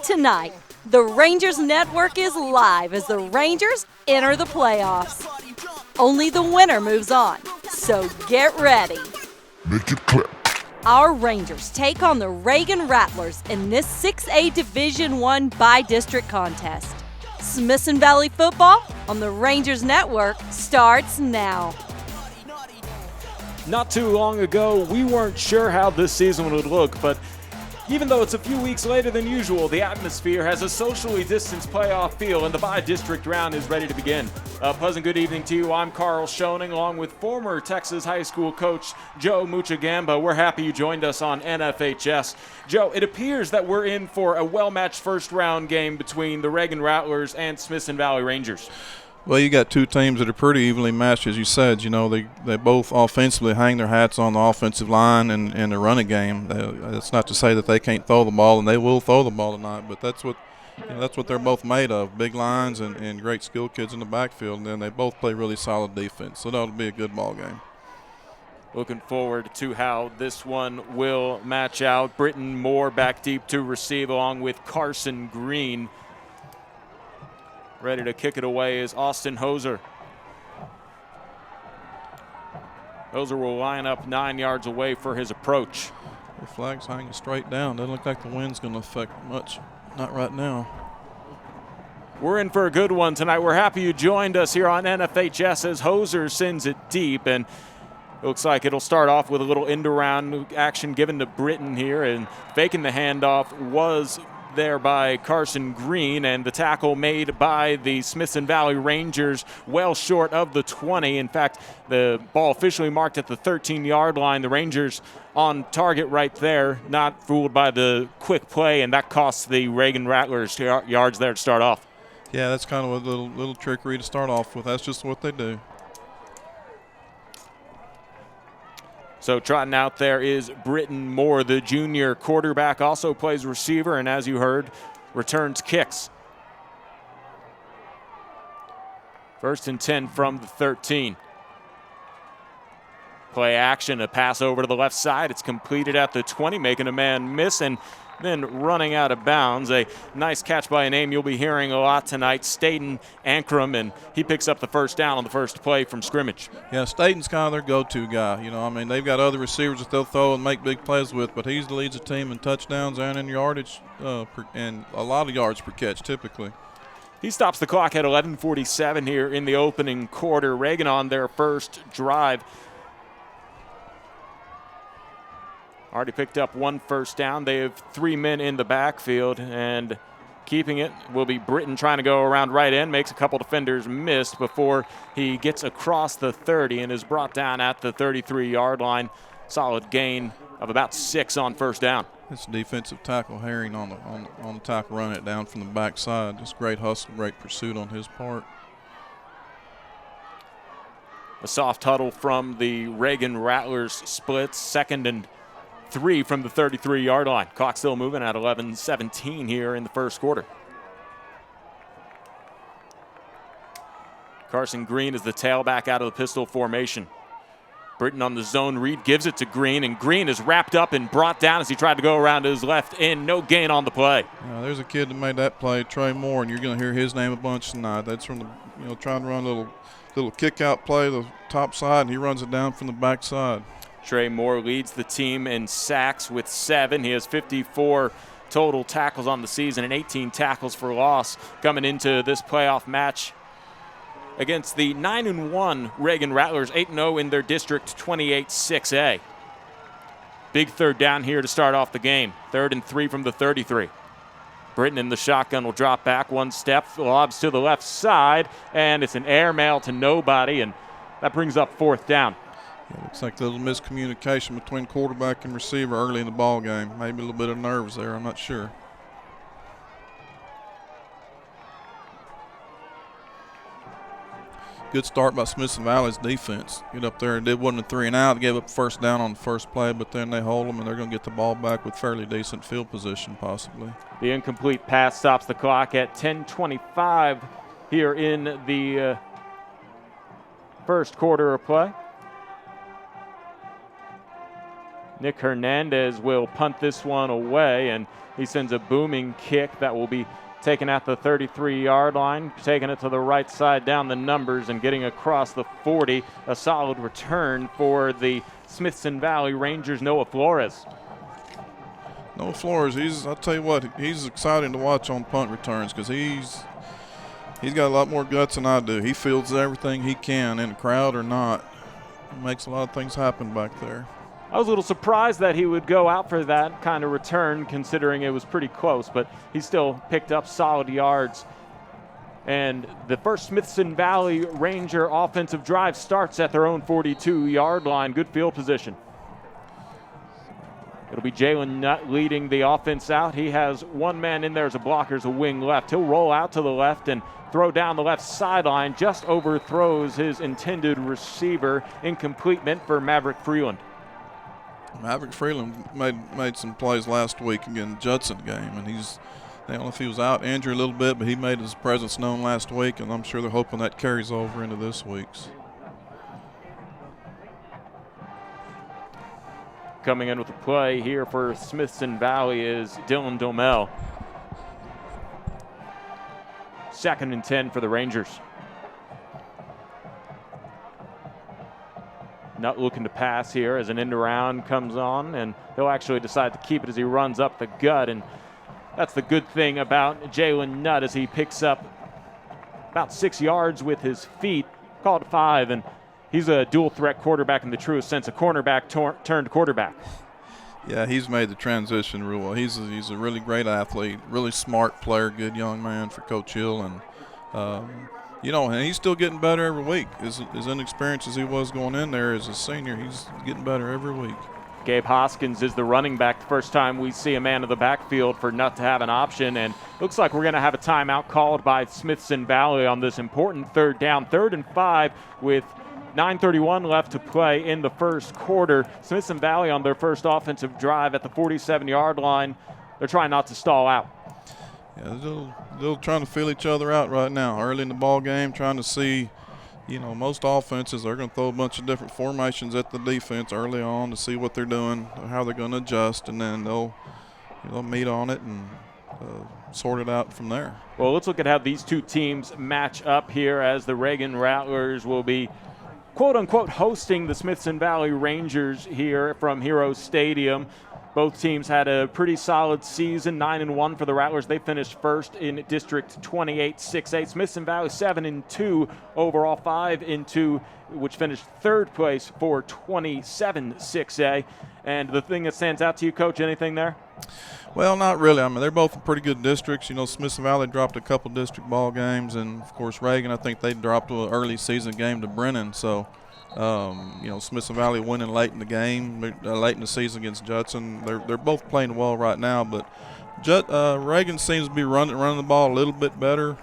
Tonight, the Rangers Network is live as the Rangers enter the playoffs. Only the winner moves on, so get ready. Make it clap. Our Rangers take on the Reagan Rattlers in this 6A Division I by-district contest. Smithson Valley football on the Rangers Network starts now. Not too long ago, we weren't sure how this season would look, but even though it's a few weeks later than usual, the atmosphere has a socially distanced playoff feel, and the by-district round is ready to begin. A pleasant good evening to you. I'm Carl Schoening, along with former Texas high school coach Joe Muchagamba. We're happy you joined us on NFHS. Joe, it appears that we're in for a well-matched first-round game between the Reagan Rattlers and Smithson Valley Rangers. Well, you got two teams that are pretty evenly matched, as you said. You know, they both offensively hang their hats on the offensive line and the running game. It's not to say that they can't throw the ball, and they will throw the ball tonight, but that's what they're both made of, big lines and great skilled kids in the backfield, and then they both play really solid defense, so that'll be a good ball game. Looking forward to how this one will match out. Britton Moore back deep to receive, along with Carson Green. Ready to kick it away is Austin Hoser. Hoser will line up 9 yards away for his approach. The flag's hanging straight down. Doesn't look like the wind's going to affect much. Not right now. We're in for a good one tonight. We're happy you joined us here on NFHS as Hoser sends it deep, and it looks like it'll start off with a little end-around action given to Britton here, and faking the handoff was there by Carson Green, and the tackle made by the Smithson Valley Rangers well short of the 20. In fact, the ball officially marked at the 13-yard line. The Rangers on target right there, not fooled by the quick play, and that costs the Reagan Rattlers yards there to start off. Yeah, that's kind of a little trickery to start off with. That's just what they do. So trotting out there is Britton Moore, the junior quarterback, also plays receiver, and as you heard, returns kicks. 1st and 10 from the 13. Play action, a pass over to the left side. It's completed at the 20, making a man miss, and then running out of bounds. A nice catch by a name you'll be hearing a lot tonight, Staten Ankrum, and he picks up the first down on the first play from scrimmage. Yeah, Staten's kind of their go-to guy. You know, I mean, they've got other receivers that they'll throw and make big plays with, but he leads the team in touchdowns and in yardage and a lot of yards per catch typically. He stops the clock at 11:47 here in the opening quarter. Reagan on their first drive. Already picked up one first down. They have 3 men in the backfield, and keeping it will be Britton trying to go around right end, makes a couple defenders miss before he gets across the 30 and is brought down at the 33-yard line. Solid gain of about 6 on first down. It's defensive tackle Herring on the tackle, running it down from the backside. Just great hustle, great pursuit on his part. A soft huddle from the Reagan Rattlers splits, 2nd and 3 from the 33-yard line. Clock still moving at 11:17 here in the first quarter. Carson Green is the tailback out of the pistol formation. Britton on the zone read, gives it to Green, and Green is wrapped up and brought down as he tried to go around to his left end. No gain on the play. There's a kid that made that play, Trey Moore, and you're going to hear his name a bunch tonight. That's from the, trying to run a little kick-out play, the top side, and he runs it down from the backside. Trey Moore leads the team in sacks with 7. He has 54 total tackles on the season and 18 tackles for loss coming into this playoff match against the 9-1 Reagan Rattlers, 8-0 in their District 28-6A. Big third down here to start off the game. 3rd and 3 from the 33. Britton in the shotgun will drop back 1 step, lobs to the left side, and it's an air mail to nobody, and that brings up 4th down. It looks like a little miscommunication between quarterback and receiver early in the ball game. Maybe a little bit of nerves there, I'm not sure. Good start by Smithson Valley's defense. Get up there and did 1 and 3 and out. Gave up first down on the first play, but then they hold them, and they're going to get the ball back with fairly decent field position possibly. The incomplete pass stops the clock at 10:25 here in the first quarter of play. Nick Hernandez will punt this one away, and he sends a booming kick that will be taken at the 33-yard line, taking it to the right side down the numbers and getting across the 40. A solid return for the Smithson Valley Rangers' Noah Flores. Noah Flores, I'll tell you what, he's exciting to watch on punt returns because he's got a lot more guts than I do. He fields everything he can, in the crowd or not. Makes a lot of things happen back there. I was a little surprised that he would go out for that kind of return, considering it was pretty close, but he still picked up solid yards. And the first Smithson Valley Ranger offensive drive starts at their own 42-yard line. Good field position. It'll be Jalen Nutt leading the offense out. He has one man in there as a blocker, as a wing left. He'll roll out to the left and throw down the left sideline. Just overthrows his intended receiver. Incomplete, meant for Maverick Freeland. Maverick Freeland made some plays last week against the Judson game, and I don't know if he was out injured a little bit, but he made his presence known last week, and I'm sure they're hoping that carries over into this week's. Coming in with the play here for Smithson Valley is Dylan Domel. 2nd and 10 for the Rangers. Not looking to pass here as an end around comes on, and he'll actually decide to keep it as he runs up the gut. And that's the good thing about Jalen Nutt, as he picks up about 6 yards with his feet, called 5, and he's a dual threat quarterback in the truest sense, a cornerback turned quarterback. Yeah, he's made the transition real well. He's a really great athlete, really smart player, good young man for Coach Hill, and and he's still getting better every week. As inexperienced as he was going in there as a senior, he's getting better every week. Gabe Hoskins is the running back. The first time we see a man in the backfield for Nutt to have an option, and looks like we're going to have a timeout called by Smithson Valley on this important 3rd down. 3rd and 5 with 9:31 left to play in the first quarter. Smithson Valley on their first offensive drive at the 47-yard line. They're trying not to stall out. Yeah, they're trying to feel each other out right now. Early in the ball game, trying to see, most offenses are going to throw a bunch of different formations at the defense early on to see what they're doing, how they're going to adjust, and then they'll meet on it and sort it out from there. Well, let's look at how these two teams match up here, as the Reagan Rattlers will be quote-unquote hosting the Smithson Valley Rangers here from Hero Stadium. Both teams had a pretty solid season, 9-1 for the Rattlers. They finished first in District 28, 6A. Smithson Valley 7-2 overall, 5-2, which finished 3rd place for 27, 6A. And the thing that stands out to you, Coach, anything there? Well, not really. I mean, they're both in pretty good districts. Smithson Valley dropped a couple district ball games, and of course Reagan, I think they dropped an early season game to Brennan. So, Smithson Valley winning late in the game, late in the season against Judson. They're both playing well right now, but Reagan seems to be running the ball a little bit better,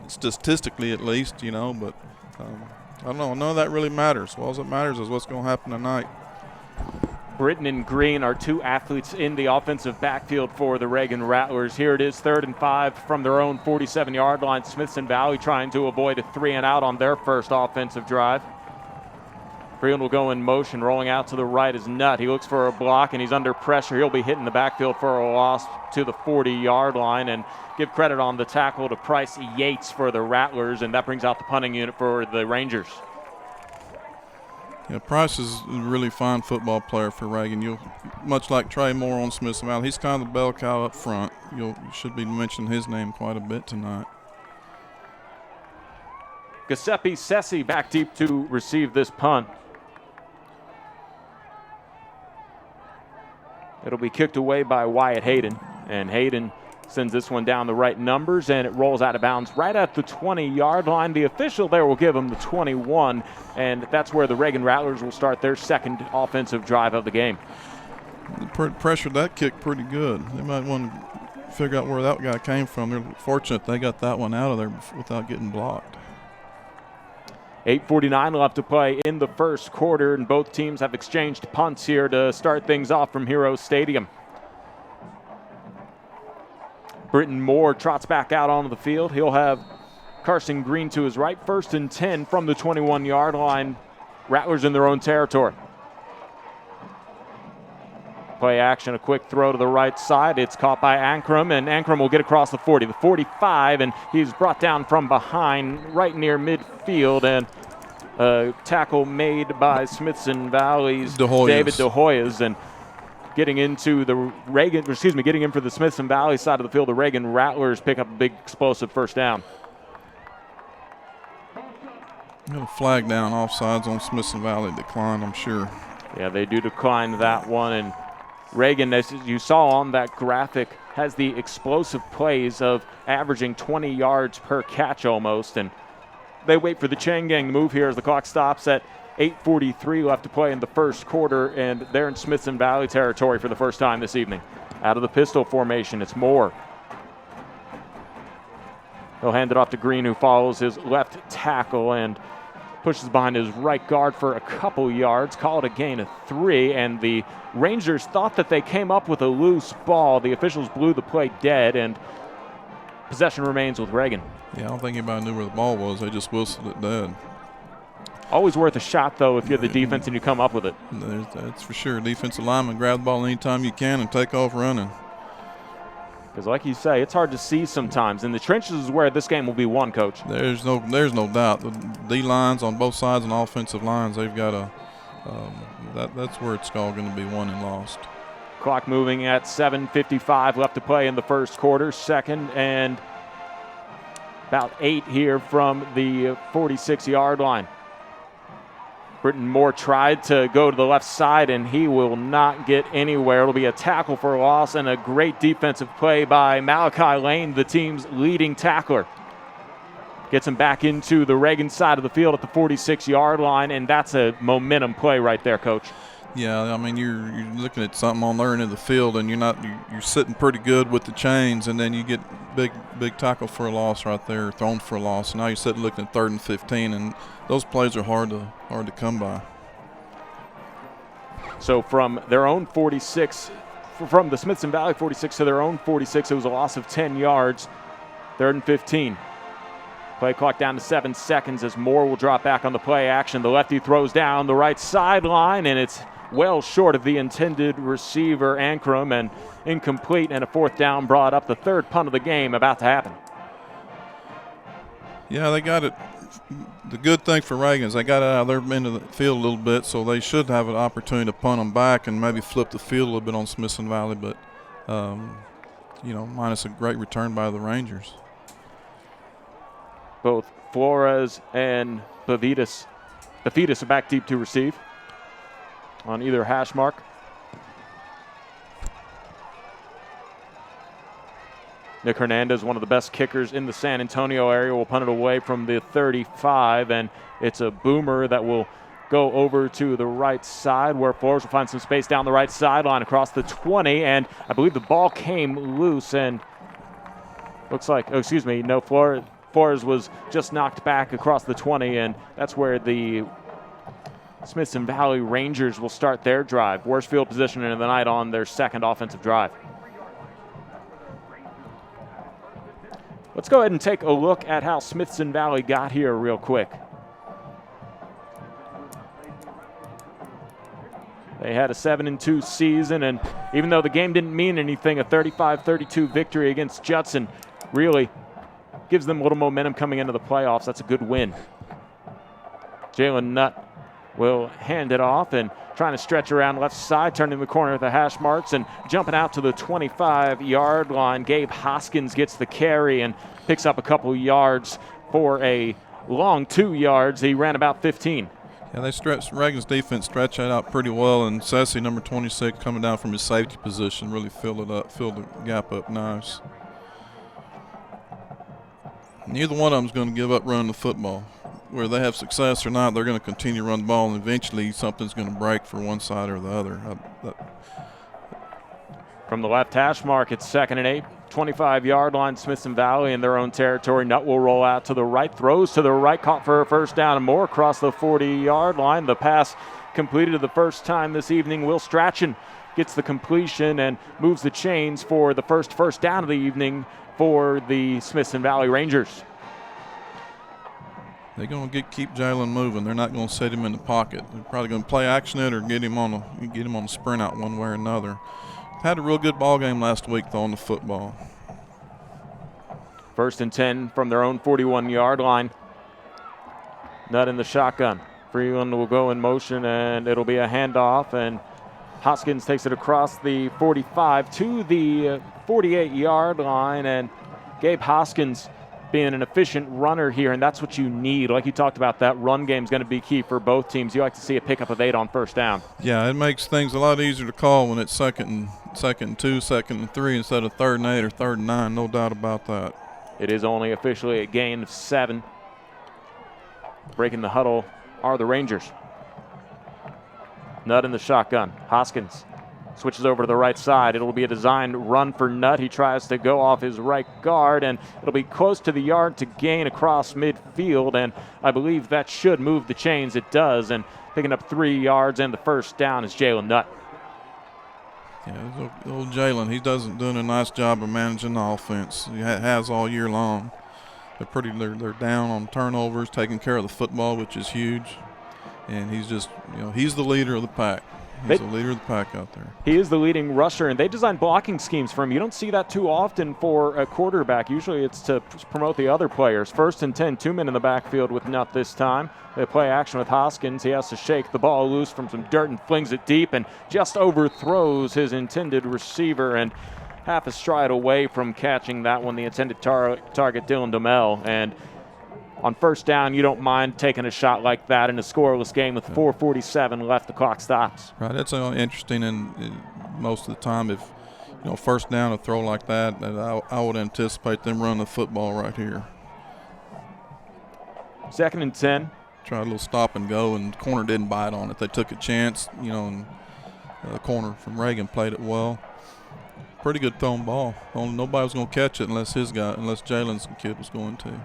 statistically at least. But I don't know. None of that really matters. All that matters is what's going to happen tonight. Britton and Green are two athletes in the offensive backfield for the Reagan Rattlers. Here it is, 3rd and 5 from their own 47-yard line. Smithson Valley trying to avoid a 3-and-out on their first offensive drive. Freeland will go in motion, rolling out to the right is Nutt. He looks for a block, and he's under pressure. He'll be hitting the backfield for a loss to the 40-yard line, and give credit on the tackle to Price Yates for the Rattlers, and that brings out the punting unit for the Rangers. Yeah, Price is a really fine football player for Reagan. Much like Trey Moore on Smithson Valley, he's kind of the bell cow up front. You should be mentioning his name quite a bit tonight. Giuseppe Sessi back deep to receive this punt. It'll be kicked away by Wyatt Hayden, and Hayden sends this one down the right numbers, and it rolls out of bounds right at the 20-yard line. The official there will give him the 21, and that's where the Reagan Rattlers will start their second offensive drive of the game. They pressured that kick pretty good. They might want to figure out where that guy came from. They're fortunate they got that one out of there without getting blocked. 8:49 left to play in the first quarter, and both teams have exchanged punts here to start things off from Hero Stadium. Britton Moore trots back out onto the field. He'll have Carson Green to his right. 1st and 10 from the 21-yard line. Rattlers in their own territory. Play action, a quick throw to the right side. It's caught by Ankrum, and Ankrum will get across the 40, the 45, and he's brought down from behind right near midfield, and a tackle made by Smithson Valley's David DeHoyas, and getting into the getting in for the Smithson Valley side of the field, the Reagan Rattlers pick up a big explosive first down. Got a flag down, offsides on Smithson Valley, decline, I'm sure. Yeah, they do decline that one, and Reagan, as you saw on that graphic, has the explosive plays of averaging 20 yards per catch almost, and they wait for the chain gang to move here as the clock stops at 8:43 left to play in the first quarter, and they're in Smithson Valley territory for the first time this evening. Out of the pistol formation, it's Moore. He'll hand it off to Green, who follows his left tackle and pushes behind his right guard for a couple yards. Call it a gain of 3, and the Rangers thought that they came up with a loose ball. The officials blew the play dead, and possession remains with Reagan. Yeah, I don't think anybody knew where the ball was. They just whistled it dead. Always worth a shot, though, if you're the defense and you come up with it. That's for sure. Defensive lineman, grab the ball anytime you can and take off running. Because like you say, it's hard to see sometimes. And the trenches is where this game will be won, Coach. There's no doubt. The D-lines on both sides and offensive lines, they've got that's where it's all going to be won and lost. Clock moving at 7:55 left to play in the first quarter. Second and about 8 here from the 46-yard line. Britton Moore tried to go to the left side, and he will not get anywhere. It'll be a tackle for a loss and a great defensive play by Malachi Lane, the team's leading tackler. Gets him back into the Reagan side of the field at the 46-yard line, and that's a momentum play right there, Coach. Yeah, I mean, you're looking at something on their end of the field, and you're sitting pretty good with the chains, and then you get big tackle for a loss right there, thrown for a loss. And now you're sitting looking at 3rd and 15, and those plays are hard to come by. So from their own 46, from the Smithson Valley 46 to their own 46, it was a loss of 10 yards. 3rd and 15. Play clock down to 7 seconds as Moore will drop back on the play action. The lefty throws down the right sideline, and it's well short of the intended receiver, Ankrum, and incomplete, and a 4th down brought up. The 3rd punt of the game about to happen. Yeah, they got it. The good thing for Reagan is they got it out of their end of the field a little bit, so they should have an opportunity to punt them back and maybe flip the field a little bit on Smithson Valley, but, minus a great return by the Rangers. Both Flores and Bavitas are back deep to receive on either hash mark. Nick Hernandez, one of the best kickers in the San Antonio area, will punt it away from the 35, and it's a boomer that will go over to the right side where Flores will find some space down the right sideline across the 20, and I believe the ball came loose, and looks like, Flores was just knocked back across the 20, and that's where the Smithson Valley Rangers will start their drive. Worst field position of the night on their 2nd offensive drive. Let's go ahead and take a look at how Smithson Valley got here real quick. They had a 7-2 season, and even though the game didn't mean anything, a 35-32 victory against Judson really gives them a little momentum coming into the playoffs. That's a good win. Jalen Nutt will hand it off and trying to stretch around left side, turning the corner at the hash marks and jumping out to the 25-yard line. Gabe Hoskins gets the carry and picks up a couple yards for a long 2 yards. He ran about 15. Yeah, Reagan's defense stretched that out pretty well, and Sassy, number 26, coming down from his safety position, really filled the gap up nice. Neither one of them is going to give up running the football. Whether they have success or not, they're going to continue to run the ball, and eventually something's going to break for one side or the other. From the left hash mark, it's 2nd and 8. 25-yard line, Smithson Valley in their own territory. Nutt will roll out to the right, throws to the right, caught for a 1st down, and more across the 40-yard line. The pass completed the first time this evening. Will Strachan gets the completion and moves the chains for the first down of the evening for the Smithson Valley Rangers. They're going to keep Jalen moving. They're not going to set him in the pocket. They're probably going to play action it or get him on a sprint out one way or another. Had a real good ball game last week, though, on the football. 1st and 10 from their own 41-yard line. Nutt in the shotgun. Freeland will go in motion, and it'll be a handoff, and Hoskins takes it across the 45 to the 48-yard line, and Gabe Hoskins being an efficient runner here, and that's what you need. Like you talked about, that run game is going to be key for both teams. You like to see a pickup of 8 on 1st down. Yeah, it makes things a lot easier to call when it's second and 2, 2nd and 3 instead of 3rd and 8 or 3rd and 9. No doubt about that. It is only officially a gain of 7. Breaking the huddle are the Rangers. Nutt in the shotgun. Hoskins switches over to the right side. It'll be a designed run for Nutt. He tries to go off his right guard, and it'll be close to the yard to gain across midfield, and I believe that should move the chains. It does, and picking up 3 yards and the 1st down is Jalen Nutt. Yeah, old Jalen, he doing a nice job of managing the offense. He has all year long. They're down on turnovers, taking care of the football, which is huge, and he's just, he's the leader of the pack. He's the leader of the pack out there. He is the leading rusher, and they design blocking schemes for him. You don't see that too often for a quarterback. Usually it's to promote the other players. 1st and 10, 2 men in the backfield with Nutt this time. They play action with Hoskins. He has to shake the ball loose from some dirt and flings it deep and just overthrows his intended receiver, and half a stride away from catching that one, the intended target, Dylan Demel. And on 1st down, you don't mind taking a shot like that in a scoreless game with 4:47 left. The clock stops. Right, that's interesting. And most of the time, if 1st down, a throw like that, I would anticipate them running the football right here. 2nd and 10. Tried a little stop and go, and the corner didn't bite on it. They took a chance, and the corner from Reagan played it well. Pretty good thrown ball. Nobody was going to catch it unless Jalen's kid was going to.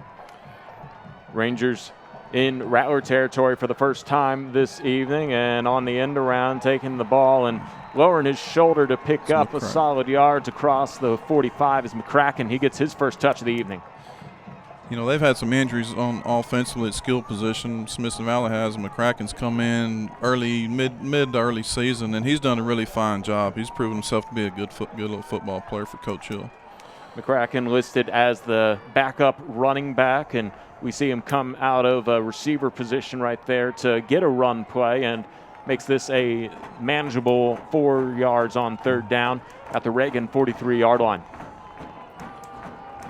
Rangers in Rattler territory for the first time this evening, and on the end around, taking the ball and lowering his shoulder to pick up a solid yards across the 45 is McCracken. He gets his first touch of the evening. They've had some injuries on offensively at skill position. Smithson Valley has. McCracken's come in mid to early season, and he's done a really fine job. He's proven himself to be a good little football player for Coach Hill. McCracken listed as the backup running back, and we see him come out of a receiver position right there to get a run play, and makes this a manageable 4 yards on 3rd down at the Reagan 43-yard line.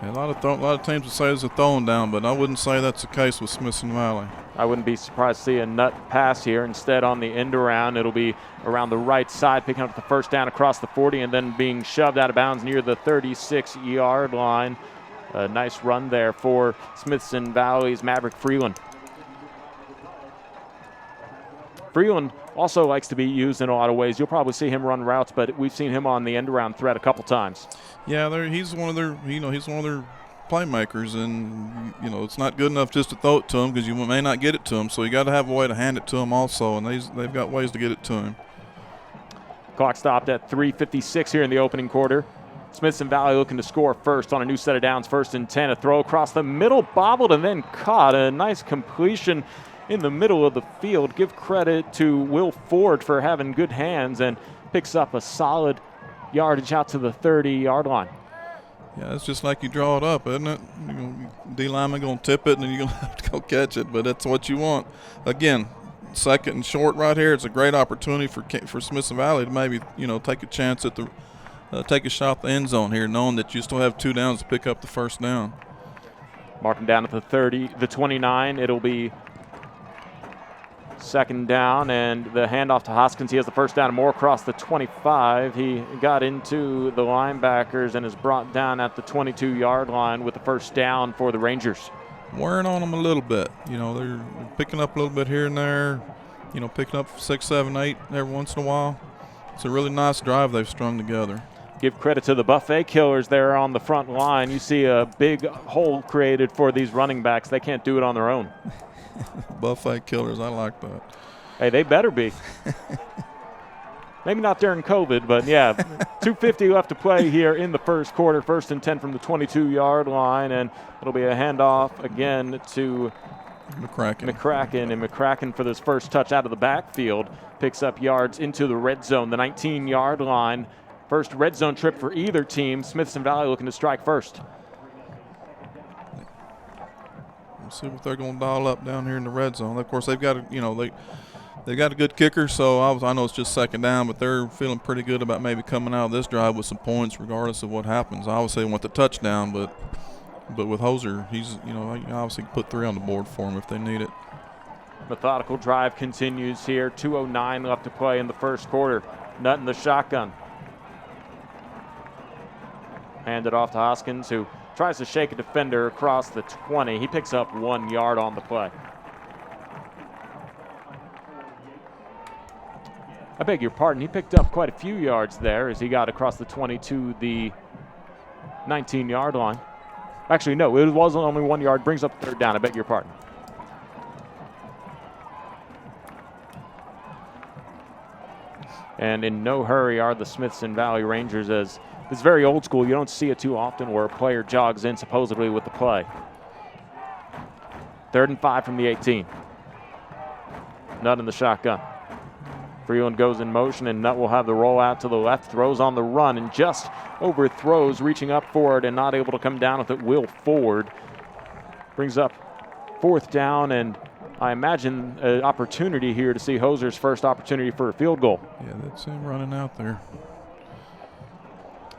Yeah, a lot of teams would say it's a throwing down, but I wouldn't say that's the case with Smithson Valley. I wouldn't be surprised to see a Nutt pass here. Instead, on the end around, it'll be around the right side, picking up the 1st down across the 40, and then being shoved out of bounds near the 36-yard line. A nice run there for Smithson Valley's Maverick Freeland. Freeland also likes to be used in a lot of ways. You'll probably see him run routes, but we've seen him on the end around threat a couple times. Yeah, he's one of their playmakers, and it's not good enough just to throw it to him because you may not get it to him. So you got to have a way to hand it to him also, and they've got ways to get it to him. Clock stopped at 3:56 here in the opening quarter. Smithson Valley looking to score first on a new set of downs. 1st and 10, a throw across the middle, bobbled and then caught. A nice completion in the middle of the field. Give credit to Will Ford for having good hands, and picks up a solid yardage out to the 30-yard line. Yeah, it's just like you draw it up, isn't it? D-lineman going to tip it, and then you're going to have to go catch it, but that's what you want. Again, 2nd and short right here. It's a great opportunity for Smithson Valley to maybe, take a chance at take a shot at the end zone here, knowing that you still have 2 downs to pick up the 1st down. Marking down at the 30, the 29. It'll be 2nd down, and the handoff to Hoskins. He has the 1st down, more across the 25. He got into the linebackers and is brought down at the 22-yard line with the 1st down for the Rangers. Wearing on them a little bit. They're picking up a little bit here and there, picking up 6, 7, 8 every once in a while. It's a really nice drive they've strung together. Give credit to the buffet killers there on the front line. You see a big hole created for these running backs. They can't do it on their own. Buffet killers, I like that. Hey, they better be. Maybe not during COVID, but yeah, 2:50 left to play here in the 1st quarter. 1st and 10 from the 22-yard line, and it'll be a handoff again to McCracken for this first touch out of the backfield picks up yards into the red zone, the 19-yard line. First red zone trip for either team. Smithson Valley looking to strike first. Let's see what they're going to dial up down here in the red zone. Of course, they've got they got a good kicker, so I know it's just second down, but they're feeling pretty good about maybe coming out of this drive with some points, regardless of what happens. Obviously, they want the touchdown, but with Hoser, he's obviously put 3 on the board for him if they need it. Methodical drive continues here. 2:09 left to play in the first quarter. Nutt in the shotgun. Handed off to Hoskins, who tries to shake a defender across the 20. He picks up 1 yard on the play. I beg your pardon. He picked up quite a few yards there as he got across the 20 to the 19-yard line. Actually, no, it was only 1 yard. Brings up third down. I beg your pardon. And in no hurry are the Smithson Valley Rangers, as it's very old school. You don't see it too often where a player jogs in supposedly with the play. 3rd and 5 from the 18. Nutt in the shotgun. Freeland goes in motion, and Nutt will have the roll out to the left, throws on the run, and just overthrows, reaching up for it and not able to come down with it. Will Ford brings up 4th down, and I imagine an opportunity here to see Hoser's first opportunity for a field goal. Yeah, that's him running out there.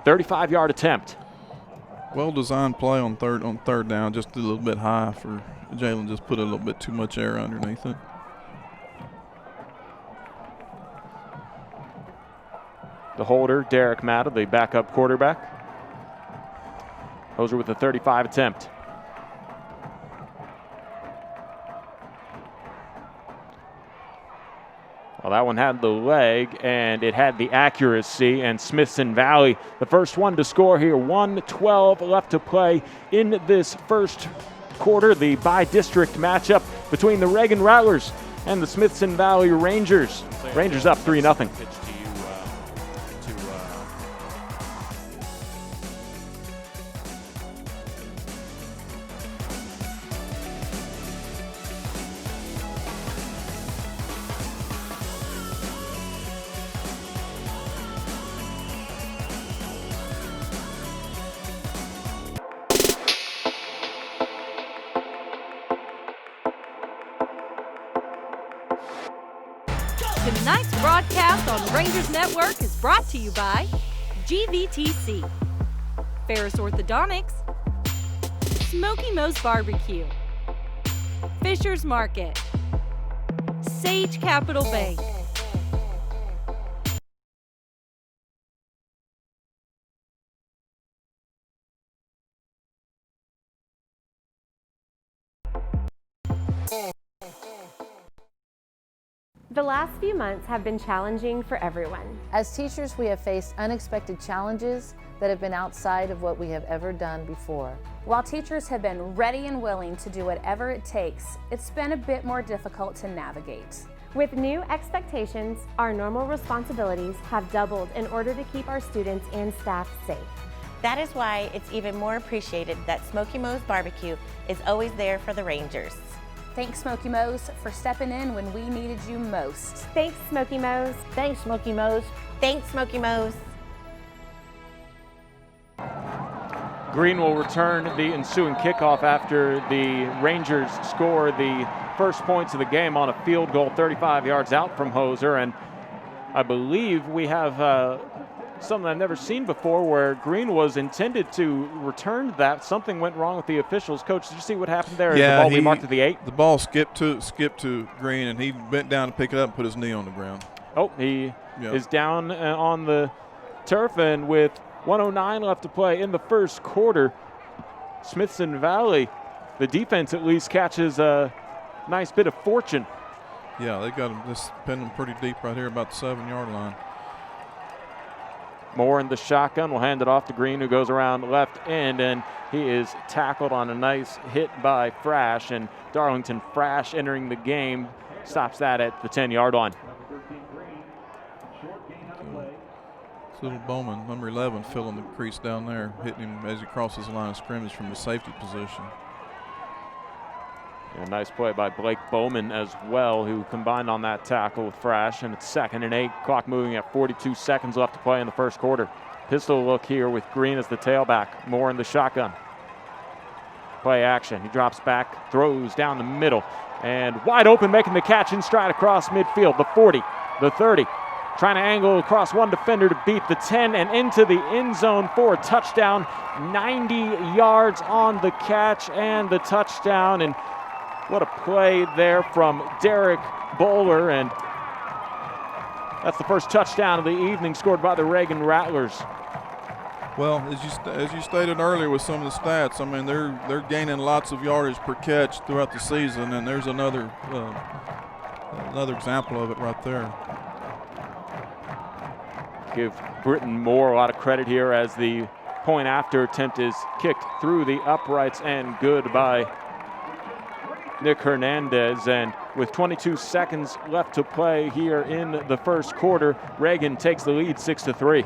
35-yard attempt. Well-designed play on third down, just a little bit high for Jalen. Just put a little bit too much air underneath it. The holder, Derek Matta, the backup quarterback. Hoser with the 35 attempt. Well, that one had the leg, and it had the accuracy, and Smithson Valley, the first one to score here. 1:12 left to play in this first quarter. The by-district matchup between the Reagan Rattlers and the Smithson Valley Rangers. Rangers up 3-0. Tonight's broadcast on Rangers Network is brought to you by GVTC, Ferris Orthodontics, Smoky Moe's Barbecue, Fisher's Market, Sage Capital Bank. The last few months have been challenging for everyone. As teachers, we have faced unexpected challenges that have been outside of what we have ever done before. While teachers have been ready and willing to do whatever it takes, it's been a bit more difficult to navigate. With new expectations, our normal responsibilities have doubled in order to keep our students and staff safe. That is why it's even more appreciated that Smoky Moe's Barbecue is always there for the Rangers. Thanks, Smoky Moe's, for stepping in when we needed you most. Thanks, Smoky Moe's. Thanks, Smoky Moe's. Thanks, Smoky Moe's. Green will return the ensuing kickoff after the Rangers score the first points of the game on a field goal 35 yards out from Hoser. And I believe we have something I've never seen before where Green was intended to return that. Something went wrong with the officials. Coach, did you see what happened there? Yeah, the ball we marked at the 8? The ball skipped to Green, and he bent down to pick it up and put his knee on the ground. Oh, he is down on the turf, and with 1:09 left to play in the first quarter, Smithson Valley, the defense at least, catches a nice bit of fortune. Yeah, they got him just pinned him pretty deep right here, about the 7-yard line. Moore in the shotgun will hand it off to Green, who goes around left end, and he is tackled on a nice hit by Frash, and Darlington Frash entering the game stops that at the 10-yard line. Little Bowman, number 11, filling the crease down there, hitting him as he crosses the line of scrimmage from the safety position. And a nice play by Blake Bowman as well, who combined on that tackle with Frash. And it's 2nd and 8. Clock moving at 42 seconds left to play in the first quarter. Pistol look here with Green as the tailback. Moore in the shotgun. Play action. He drops back, throws down the middle, and wide open, making the catch in stride across midfield. The 40, the 30. Trying to angle across one defender to beat the 10 and into the end zone for a touchdown. 90 yards on the catch and the touchdown. And what a play there from Derek Bowler. And that's the first touchdown of the evening scored by the Reagan Rattlers. Well, as you stated earlier with some of the stats, I mean, they're gaining lots of yardage per catch throughout the season, and there's another example of it right there. Give Britton Moore a lot of credit here as the point after attempt is kicked through the uprights and good by Nick Hernandez. And with 22 seconds left to play here in the first quarter, Reagan takes the lead 6-3.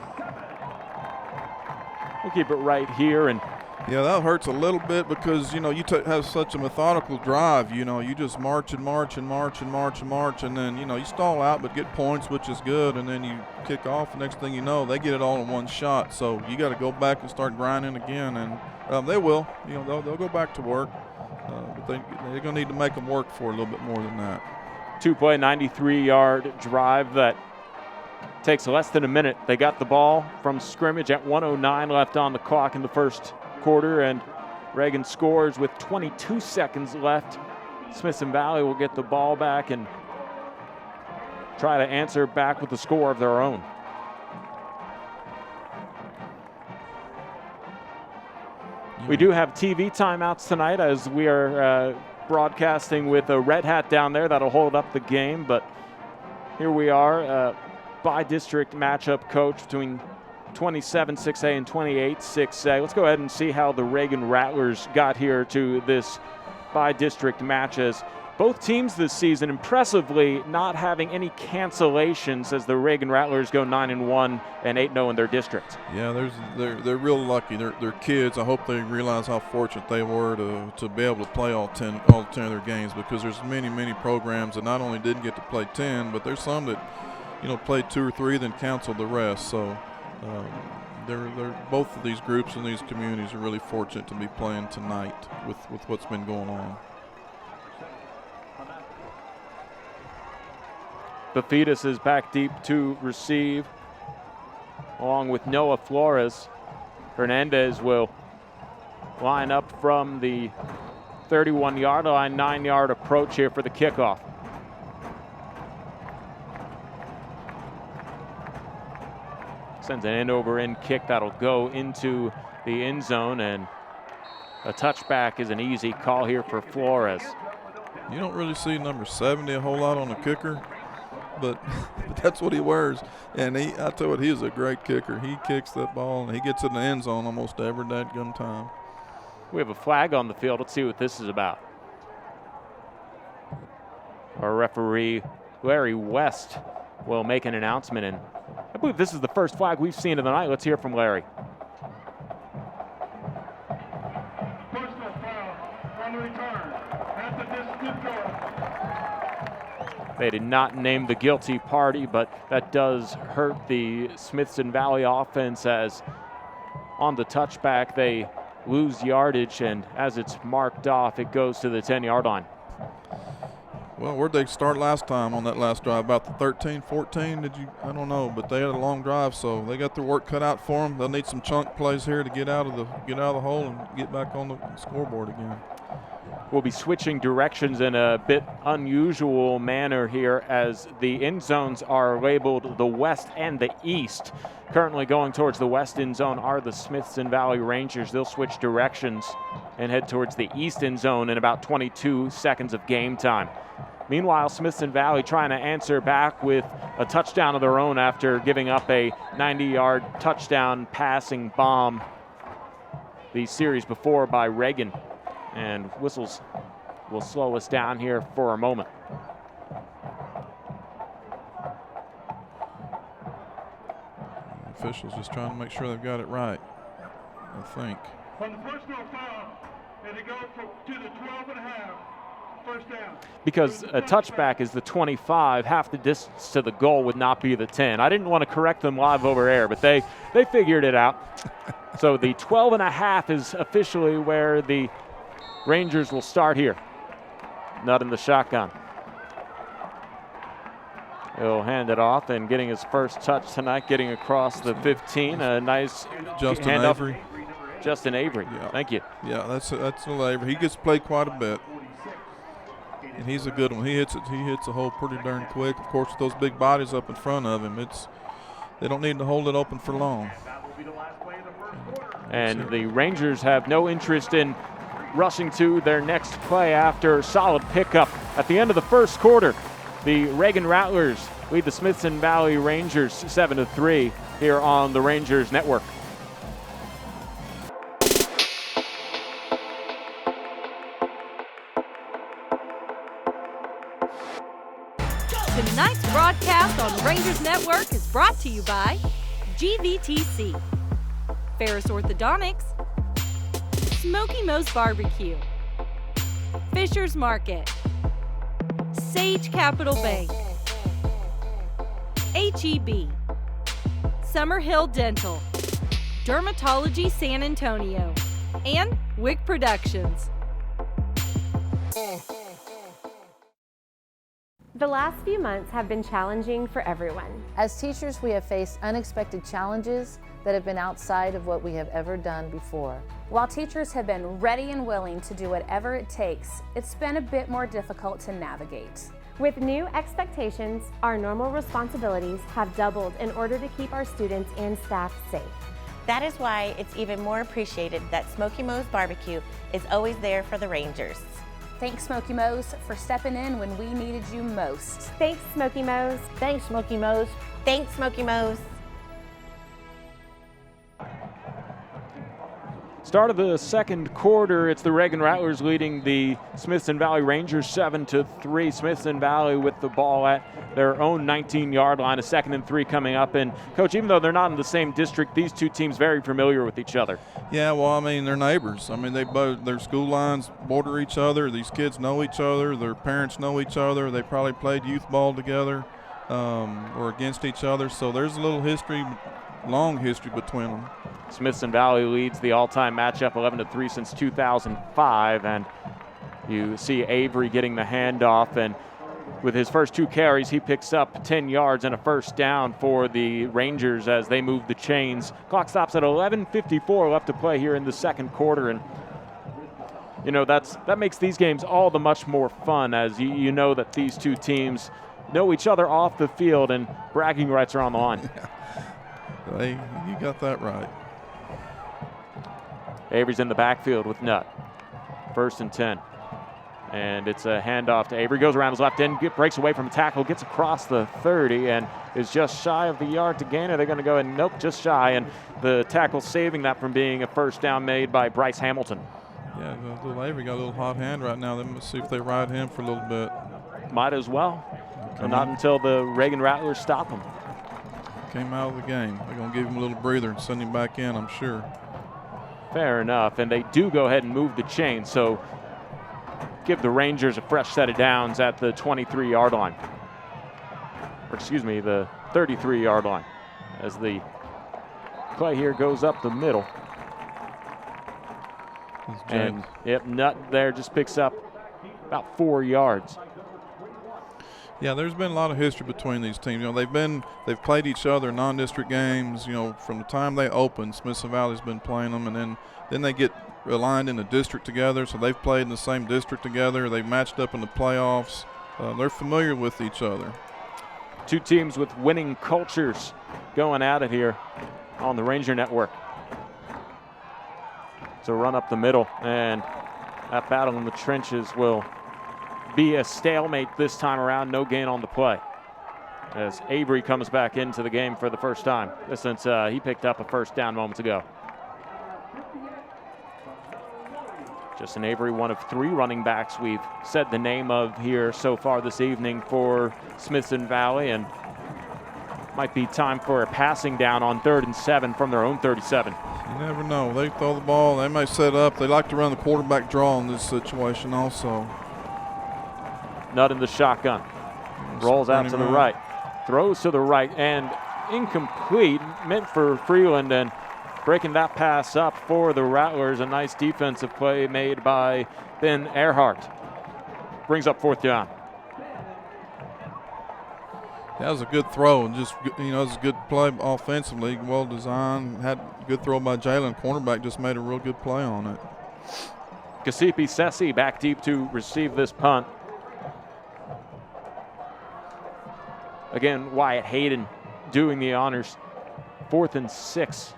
We'll keep it right here. And yeah, that hurts a little bit because, you know, you have such a methodical drive. You know, you just march and march and march and march and march, and then, you know, you stall out but get points, which is good, and then you kick off. The next thing you know, they get it all in one shot. So you got to go back and start grinding again, and they will. You know, they'll go back to work, but they're going to need to make them work for a little bit more than that. 2-play, 93-yard drive that takes less than a minute. They got the ball from scrimmage at 1:09 left on the clock in the first quarter, and Reagan scores with 22 seconds left. Smithson Valley will get the ball back and try to answer back with a score of their own. We do have TV timeouts tonight as we are broadcasting with a red hat down there that'll hold up the game, but here we are, by-district matchup coach between 27 6A and 28 6A. Let's go ahead and see how the Reagan Rattlers got here to this by-district match, as both teams this season impressively not having any cancellations as the Reagan Rattlers go 9-1 and 8-0 in their district. Yeah, they're real lucky. They're kids. I hope they realize how fortunate they were to be able to play all 10 of their games, because there's many programs that not only didn't get to play 10, but there's some that, you know, played 2 or 3 then canceled the rest. So they're both of these groups and these communities are really fortunate to be playing tonight with what's been going on. Bafidis is back deep to receive, along with Noah Flores. Hernandez will line up from the 31-yard line, 9-yard approach here for the kickoff. Sends an end-over-end kick that'll go into the end zone, and a touchback is an easy call here for Flores. You don't really see number 70 a whole lot on the kicker, but that's what he wears. And I tell you what, he is a great kicker. He kicks that ball, and he gets it in the end zone almost every dadgum time. We have a flag on the field. Let's see what this is about. Our referee, Larry West, will make an announcement, and I believe this is the first flag we've seen of the night. Let's hear from Larry. Personal foul on the return at the distant goal. They did not name the guilty party, but that does hurt the Smithson Valley offense, as on the touchback they lose yardage, and as it's marked off, it goes to the 10-yard line. Well, where'd they start last time on that last drive? About the 13, 14? I don't know, but they had a long drive, so they got their work cut out for them. They'll need some chunk plays here to get out of the hole and get back on the scoreboard again. We'll be switching directions in a bit unusual manner here, as the end zones are labeled the west and the east. Currently going towards the west end zone are the Smithson Valley Rangers. They'll switch directions and head towards the east end zone in about 22 seconds of game time. Meanwhile, Smithson Valley trying to answer back with a touchdown of their own after giving up a 90-yard touchdown passing bomb the series before by Reagan. And whistles will slow us down here for a moment. Officials just trying to make sure they've got it right, I think. On the personal foul, and it goes to the 12 and a half. First down. Because a touchback is the 25, half the distance to the goal would not be the 10. I didn't want to correct them live over air, but they figured it out. So the 12.5 is officially where the Rangers will start here. Nutt in the shotgun. He'll hand it off, and getting his first touch tonight, getting across the 15. A nice Justin handoff. Avery. Justin Avery. Yeah. Thank you. Yeah, that's a Avery. He gets played quite a bit, and he's a good one. He hits the hole pretty darn quick. Of course, with those big bodies up in front of him, they don't need to hold it open for long. And the Rangers have no interest in rushing to their next play after solid pickup at the end of the first quarter. The Reagan Rattlers lead the Smithson Valley Rangers 7-3 here on the Rangers Network. Tonight's broadcast on Rangers Network is brought to you by GVTC, Ferris Orthodontics, Smoky Moe's Barbecue, Fisher's Market, Sage Capital Bank, HEB, Summerhill Dental, Dermatology San Antonio, and Wick Productions. The last few months have been challenging for everyone. As teachers, we have faced unexpected challenges that have been outside of what we have ever done before. While teachers have been ready and willing to do whatever it takes, it's been a bit more difficult to navigate. With new expectations, our normal responsibilities have doubled in order to keep our students and staff safe. That is why it's even more appreciated that Smoky Moe's Barbecue is always there for the Rangers. Thanks, Smoky Moe's, for stepping in when we needed you most. Thanks, Smoky Moe's. Thanks, Smoky Moe's. Thanks, Smoky Moe's. Start of the second quarter, it's the Reagan Rattlers leading the Smithson Valley Rangers 7-3. Smithson Valley with the ball at their own 19-yard line, a 2nd and 3 coming up. And Coach, even though they're not in the same district, these two teams very familiar with each other. Yeah, well, I mean, they're neighbors. I mean, their school lines border each other. These kids know each other. Their parents know each other. They probably played youth ball together or against each other. So there's a little history, long history between them. Smithson Valley leads the all-time matchup 11-3 since 2005, and you see Avery getting the handoff, and with his first 2 carries, he picks up 10 yards and a first down for the Rangers as they move the chains. Clock stops at 11:54 left to play here in the second quarter, and you know that makes these games all the much more fun, as you know that these two teams know each other off the field, and bragging rights are on the line. Hey, you got that right. Avery's in the backfield with Nutt. 1st and 10. And it's a handoff to Avery. Goes around his left end, breaks away from a tackle, gets across the 30, and is just shy of the yard to gain it. They're going to go in, nope, just shy. And the tackle saving that from being a first down made by Bryce Hamilton. Yeah, the little Avery got a little hot hand right now. Let's see if they ride him for a little bit. Might as well. But not until the Reagan Rattlers stop him. Came out of the game. They're going to give him a little breather and send him back in, I'm sure. Fair enough, and they do go ahead and move the chain, so give the Rangers a fresh set of downs at the 23-yard line. Or excuse me, the 33-yard line, as the play here goes up the middle. And yep, Nutt there just picks up about 4 yards. Yeah, there's been a lot of history between these teams. You know, they've played each other in non-district games. You know, from the time they opened, Smithson Valley's been playing them, and then they get aligned in a district together. So they've played in the same district together. They've matched up in the playoffs. They're familiar with each other. Two teams with winning cultures going at it here on the Ranger Network. So run up the middle, and that battle in the trenches will be a stalemate this time around. No gain on the play, as Avery comes back into the game for the first time since he picked up a first down moments ago. Justin Avery, one of 3 running backs we've said the name of here so far this evening for Smithson Valley, and might be time for a passing down on 3rd and 7 from their own 37. You never know. They throw the ball. They may set up. They like to run the quarterback draw in this situation also. Nutt in the shotgun. Rolls out to the right. Throws to the right and incomplete. Meant for Freeland, and breaking that pass up for the Rattlers. A nice defensive play made by Ben Earhart. Brings up 4th down. That was a good throw, and just, it was a good play offensively, well designed. Had a good throw by Jalen. Cornerback just made a real good play on it. Kasipi Sessi back deep to receive this punt. Again, Wyatt Hayden doing the honors. 4th and 6.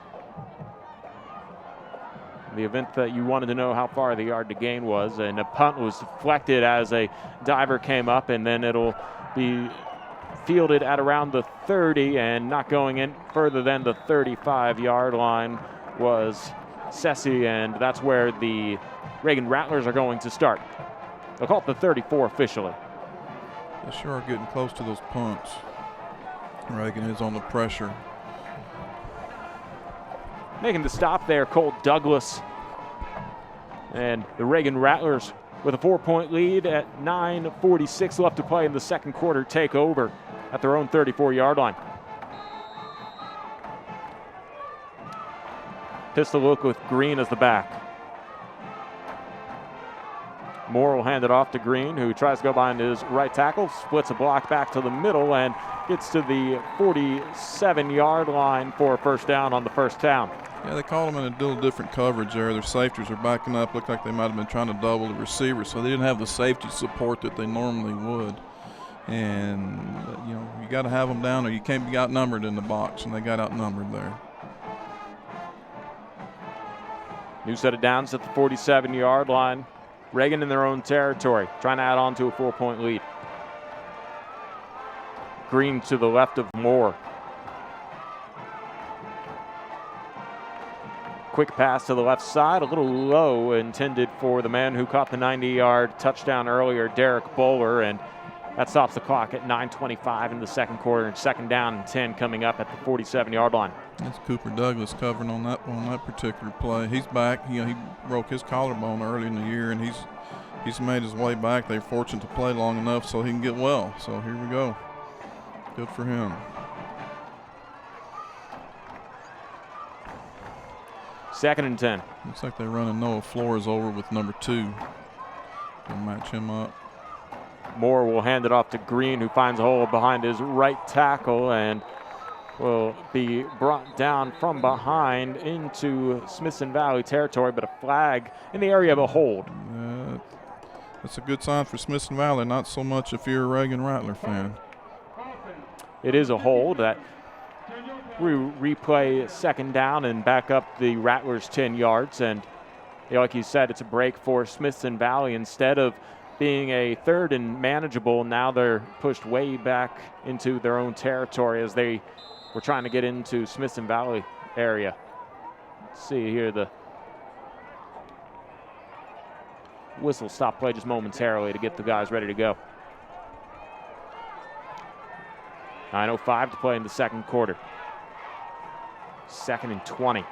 The event that you wanted to know how far the yard to gain was, and the punt was deflected as a diver came up, and then it'll be fielded at around the 30, and not going in further than the 35-yard line was Sessi, and that's where the Reagan Rattlers are going to start. They'll call it the 34 officially. They sure are getting close to those punts. Reagan is on the pressure. Making the stop there, Cole Douglas. And the Reagan Rattlers with a 4-point lead at 9:46 left to play in the second quarter take over at their own 34-yard line. Pistol look with Green as the back. Moore will hand it off to Green, who tries to go behind his right tackle, splits a block back to the middle, and gets to the 47-yard line for a first down on the first down. Yeah, they called them in a little different coverage there. Their safeties are backing up. Looked like they might have been trying to double the receiver, so they didn't have the safety support that they normally would. And, you got to have them down or you can't be outnumbered in the box, and they got outnumbered there. New set of downs at the 47-yard line. Reagan in their own territory, trying to add on to a 4-point lead. Green to the left of Moore. Quick pass to the left side, a little low, intended for the man who caught the 90-yard touchdown earlier, Derek Bowler, and that stops the clock at 9:25 in the second quarter, and 2nd down and 10 coming up at the 47-yard line. That's Cooper Douglas covering on that particular play. He's back. He broke his collarbone early in the year, and he's made his way back. They're fortunate to play long enough so he can get well. So here we go. Good for him. Second and 10. Looks like they're running Noah Flores over with number 2. They'll match him up. Moore will hand it off to Green, who finds a hole behind his right tackle and will be brought down from behind into Smithson Valley territory, but a flag in the area of a hold. That's a good sign for Smithson Valley, not so much if you're a Reagan Rattler fan. It is a hold that we replay 2nd down and back up the Rattlers 10 yards. And like you said, it's a break for Smithson Valley. Instead of being a 3rd and manageable, now they're pushed way back into their own territory as they were trying to get into Smithson Valley area. Let's see here, the whistle stop play just momentarily to get the guys ready to go. 9:05 to play in the second quarter. 2nd and 20.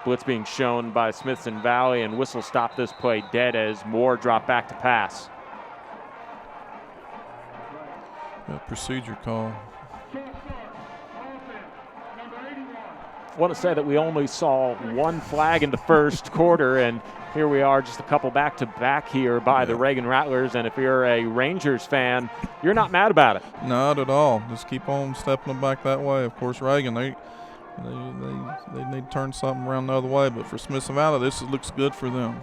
Blitz being shown by Smithson Valley, and whistle stop this play dead as Moore dropped back to pass. Procedure call. I want to say that we only saw one flag in the first quarter, and here we are just a couple back-to-back here by the Reagan Rattlers, and if you're a Rangers fan, you're not mad about it. Not at all. Just keep on stepping them back that way. Of course, Reagan, they need to turn something around the other way, but for Smithson Valley, this looks good for them.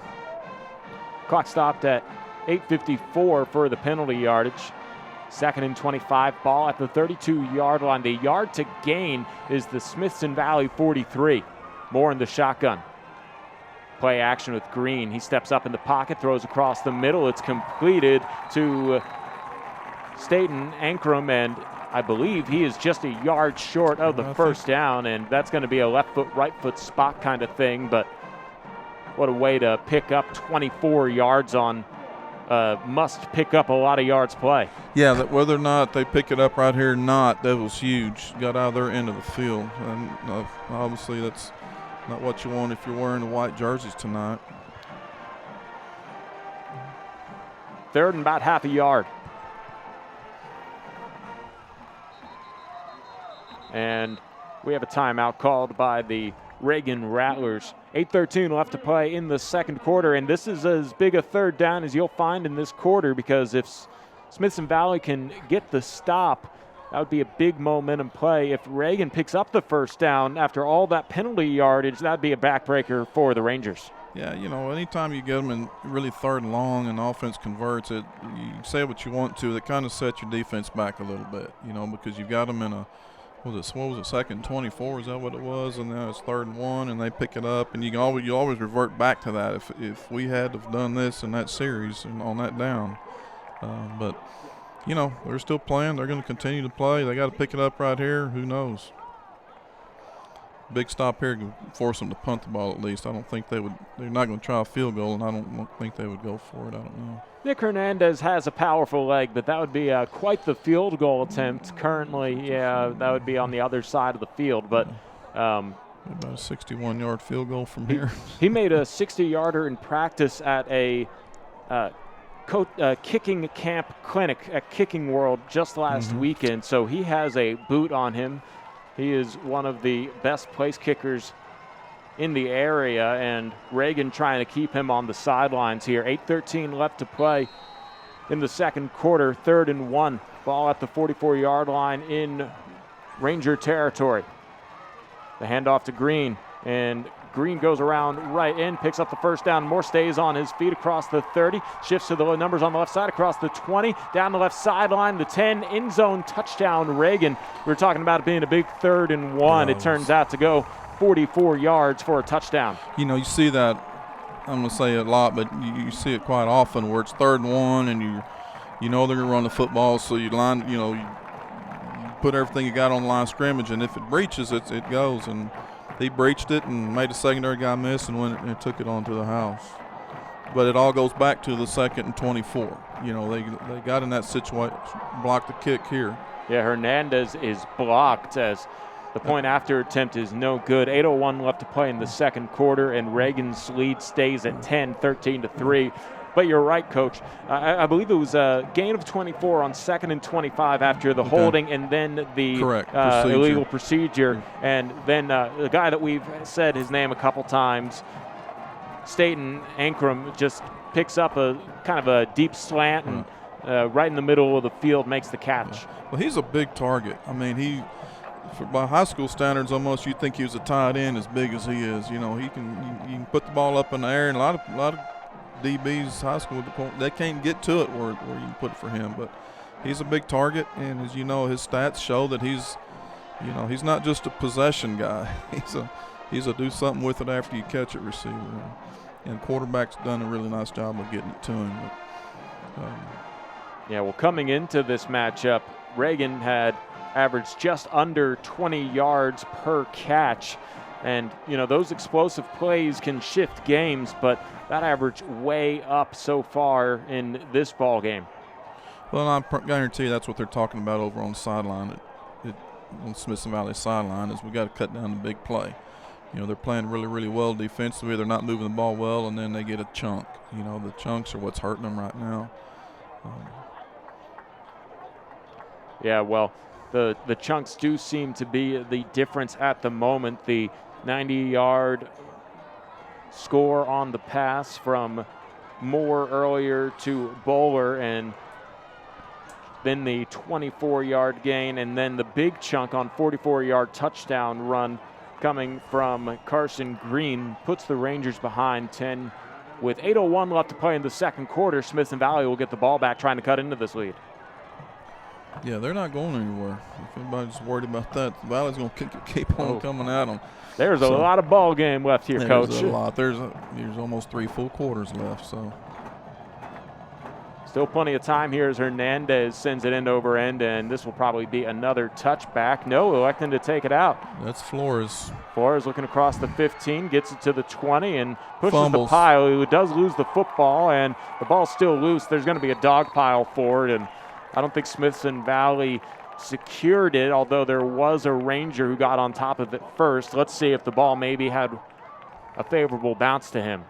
Clock stopped at 8:54 for the penalty yardage. 2nd and 25, ball at the 32-yard line. The yard to gain is the Smithson Valley 43. Moore in the shotgun. Play action with Green. He steps up in the pocket, throws across the middle. It's completed to Staten Ankrum, and I believe he is just a yard short of the first down, and that's going to be a left foot, right foot spot kind of thing, but what a way to pick up 24 yards on must pick up a lot of yards play. Yeah, that whether or not they pick it up right here or not, that was huge. Got out of their end of the field. And obviously that's not what you want if you're wearing the white jerseys tonight. third and about half a yard. And we have a timeout called by the Reagan Rattlers. 8:13 left to play in the second quarter, and this is as big a third down as you'll find in this quarter, because if Smithson Valley can get the stop, that would be a big momentum play. If Reagan picks up the first down after all that penalty yardage, that would be a backbreaker for the Rangers. Yeah, you know, anytime you get them in really third and long and offense converts it, you say what you want to, that kind of sets your defense back a little bit, you know, because you've got them in a, what was it, second 24, is that what it was? And now it's 3rd and 1, and they pick it up, and you always revert back to that if we had have done this in that series and on that down. But, you know, they're still playing. They're going to continue to play. They got to pick it up right here. Who knows? Big stop here can force them to punt the ball at least. I don't think they would. They're not going to try a field goal, and I don't think they would go for it. I don't know. Nick Hernandez has a powerful leg, but that would be quite the field goal attempt. Currently, yeah, that would be on the other side of the field. But about a 61-yard field goal from here. He made a 60-yarder in practice at a kicking camp clinic at Kicking World just last weekend. So he has a boot on him. He is one of the best place kickers in the area, and Reagan trying to keep him on the sidelines here. 8:13 left to play in the second quarter. 3rd and 1. Ball at the 44-yard line in Ranger territory. The handoff to Green, and Green goes around right in, picks up the first down. Moore stays on his feet across the 30, shifts to the numbers on the left side, across the 20, down the left sideline, the 10, end zone, touchdown Reagan. We were talking about it being a big 3rd and 1. It turns out to go 44 yards for a touchdown. You know, you see that, I'm going to say it a lot, but you see it quite often where it's 3rd and 1 and you know they're going to run the football, so you put everything you got on the line of scrimmage, and if it breaches, it goes. And he breached it and made a secondary guy miss and went and took it onto the house. But it all goes back to the 2nd and 24. You know, they got in that situation, blocked the kick here. Yeah, Hernandez is blocked as the point after attempt is no good. 8:01 left to play in the second quarter, and Reagan's lead stays at 10, 13-3. But you're right, Coach. I believe it was a gain of 24 on 2nd and 25 after the holding and then the illegal procedure. And then the guy that we've said his name a couple times, Staten Ankrum, just picks up a kind of a deep slant and right in the middle of the field makes the catch. Well, he's a big target. I mean, by high school standards, almost you'd think he was a tight end as big as he is. You know, you can put the ball up in the air, and a lot of DBs high school, they can't get to it where you can put it for him. But he's a big target, and as you know, his stats show that he's not just a possession guy. He's a do something with it after you catch it receiver. And quarterback's done a really nice job of getting it to him. But, coming into this matchup, Reagan had averaged just under 20 yards per catch. And, those explosive plays can shift games, but that average way up so far in this ball game. Well, I guarantee you that's what they're talking about over on the sideline on Smithson Valley sideline is we got to cut down the big play. They're playing really, really well defensively. They're not moving the ball well, and then they get a chunk. The chunks are what's hurting them right now. The chunks do seem to be the difference at the moment. The 90-yard score on the pass from Moore earlier to Bowler, and then the 24-yard gain, and then the big chunk on 44-yard touchdown run coming from Carson Green puts the Rangers behind 10 with 8:01 left to play in the second quarter. Smithson Valley will get the ball back, trying to cut into this lead. Yeah, they're not going anywhere. If anybody's worried about that, the Valley's going to keep on coming at them. There's a lot of ball game left here, Coach. There's a lot. There's almost 3 full quarters left. So still plenty of time here as Hernandez sends it end over end, and this will probably be another touchback. No, electing to take it out. That's Flores. Flores looking across the 15, gets it to the 20, and pushes Fumbles. the pile. He does lose the football, and the ball's still loose. There's going to be a dog pile for it, and I don't think Smithson Valley secured it, although there was a Ranger who got on top of it first. Let's see if the ball maybe had a favorable bounce to him.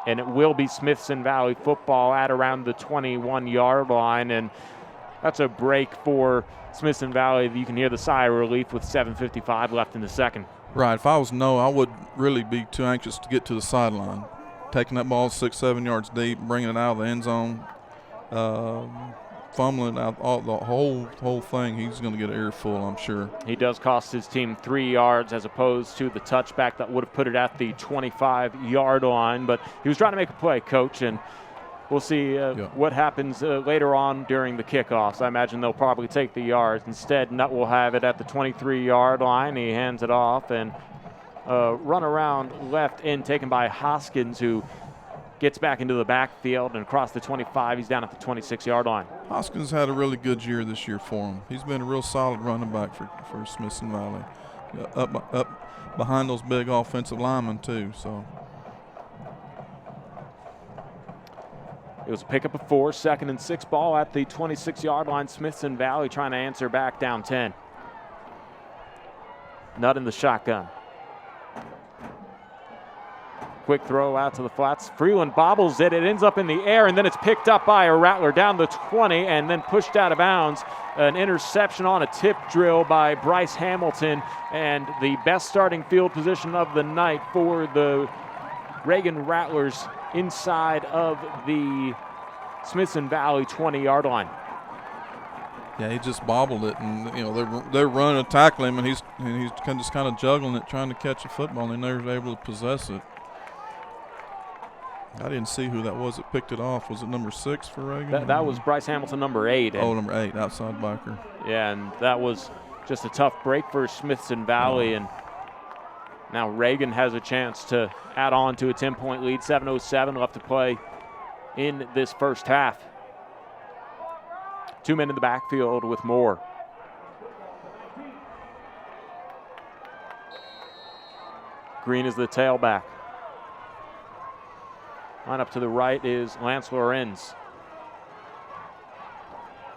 And it will be Smithson Valley football at around the 21-yard line. And that's a break for Smithson Valley. You can hear the sigh of relief with 7:55 left in the second. Right. If I was I would really be too anxious to get to the sideline. Taking that ball 6-7 yards deep, bringing it out of the end zone, fumbling out the whole thing, he's going to get an earful, I'm sure. He does cost his team 3 yards as opposed to the touchback that would have put it at the 25-yard line. But he was trying to make a play, Coach, and we'll see what happens later on during the kickoffs. I imagine they'll probably take the yards. Instead, Nutt will have it at the 23-yard line. He hands it off and run around left in, taken by Hoskins, who gets back into the backfield and across the 25. He's down at the 26-yard line. Hoskins had a really good year this year for him. He's been a real solid running back for Smithson Valley. Up behind those big offensive linemen, too. So it was a pickup of 4, 2nd and 6 ball at the 26-yard line. Smithson Valley trying to answer back down 10. Nutt in the shotgun. Quick throw out to the flats. Freeland bobbles it. It ends up in the air, and then it's picked up by a Rattler down the 20 and then pushed out of bounds. An interception on a tip drill by Bryce Hamilton, and the best starting field position of the night for the Reagan Rattlers inside of the Smithson Valley 20-yard line. yeah, he just bobbled it, and they're running to tackle him, and he's just kind of juggling it, trying to catch a football, and they're able to possess it. I didn't see who that was that picked it off. Was it number 6 for Reagan? That was Bryce Hamilton, number 8. Oh, number 8, outside backer. Yeah, and that was just a tough break for Smithson Valley. And now Reagan has a chance to add on to a 10-point lead. 7:07 left to play in this first half. 2 men in the backfield with Moore. Green is the tailback. Line up to the right is Lance Lorenz.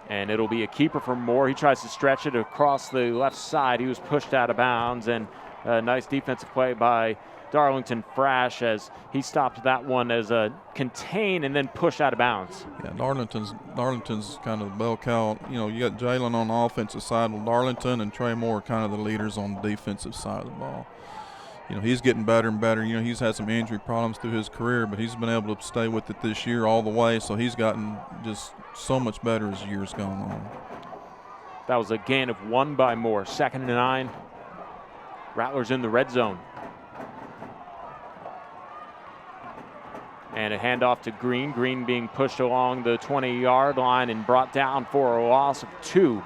And it'll be a keeper for Moore. He tries to stretch it across the left side. He was pushed out of bounds, and a nice defensive play by Darlington Frash as he stopped that one as a contain and then push out of bounds. Yeah, Darlington's kind of the bell cow. You got Jalen on the offensive side with Darlington, and Trey Moore kind of the leaders on the defensive side of the ball. He's getting better and better. He's had some injury problems through his career, but he's been able to stay with it this year all the way, so he's gotten just so much better as years gone on. That was a gain of 1 by Moore. 2nd and 9. Rattlers in the red zone. And a handoff to Green. Green being pushed along the 20-yard line and brought down for a loss of 2.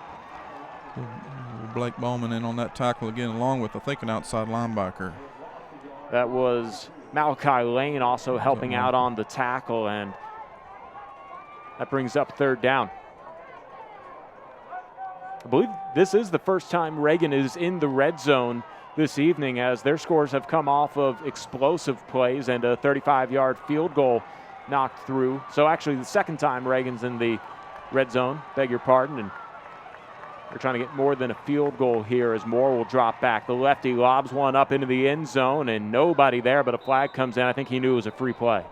Blake Bowman in on that tackle again, along with, I think, an outside linebacker. That was Malachi Lane also helping out on the tackle, and that brings up 3rd down. I believe this is the first time Reagan is in the red zone this evening, as their scores have come off of explosive plays and a 35-yard field goal knocked through. So actually the second time Reagan's in the red zone, beg your pardon, and they're trying to get more than a field goal here as Moore will drop back. The lefty lobs one up into the end zone, and nobody there, but a flag comes in. I think he knew it was a free play.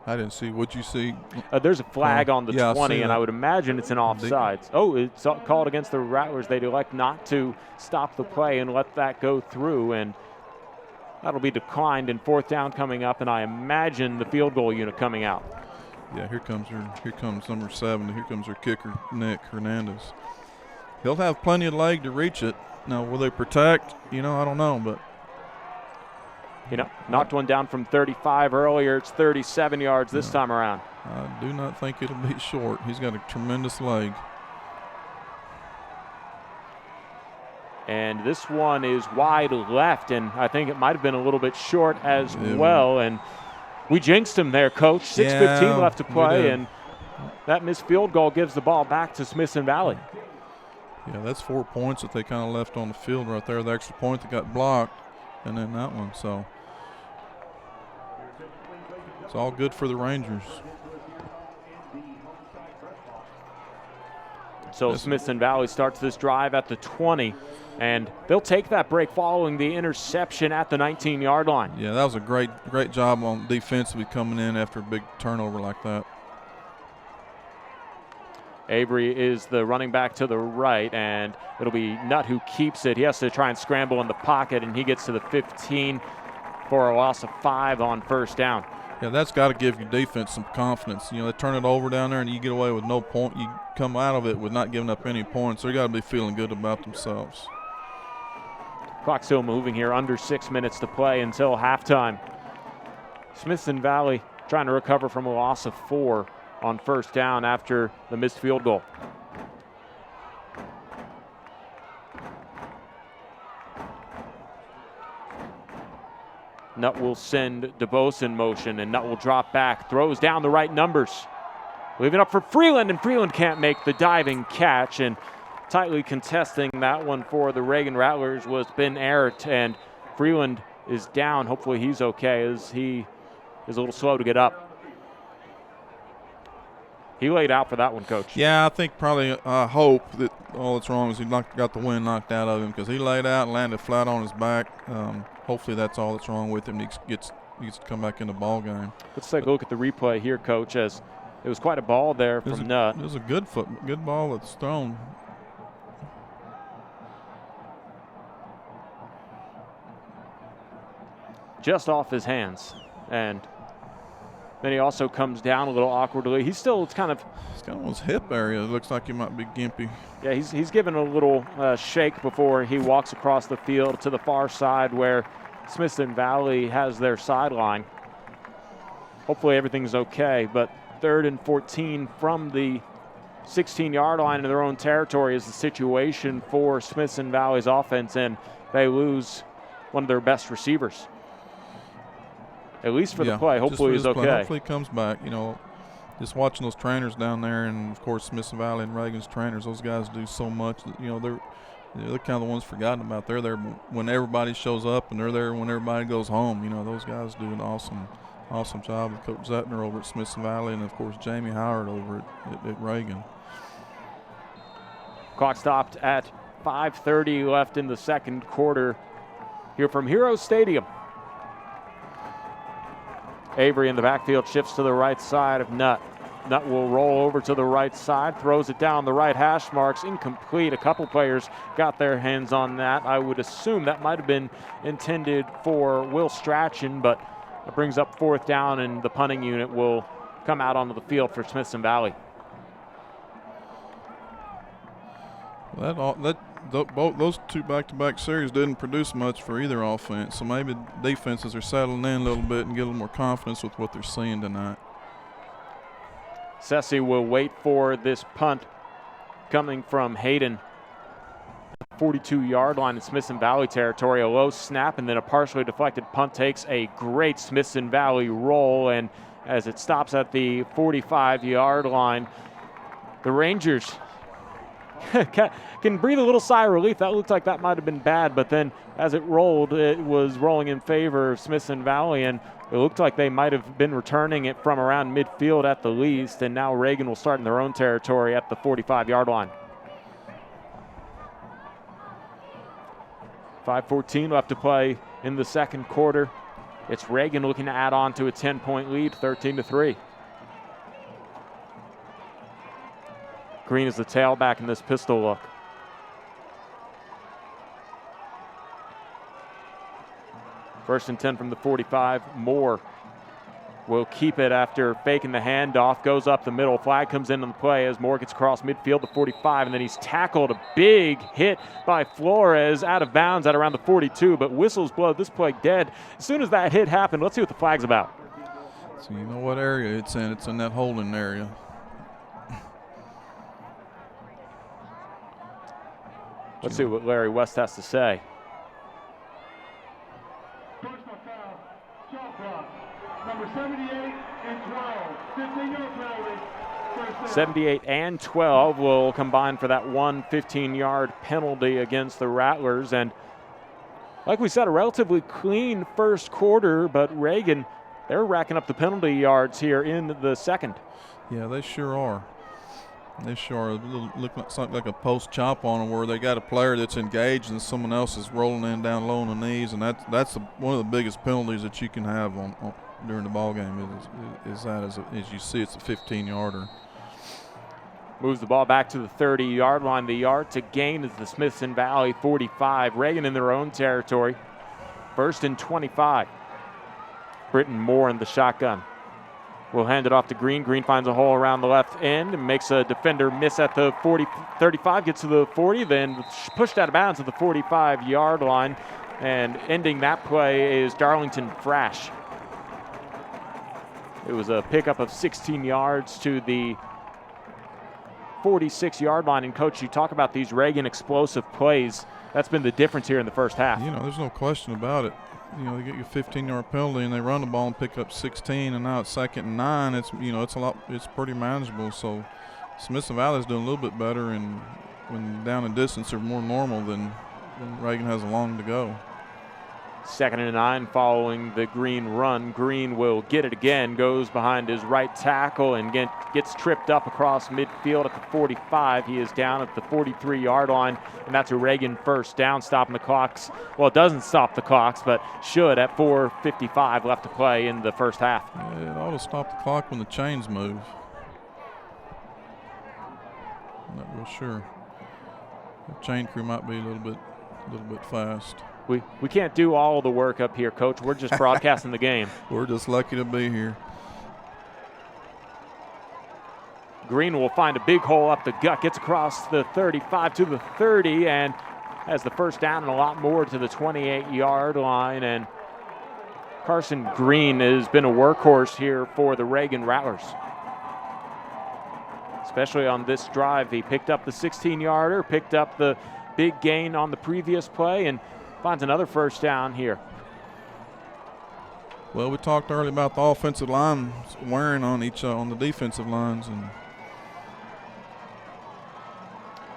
I didn't see. What'd you see? There's a flag on the 20, and that. I would imagine it's an offsides. Oh, it's called against the Rattlers. They'd elect not to stop the play and let that go through, and that'll be declined in 4th down coming up, and I imagine the field goal unit coming out. Yeah, here comes number 7. Here comes her kicker, Nick Hernandez. He'll have plenty of leg to reach it. Now, will they protect? I don't know, but. Knocked one down from 35 earlier. It's 37 yards this time around. I do not think it'll be short. He's got a tremendous leg. And this one is wide left, and I think it might have been a little bit short as well. And we jinxed him there, Coach. 6:15 left to play, and that missed field goal gives the ball back to Smithson Valley. Yeah, that's 4 points that they kind of left on the field right there. The extra point that got blocked, and then that one. So it's all good for the Rangers. So Smithson Valley starts this drive at the 20, and they'll take that break following the interception at the 19-yard line. Yeah, that was a great job on defensively coming in after a big turnover like that. Avery is the running back to the right, and it'll be Nutt who keeps it. He has to try and scramble in the pocket, and he gets to the 15 for a loss of 5 on first down. Yeah, that's got to give your defense some confidence. You know, they turn it over down there, and you get away with no point. You come out of it with not giving up any points. So you got to be feeling good about themselves. Clock still moving here, under 6 minutes to play until halftime. Smithson Valley trying to recover from a loss of 4 on first down after the missed field goal. Nutt will send DeBose in motion, and Nutt will drop back, throws down the right numbers. Leaving up for Freeland, and Freeland can't make the diving catch, and tightly contesting that one for the Reagan Rattlers was Ben Arrett, and Freeland is down. Hopefully he's okay, as he is a little slow to get up. He laid out for that one, Coach. Yeah, I think probably hope that all that's wrong is he got the wind knocked out of him, because he laid out and landed flat on his back. Hopefully that's all that's wrong with him. He gets to come back in the ball game. Let's take a look at the replay here, Coach, as it was quite a ball there from Nutt. It was a good ball that's thrown. Just off his hands, and then he also comes down a little awkwardly. He's kind of on his hip area. It looks like he might be gimpy. Yeah, he's given a little shake before he walks across the field to the far side where Smithson Valley has their sideline. Hopefully everything's okay, but 3rd and 14 from the 16-yard line in their own territory is the situation for Smithson Valley's offense, and they lose one of their best receivers. At least for the play. Hopefully he's okay. Hopefully he comes back. You know, just watching those trainers down there, and of course Smithson Valley and Reagan's trainers, those guys do so much. You know, they're kind of the ones forgotten about. They're there when everybody shows up, and they're there when everybody goes home. You know, those guys do an awesome job with Coach Zettner over at Smithson Valley, and of course Jamie Howard over at Reagan. Clock stopped at 5:30 left in the second quarter here from Hero Stadium. Avery in the backfield shifts to the right side of Nutt. Nutt will roll over to the right side, throws it down the right hash marks, incomplete. A couple players got their hands on that. I would assume that might have been intended for Will Strachan, but it brings up 4th down, and the punting unit will come out onto the field for Smithson Valley. Those 2 back-to-back series didn't produce much for either offense, so maybe defenses are settling in a little bit and get a little more confidence with what they're seeing tonight. Sessi will wait for this punt coming from Hayden. 42-yard line in Smithson Valley territory. A low snap and then a partially deflected punt takes a great Smithson Valley roll, and as it stops at the 45-yard line, the Rangers can breathe a little sigh of relief. That looked like that might have been bad, but then as it rolled, it was rolling in favor of Smithson Valley, and it looked like they might have been returning it from around midfield at the least, and now Reagan will start in their own territory at the 45-yard line. 5:14 left to play in the second quarter. It's Reagan looking to add on to a 10-point lead, 13-3. Green is the tailback in this pistol look. First and 10 from the 45. Moore will keep it after faking the handoff. Goes up the middle. Flag comes in on the play as Moore gets across midfield to 45, and then he's tackled. A big hit by Flores out of bounds at around the 42, but whistles blow this play dead. As soon as that hit happened, let's see what the flag's about. So you know what area it's in. It's in that holding area. Let's see what Larry West has to say. Personal foul, shot clock. Number 78 and 12. 15-yard penalty. First down. 78 and 12 will combine for that one 15-yard penalty against the Rattlers. And like we said, a relatively clean first quarter, but Reagan, they're racking up the penalty yards here in the second. Yeah, they sure are. They sure look like something like a post chop on them, where they got a player that's engaged and someone else is rolling in down low on the knees, and that's one of the biggest penalties that you can have on during the ball game is that as you see it's a 15-yarder. Moves the ball back to the 30-yard line. The yard to gain is the Smithson Valley 45. Reagan in their own territory. 1st and 25. Britton Moore in the shotgun. We'll hand it off to Green. Green finds a hole around the left end and makes a defender miss at the 35, gets to the 40, then pushed out of bounds at the 45-yard line. And ending that play is Darlington Frash. It was a pickup of 16 yards to the 46-yard line. And, Coach, you talk about these Reagan explosive plays. That's been the difference here in the first half. You know, there's no question about it. You know, they get you a 15-yard penalty and they run the ball and pick up 16, and now it's 2nd and 9. It's, you know, it's pretty manageable. So Smithson Valley's doing a little bit better, and when down in distance they're more normal than when Reagan has a long to go. 2nd and 9 following the Green run. Green will get it again, goes behind his right tackle and gets tripped up across midfield at the 45. He is down at the 43-yard line, and that's a Reagan first down, stopping the clocks. Well, it doesn't stop the clocks, but should at 4:55 left to play in the first half. Yeah, it ought to stop the clock when the chains move. I'm not real sure. The chain crew might be a little bit fast. We can't do all of the work up here, Coach. We're just broadcasting the game. We're just lucky to be here. Green will find a big hole up the gut, gets across the 35 to the 30, and has the first down and a lot more to the 28-yard line. And Carson Green has been a workhorse here for the Reagan Rattlers, especially on this drive. He picked up the 16-yarder, picked up the big gain on the previous play, and finds another first down here. Well, we talked earlier about the offensive line wearing on on the defensive lines, and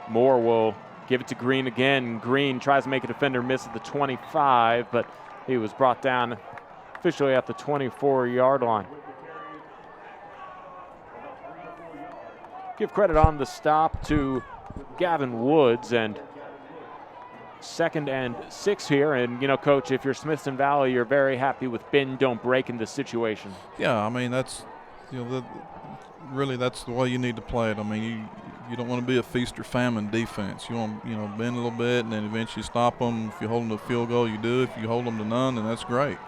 Moore will give it to Green again. Green tries to make a defender miss at the 25, but he was brought down officially at the 24-yard line. Give credit on the stop to Gavin Woods, and 2nd and 6 here. And, you know, Coach, if you're Smithson Valley, you're very happy with bend, don't break in this situation. yeah, I mean, that's, you know, really that's the way you need to play it. I mean, you don't want to be a feast or famine defense. You want, you know, bend a little bit and then eventually stop them. If you hold them to a field goal, you do. If you hold them to none, then that's great.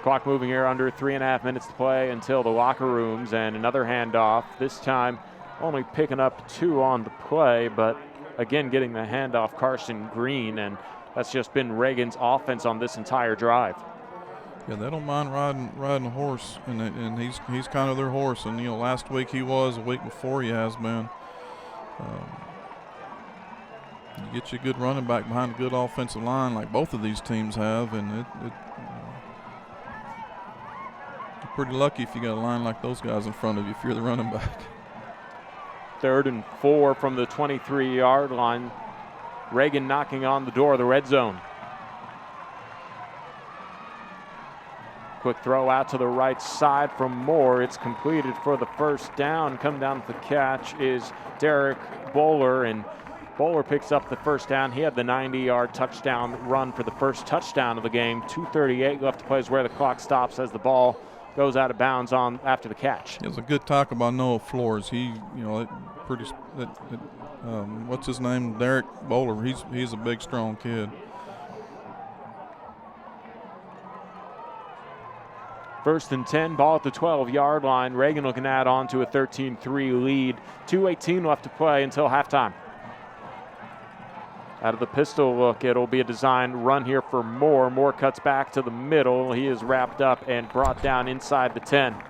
Clock moving here, under 3.5 minutes to play until the locker rooms, and another handoff. This time only picking up 2 on the play, but again getting the handoff Carson Green, and that's just been Reagan's offense on this entire drive. Yeah, they don't mind riding a horse, and he's kind of their horse. And, you know, last week he was, a week before he has been. You get you a good running back behind a good offensive line like both of these teams have, and you're pretty lucky if you got a line like those guys in front of you if you're the running back. 3rd and 4 from the 23-yard line. Reagan knocking on the door of the red zone. Quick throw out to the right side from Moore. It's completed for the first down. Come down with the catch is Derek Bowler, and Bowler picks up the first down. He had the 90-yard touchdown run for the first touchdown of the game. 2:38 left to play is where the clock stops as the ball goes out of bounds on after the catch. It was a good tackle by Noah Flores. He, you know, what's his name? Derek Bowler. He's a big, strong kid. 1st and 10, ball at the 12-yard line. Reagan looking to add on to a 13-3 lead. 2:18 left to play until halftime. Out of the pistol look, it'll be a designed run here for Moore. Moore cuts back to the middle. He is wrapped up and brought down inside the 10. Well,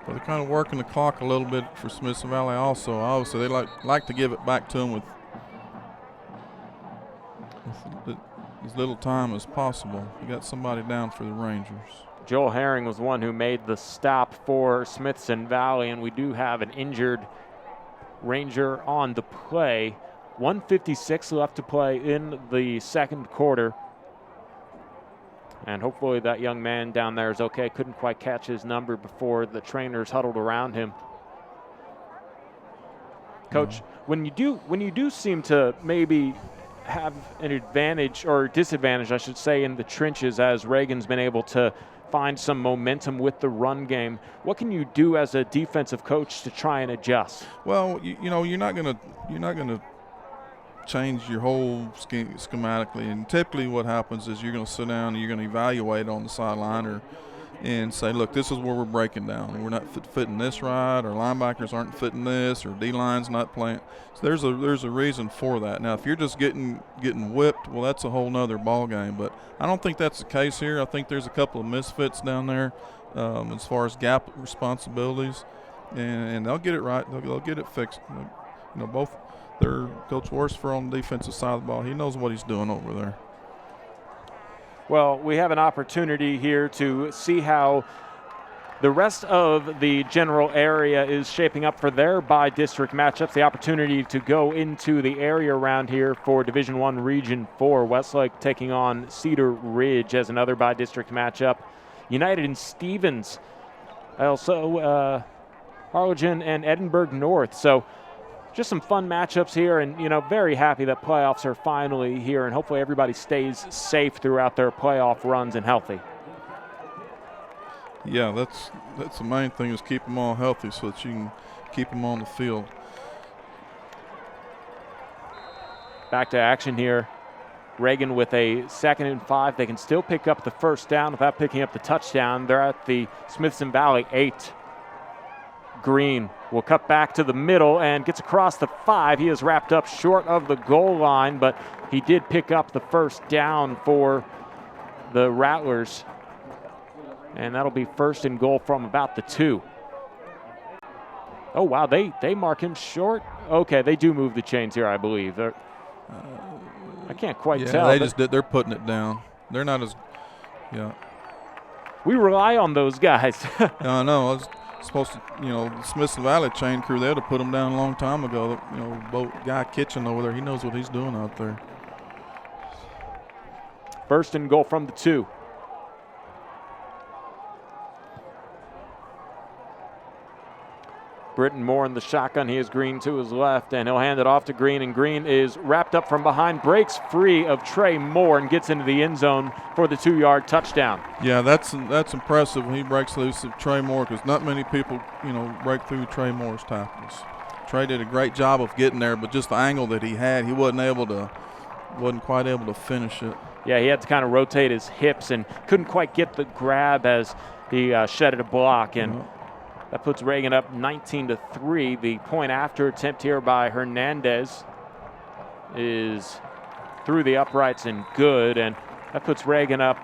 they're kind of working the clock a little bit for Smithson Valley also. Obviously, they like to give it back to them with as little time as possible. You got somebody down for the Rangers. Joel Herring was the one who made the stop for Smithson Valley, and we do have an injured Ranger on the play. 1:56 left to play in the second quarter. And hopefully that young man down there is okay. Couldn't quite catch his number before the trainers huddled around him. Coach, when you do seem to maybe have an advantage or disadvantage, I should say, in the trenches, as Reagan's been able to find some momentum with the run game, what can you do as a defensive coach to try and adjust? Well, you know, you're not gonna change your whole schematically, and typically what happens is you're going to sit down and you're going to evaluate on the sideline and say, look, this is where we're breaking down. We're not fitting this right, or linebackers aren't fitting this, or D-line's not playing. So there's a reason for that. Now, if you're just getting whipped, well, that's a whole nother ball game. But I don't think that's the case here. I think there's a couple of misfits down there as far as gap responsibilities, and they'll get it right. They'll get it fixed. You know, both. Coach Worsfer on the defensive side of the ball. He knows what he's doing over there. Well, we have an opportunity here to see how the rest of the general area is shaping up for their by-district matchups. The opportunity to go into the area around here for Division I Region 4. Westlake taking on Cedar Ridge as another by-district matchup. United and Stevens, also Harlingen and Edinburgh North. So just some fun matchups here, and, you know, very happy that playoffs are finally here, and hopefully everybody stays safe throughout their playoff runs and healthy. Yeah, that's the main thing, is keep them all healthy so that you can keep them on the field. Back to action here. Reagan with a 2nd and 5. They can still pick up the first down without picking up the touchdown. They're at the Smithson Valley 8. Green will cut back to the middle and gets across the 5. He is wrapped up short of the goal line, but he did pick up the first down for the Rattlers. And that'll be 1st and goal from about the 2. Oh, wow, they mark him short. Okay, they do move the chains here, I believe. I can't quite tell. They're putting it down. They're not as, yeah. We rely on those guys. I know. I was supposed to, you know, the Smithson Valley chain crew, they'd have put them down a long time ago. You know, guy Kitchen over there, he knows what he's doing out there. 1st and goal from the 2. Britton Moore in the shotgun. He has Green to his left, and he'll hand it off to Green, and Green is wrapped up from behind, breaks free of Trey Moore, and gets into the end zone for the 2-yard touchdown. Yeah, that's impressive when he breaks loose of Trey Moore, because not many people, you know, break through Trey Moore's tackles. Trey did a great job of getting there, but just the angle that he had, he wasn't quite able to finish it. Yeah, he had to kind of rotate his hips and couldn't quite get the grab as he shedded a block, and that puts Reagan up 19-3. The point after attempt here by Hernandez is through the uprights and good, and that puts Reagan up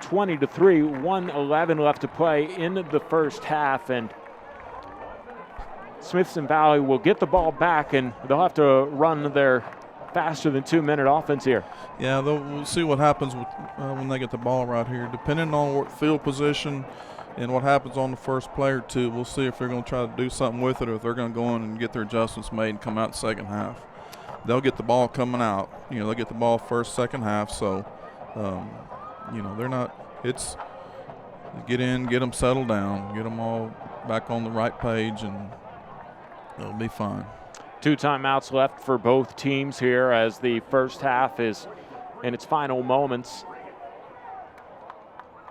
20-3. 1:11 left to play in the first half, and Smithson Valley will get the ball back, and they'll have to run their faster than 2-minute offense here. Yeah, we'll see what happens when they get the ball right here. Depending on what field position and what happens on the first play or two, we'll see if they're going to try to do something with it, or if they're going to go in and get their adjustments made and come out second half. They'll get the ball coming out. You know, they'll get the ball first, second half. So, you know, they're not – it's get in, get them settled down, get them all back on the right page, and they'll be fine. 2 timeouts left for both teams here as the first half is in its final moments.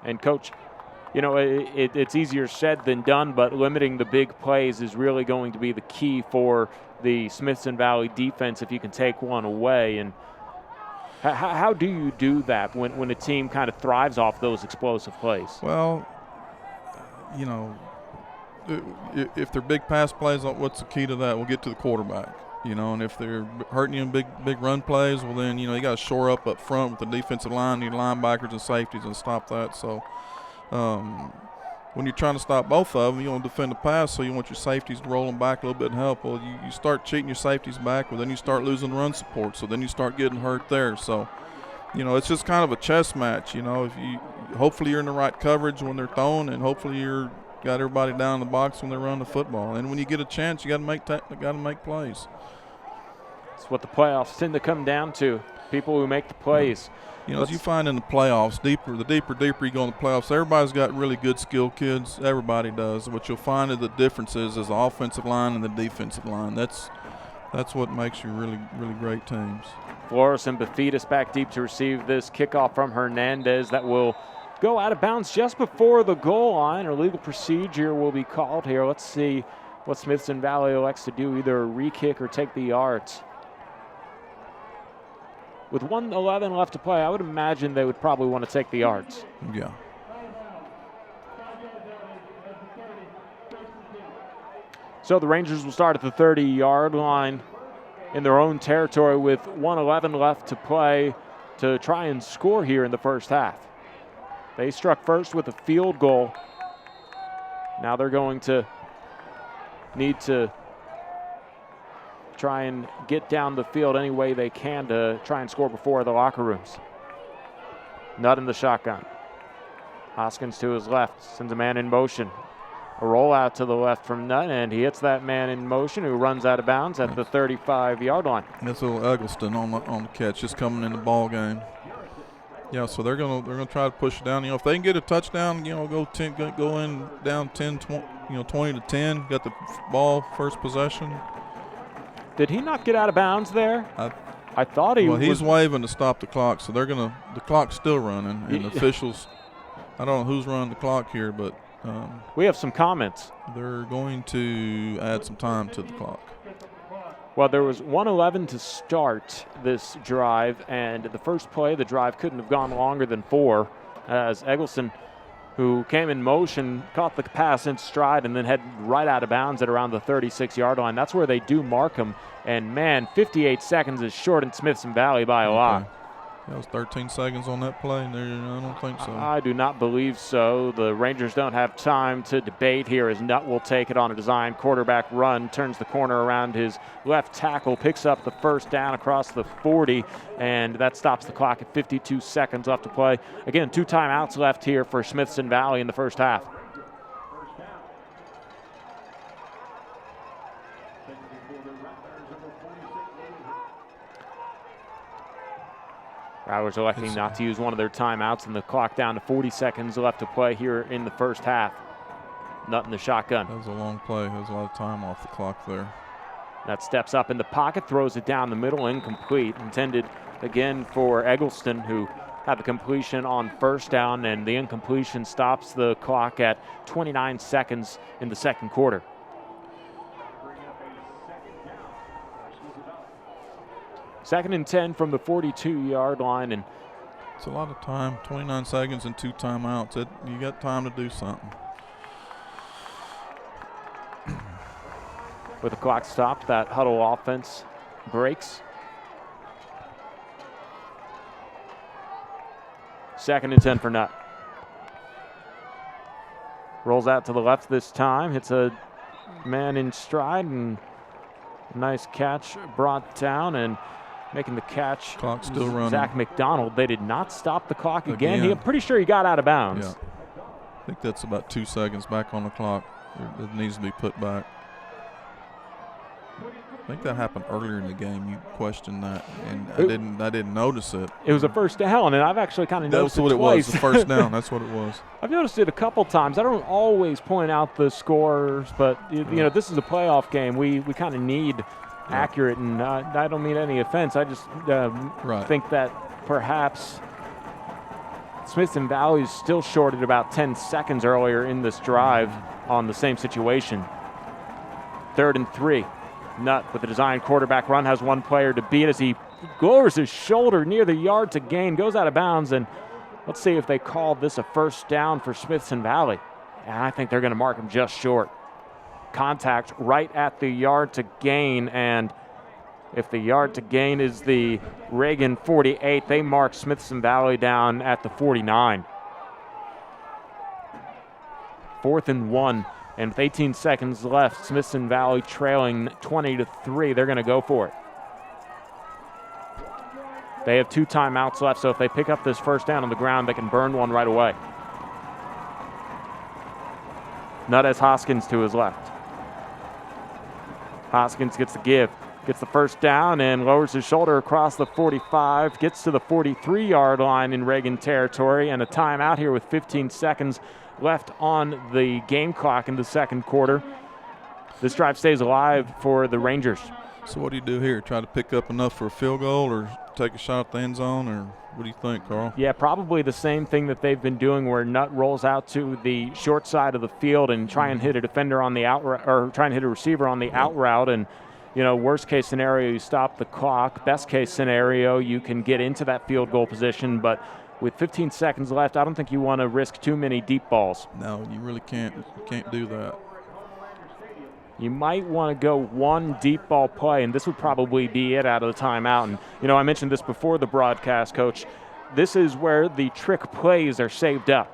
And, Coach, you know, it's easier said than done, but limiting the big plays is really going to be the key for the Smithson Valley defense if you can take one away. And how do you do that when a team kind of thrives off those explosive plays? Well, you know, if they're big pass plays, what's the key to that? We'll get to the quarterback, you know, and if they're hurting you in big run plays, well then, you know, you got to shore up front with the defensive line, your linebackers and safeties, and stop that. So when you're trying to stop both of them, you want to defend the pass, so you want your safeties to roll them back a little bit and help. Well, you start cheating your safeties back, well then you start losing run support, so then you start getting hurt there. So, you know, it's just kind of a chess match, you know. Hopefully you're in the right coverage when they're throwing, and hopefully you're got everybody down in the box when they run the football. And when you get a chance, you got to make plays. It's what the playoffs tend to come down to. people who make the plays. You know, as you find in the playoffs, the deeper you go in the playoffs, everybody's got really good skilled kids. Everybody does. What you'll find is the differences is the offensive line and the defensive line. That's what makes you really, really great teams. Flores and Bafidis back deep to receive this kickoff from Hernandez that will go out of bounds just before the goal line. Or legal procedure will be called here. Let's see what Smithson Valley elects to do, either a re-kick or take the yards. With 1:11 left to play, I would imagine they would probably want to take the yards. Yeah. So the Rangers will start at the 30-yard line in their own territory with 1:11 left to play to try and score here in the first half. They struck first with a field goal. Now they're going to need to try and get down the field any way they can to try and score before the locker rooms. Nutt in the shotgun. Hoskins to his left, sends a man in motion. A rollout to the left from Nutt, and he hits that man in motion who runs out of bounds at the 35-yard line. That's a little Eggleston on the catch, just coming in the ball game. Yeah, so they're gonna try to push it down. You know, if they can get a touchdown, you know, go in down 10, 20 to 10, got the ball first possession. Did he not get out of bounds there? I thought he was. Well, he's waving to stop the clock, so the clock's still running, and the officials, I don't know who's running the clock here, but we have some comments. They're going to add some time to the clock. Well, there was 1:11 to start this drive, and the first play, the drive couldn't have gone longer than 4, as Eggleston, who came in motion, caught the pass in stride and then headed right out of bounds at around the 36-yard line. That's where they do mark him. And, man, 58 seconds is short in Smithson Valley by a lot. That was 13 seconds on that play. I don't think so. I do not believe so. The Rangers don't have time to debate here as Nutt will take it on a design quarterback run, turns the corner around his left tackle, picks up the first down across the 40, and that stops the clock at 52 seconds left to play. Again, 2 timeouts left here for Smithson Valley in the first half. Rattlers electing not to use one of their timeouts, and the clock down to 40 seconds left to play here in the first half. Nutt in the shotgun. That was a long play. There was a lot of time off the clock there. That steps up in the pocket, throws it down the middle, incomplete. Intended again for Eggleston, who had the completion on first down, and the incompletion stops the clock at 29 seconds in the second quarter. Second and 10 from the 42-yard line, and it's a lot of time. 29 seconds and 2 timeouts. You got time to do something. With the clock stopped, that huddle offense breaks. Second and 10 for Nutt. Rolls out to the left this time, hits a man in stride, and nice catch brought down, and making the catch, clock still running. Zach McDonald. They did not stop the clock again. I'm pretty sure he got out of bounds. Yeah. I think that's about 2 seconds back on the clock. It needs to be put back. I think that happened earlier in the game. You questioned that, and I didn't notice it. It was a first down, and I've actually kind of noticed it twice. That's what it was, the first down. That's what it was. I've noticed it a couple times. I don't always point out the scores, but you know, this is a playoff game. We kind of need accurate, and I don't mean any offense. I just think that perhaps Smithson Valley is still shorted about 10 seconds earlier in this drive on the same situation. 3rd and 3. Nutt with a design quarterback run has one player to beat as he lowers his shoulder near the yard to gain, goes out of bounds, and let's see if they call this a first down for Smithson Valley. And I think they're going to mark him just short. Contact right at the yard to gain, and if the yard to gain is the Reagan 48, they mark Smithson Valley down at the 49. 4th and 1, and with 18 seconds left, Smithson Valley trailing 20-3. They're going to go for it. They have 2 timeouts left, so if they pick up this first down on the ground, they can burn one right away. Nutt has Hoskins to his left. Hoskins gets the give, Gets the first down and lowers his shoulder across the 45, gets to the 43-yard line in Reagan territory, and a timeout here with 15 seconds left on the game clock in the second quarter. This drive stays alive for the Rangers. So what do you do here? Try to pick up enough for a field goal or take a shot at the end zone, or what do you think, Carl? Yeah, probably the same thing that they've been doing, where Nutt rolls out to the short side of the field and try and hit a defender on the out, or try and hit a receiver on the out route. And worst case scenario, you stop the clock. Best case scenario, you can get into that field goal position. But with 15 seconds left, I don't think you want to risk too many deep balls. No, you really can't. You can't do that. You might want to go one deep ball play, and this would probably be it out of the timeout. And, I mentioned this before the broadcast, Coach. This is where the trick plays are saved up.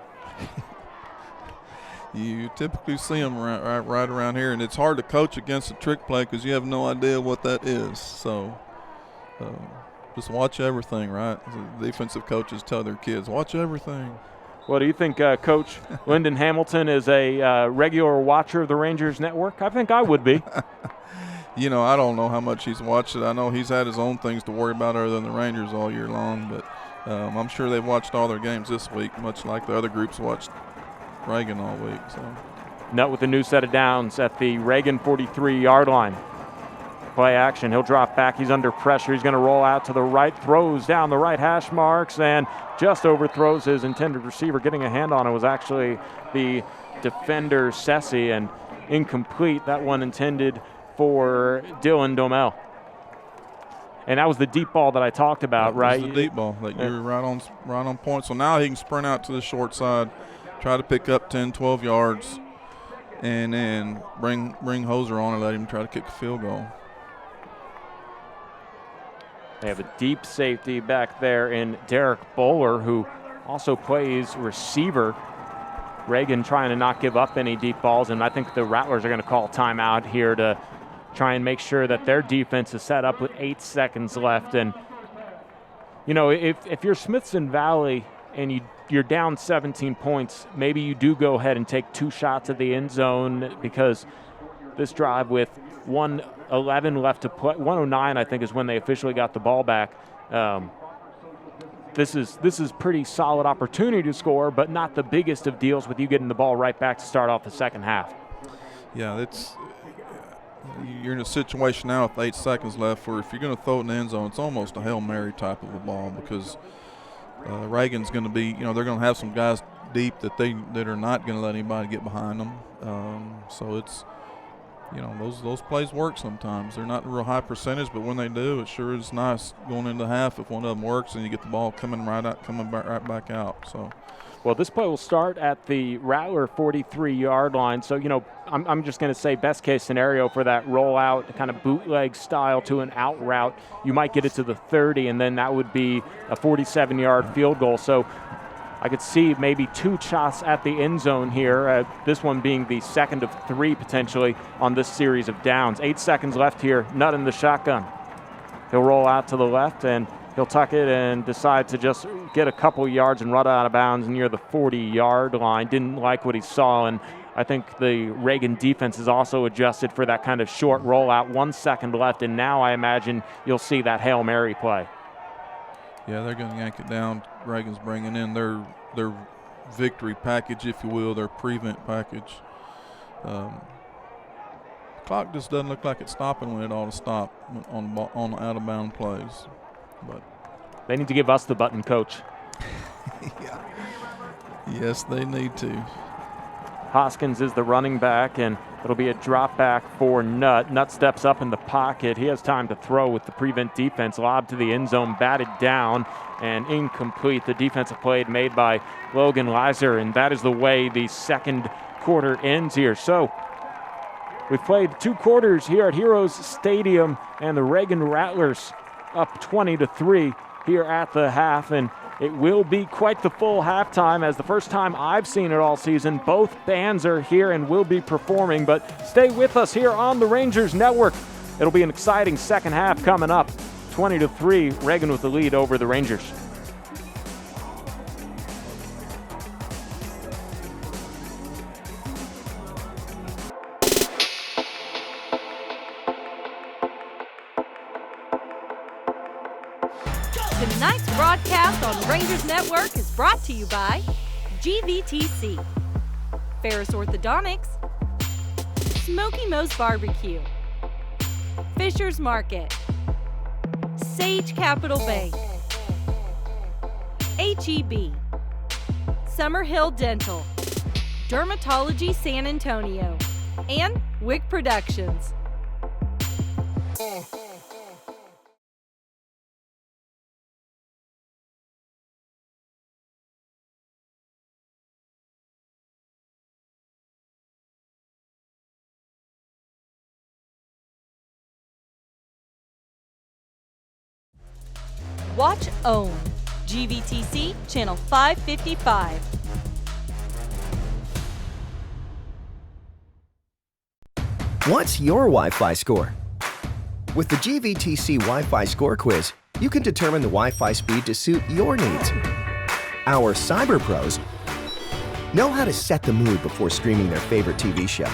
You typically see them right around here, and it's hard to coach against a trick play because you have no idea what that is. So just watch everything, right? The defensive coaches tell their kids, watch everything. Well, do you think Coach Lyndon Hamilton is a regular watcher of the Rangers network? I think I would be. I don't know how much he's watched it. I know he's had his own things to worry about other than the Rangers all year long, but I'm sure they've watched all their games this week, much like the other groups watched Reagan all week. So, Nutt with a new set of downs at the Reagan 43-yard line. Play action. He'll drop back. He's under pressure. He's going to roll out to the right, throws down the right hash marks, and just overthrows his intended receiver. Getting a hand on it was actually the defender, Sessi, and incomplete. That one intended for Dylan Domel. And that was the deep ball that I talked about, right? That was the deep ball. You're right on point. So now he can sprint out to the short side, try to pick up 10, 12 yards, and then bring Hoser on and let him try to kick a field goal. They have a deep safety back there in Derek Bowler, who also plays receiver. Reagan trying to not give up any deep balls, and I think the Rattlers are going to call timeout here to try and make sure that their defense is set up with 8 seconds left. And, if you're Smithson Valley and you're down 17 points, maybe you do go ahead and take 2 shots at the end zone, because this drive with 1:11 left to play, 1:09 I think is when they officially got the ball back. This is pretty solid opportunity to score, but not the biggest of deals with you getting the ball right back to start off the second half. Yeah, you're in a situation now with 8 seconds left where if you're going to throw it in the end zone, it's almost a Hail Mary type of a ball, because Reagan's going to be, they're going to have some guys deep that are not going to let anybody get behind them. So it's, those plays work sometimes. They're not a real high percentage, but when they do, it sure is nice going into half if one of them works and you get the ball coming right back out. So, well, this play will start at the Rattler 43-yard line. So, I'm just going to say best case scenario for that rollout kind of bootleg style to an out route, you might get it to the 30, and then that would be a 47-yard field goal. So I could see maybe 2 shots at the end zone here, this one being the second of 3 potentially on this series of downs. 8 seconds left here, Nutt in the shotgun. He'll roll out to the left, and he'll tuck it and decide to just get a couple yards and run out of bounds near the 40-yard line. Didn't like what he saw, and I think the Reagan defense is also adjusted for that kind of short rollout. 1 second left, and now I imagine you'll see that Hail Mary play. Yeah, they're going to yank it down. Reagan's bringing in their victory package, if you will, their prevent package. Clock just doesn't look like it's stopping when it ought to stop on out-of-bound plays. But they need to give us the button, Coach. Yeah. Yes, they need to. Hoskins is the running back, and it'll be a drop back for Nutt. Nutt steps up in the pocket. He has time to throw with the prevent defense. Lob to the end zone, batted down, and incomplete. The defensive play made by Logan Leiser, and that is the way the second quarter ends here. So we've played 2 quarters here at Heroes Stadium, and the Reagan Rattlers up 20-3 here at the half, and it will be quite the full halftime, as the first time I've seen it all season. Both bands are here and will be performing, but stay with us here on the Rangers Network. It'll be an exciting second half coming up. 20-3, Reagan with the lead over the Rangers. broadcast on Rangers Network is brought to you by GVTC, Ferris Orthodontics, Smoky Moe's Barbecue, Fisher's Market, Sage Capital Bank, HEB, Summerhill Dental, Dermatology San Antonio, and Wick Productions. Watch OWN, GVTC Channel 555. What's your Wi-Fi score? With the GVTC Wi-Fi Score Quiz, you can determine the Wi-Fi speed to suit your needs. Our cyber pros know how to set the mood before streaming their favorite TV show.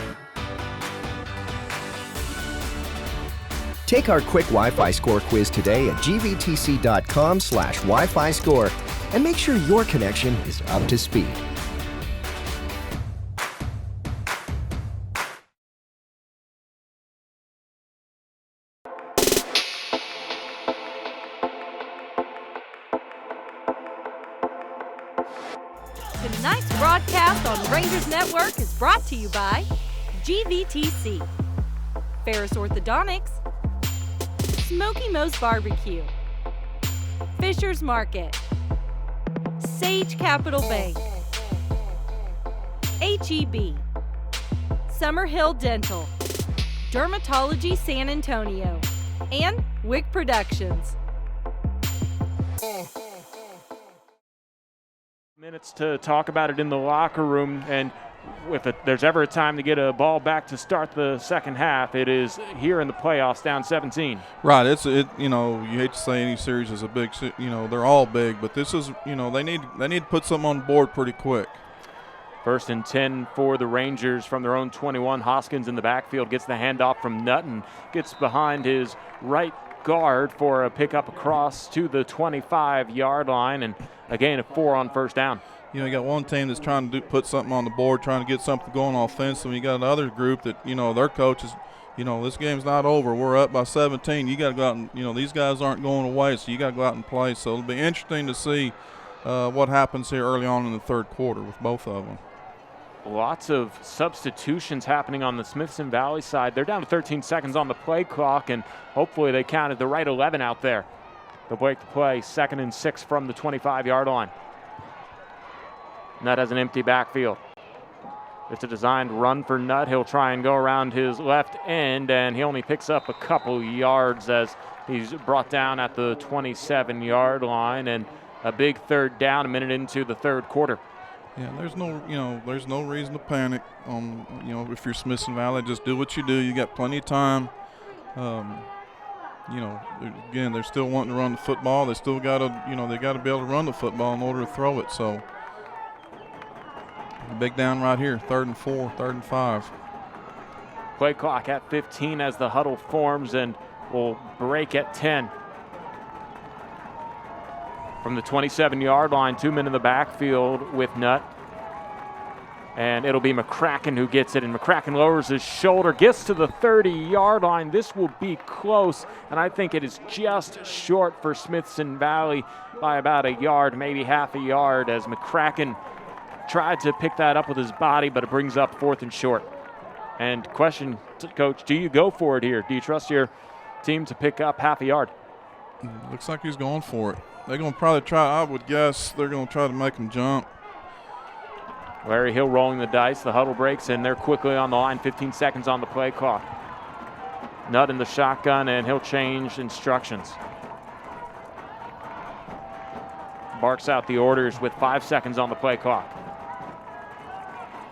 Take our quick Wi-Fi score quiz today at gvtc.com/Wi-Fi score and make sure your connection is up to speed. Tonight's broadcast on Rangers Network is brought to you by GVTC, Ferris Orthodontics, Smoky Moe's Barbecue, Fisher's Market, Sage Capital Bank, HEB, Summerhill Dental, Dermatology San Antonio, and Wick Productions. Minutes to talk about it in the locker room, and if there's ever a time to get a ball back to start the second half, it is here in the playoffs, down 17. Right. You know, you hate to say any series is a big, you know, they're all big, but this is, you know, they need to put something on the board pretty quick. 1st and 10 for the Rangers from their own 21. Hoskins in the backfield gets the handoff from Nutton, gets behind his right guard for a pickup across to the 25-yard line, and a gain of 4 on 1st down. You know, you got one team that's trying to put something on the board, trying to get something going offensively. You got another group that, you know, their coach is, you know, this game's not over. We're up by 17. You got to go out and, you know, these guys aren't going away, so you got to go out and play. So it'll be interesting to see what happens here early on in the third quarter with both of them. Lots of substitutions happening on the Smithson Valley side. They're down to 13 seconds on the play clock, and hopefully they counted the right 11 out there. They'll break the play, 2nd and 6 from the 25-yard line. Nutt has an empty backfield. It's a designed run for Nutt. He'll try and go around his left end, and he only picks up a couple yards as he's brought down at the 27-yard line, and a big 3rd down a minute into the third quarter. Yeah, there's no reason to panic. You know, if you're Smithson Valley, just do what you do. You got plenty of time. You know, again, they're still wanting to run the football. They still got to, you know, they got to be able to run the football in order to throw it. So, big down right here, 3rd and 4, 3rd and 5. Play clock at 15 as the huddle forms, and will break at 10. From the 27-yard line, 2 men in the backfield with Nutt. And it'll be McCracken who gets it, and McCracken lowers his shoulder, gets to the 30-yard line. This will be close, and I think it is just short for Smithson Valley by about a yard, maybe half a yard, as McCracken tried to pick that up with his body, but it brings up 4th and short. And question, Coach, do you go for it here? Do you trust your team to pick up half a yard? Looks like he's going for it. They're going to probably try, I would guess, they're going to try to make him jump. Larry Hill rolling the dice. The huddle breaks, and they're quickly on the line. 15 seconds on the play clock. Nutt in the shotgun, and he'll change instructions. Barks out the orders with 5 seconds on the play clock.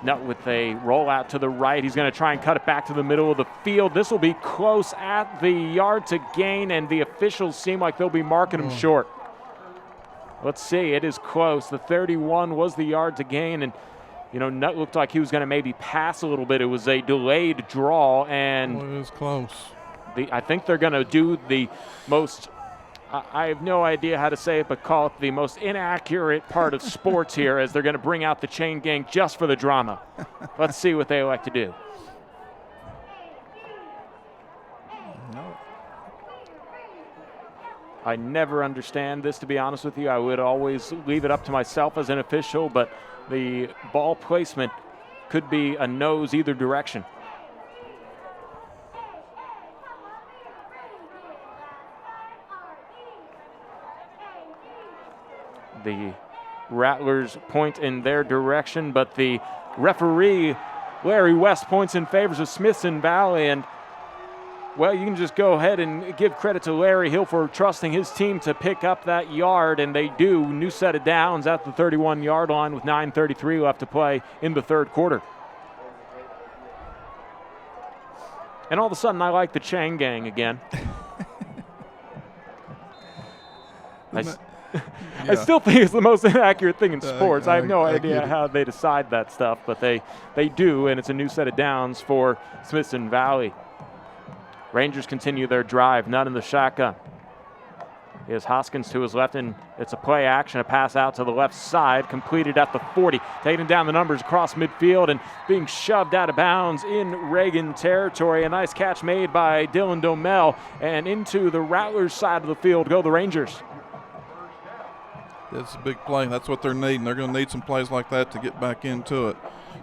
Nutt with a rollout to the right. He's going to try and cut it back to the middle of the field. This will be close at the yard to gain, and the officials seem like they'll be marking him short. Let's see, it is close. The 31 was the yard to gain, and you know, Nutt looked like he was going to maybe pass a little bit. It was a delayed draw, and it was close. I think they're going to do the most I have no idea how to say it, but call it the most inaccurate part of sports here, as they're going to bring out the chain gang just for the drama. Let's see what they like to do. I never understand this, to be honest with you. I would always leave it up to myself as an official, but the ball placement could be a nose either direction. The Rattlers point in their direction, but the referee, Larry West, points in favors of Smithson Valley. And, well, you can just go ahead and give credit to Larry Hill for trusting his team to pick up that yard, and they do. New set of downs at the 31-yard line with 9:33 left to play in the third quarter. And all of a sudden, I like the chain gang again. I still think it's the most inaccurate thing in sports. I have no idea how they decide that stuff, but they do, and it's a new set of downs for Smithson Valley. Rangers continue their drive, not in the shotgun. Here's Hoskins to his left, and it's a play action, a pass out to the left side, completed at the 40, taking down the numbers across midfield and being shoved out of bounds in Reagan territory. A nice catch made by Dylan Domel, and into the Rattlers side of the field go the Rangers. That's a big play. That's what they're needing. They're going to need some plays like that to get back into it.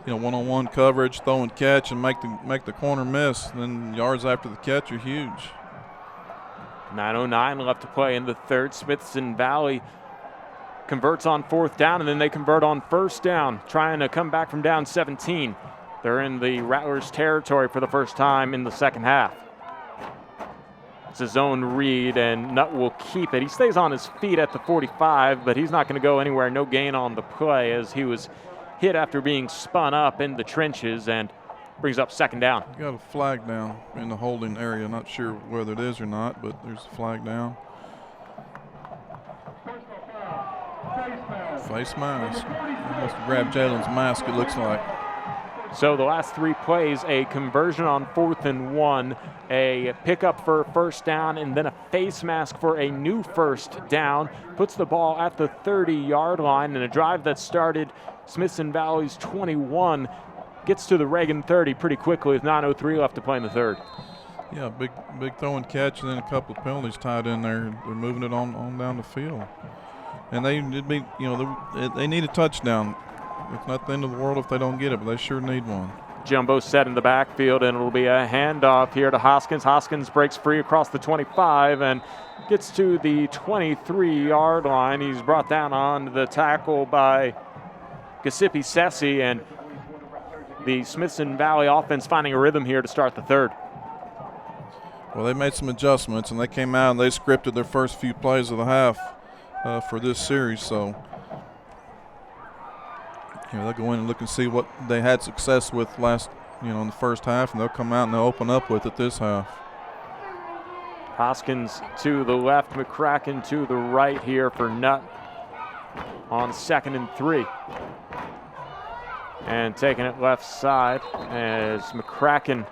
You know, one-on-one coverage, throw and catch, and make the corner miss. And then yards after the catch are huge. 9:09 left to play in the third. Smithson Valley converts on fourth down, and then they convert on first down, trying to come back from down 17. They're in the Rattlers territory for the first time in the second half. It's a zone read, and Nutt will keep it. He stays on his feet at the 45, but he's not going to go anywhere. No gain on the play, as he was hit after being spun up in the trenches, and brings up second down. You got a flag down in the holding area. Not sure whether it is or not, but there's a flag down. Face mask. He must have grabbed Jalen's mask, it looks like. So the last three plays, a conversion on 4th and 1, a pickup for first down, and then a face mask for a new first down. Puts the ball at the 30-yard line, and a drive that started Smithson Valley's 21 gets to the Reagan 30 pretty quickly with 9:03 left to play in the third. Yeah, big throw and catch, and then a couple of penalties tied in there. They're moving it on down the field. And they need a touchdown. It's not the end of the world if they don't get it, but they sure need one. Jumbo set in the backfield, and it'll be a handoff here to Hoskins. Hoskins breaks free across the 25 and gets to the 23-yard line. He's brought down on the tackle by Giuseppe Sessi, and the Smithson Valley offense finding a rhythm here to start the third. Well, they made some adjustments, and they came out and they scripted their first few plays of the half for this series, so they'll go in and look and see what they had success with in the first half, and they'll come out and they'll open up with it this half. Hoskins to the left, McCracken to the right here for Nutt on 2nd and 3. And taking it left side as McCracken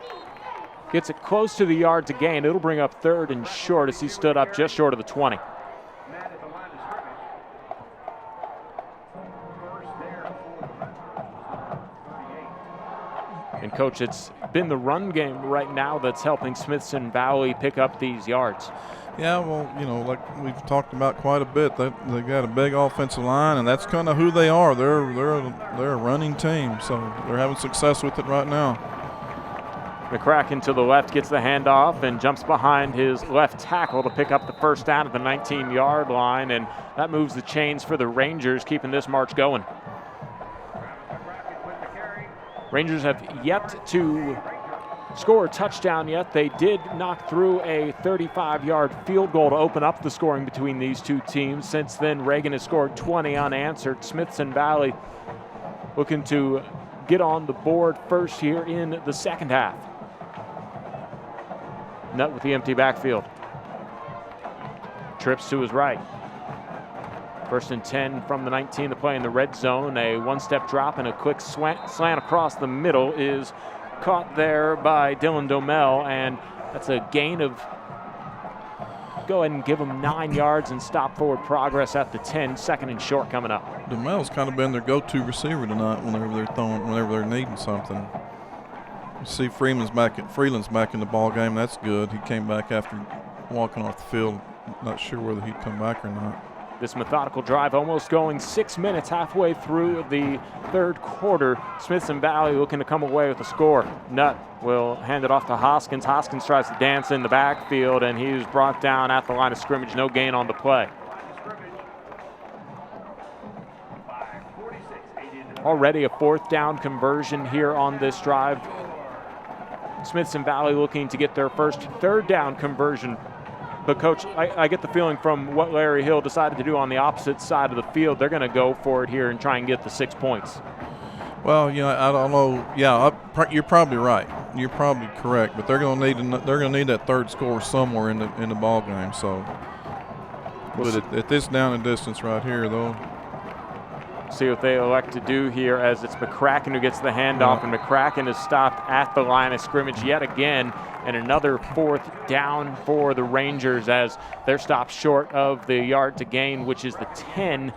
gets it close to the yard to gain. It'll bring up 3rd and short as he stood up just short of the 20. And, Coach, it's been the run game right now that's helping Smithson Valley pick up these yards. Yeah, well, like we've talked about quite a bit, they got a big offensive line, and that's kind of who they are. They're a running team, so they're having success with it right now. McCracken to the left gets the handoff and jumps behind his left tackle to pick up the first down at the 19-yard line, and that moves the chains for the Rangers, keeping this march going. Rangers have yet to score a touchdown yet. They did knock through a 35-yard field goal to open up the scoring between these two teams. Since then, Reagan has scored 20 unanswered. Smithson Valley looking to get on the board first here in the second half. Nutt with the empty backfield. Trips to his right. 1st and 10 from the 19 to play in the red zone. A one-step drop and a quick slant across the middle is caught there by Dylan Domel, and that's a gain of go ahead and give them 9 yards and stop forward progress at the 10. Second and short coming up. DeMel's kind of been their go-to receiver tonight whenever they're needing something. You see Freeland's back in the ball game. That's good. He came back after walking off the field. Not sure whether he'd come back or not. This methodical drive almost going 6 minutes, halfway through the third quarter. Smithson Valley looking to come away with a score. Nutt will hand it off to Hoskins. Hoskins tries to dance in the backfield, and he's brought down at the line of scrimmage. No gain on the play. Already a 4th down conversion here on this drive. Smithson Valley looking to get their first 3rd down conversion. But, Coach, I get the feeling from what Larry Hill decided to do on the opposite side of the field, they're going to go for it here and try and get the 6 points. Well, I don't know. Yeah, you're probably right. You're probably correct. But they're going to need that 3rd score somewhere in the ball game. So, but at this down and distance right here, though. See what they elect to do here, as it's McCracken who gets the handoff, and McCracken is stopped at the line of scrimmage yet again, and another 4th down for the Rangers as they're stopped short of the yard to gain, which is the 10.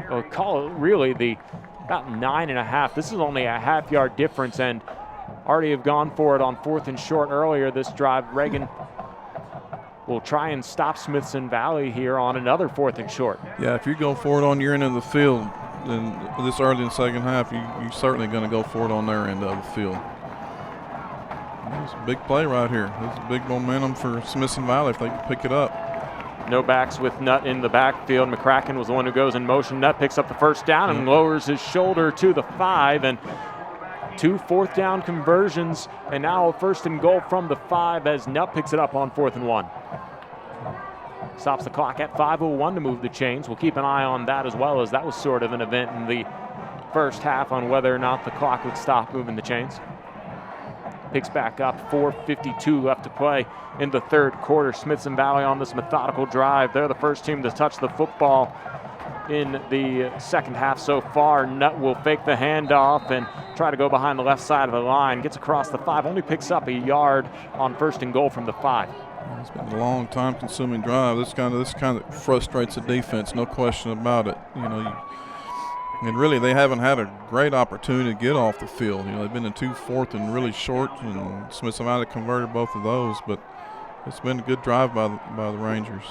Or call it really the about 9.5. This is only a half-yard difference, and already have gone for it on 4th and short earlier this drive. Reagan will try and stop Smithson Valley here on another 4th and short. Yeah, if you go for it on your end of the field, then this early in the second half, you're certainly going to go for it on their end of the field. It's a big play right here. It's big momentum for Smithson Valley if they can pick it up. No backs with Nutt in the backfield. McCracken was the one who goes in motion. Nutt picks up the 1st down and lowers his shoulder to the 5, and 2 4th down conversions, and now a 1st and goal from the 5 as Nutt picks it up on 4th and 1. Stops the clock at 5:01 to move the chains. We'll keep an eye on that as well, as that was sort of an event in the first half on whether or not the clock would stop moving the chains. Picks back up, 4:52 left to play in the third quarter. Smithson Valley on this methodical drive. They're the first team to touch the football in the second half so far. Nutt will fake the handoff and try to go behind the left side of the line. Gets across the 5, only picks up a yard on 1st and goal from the 5. It's been a long time-consuming drive. This kind of frustrates the defense, no question about it. And really, they haven't had a great opportunity to get off the field. They've been in 2 4th and really short, and Smithson Valley converted both of those. But it's been a good drive by the Rangers.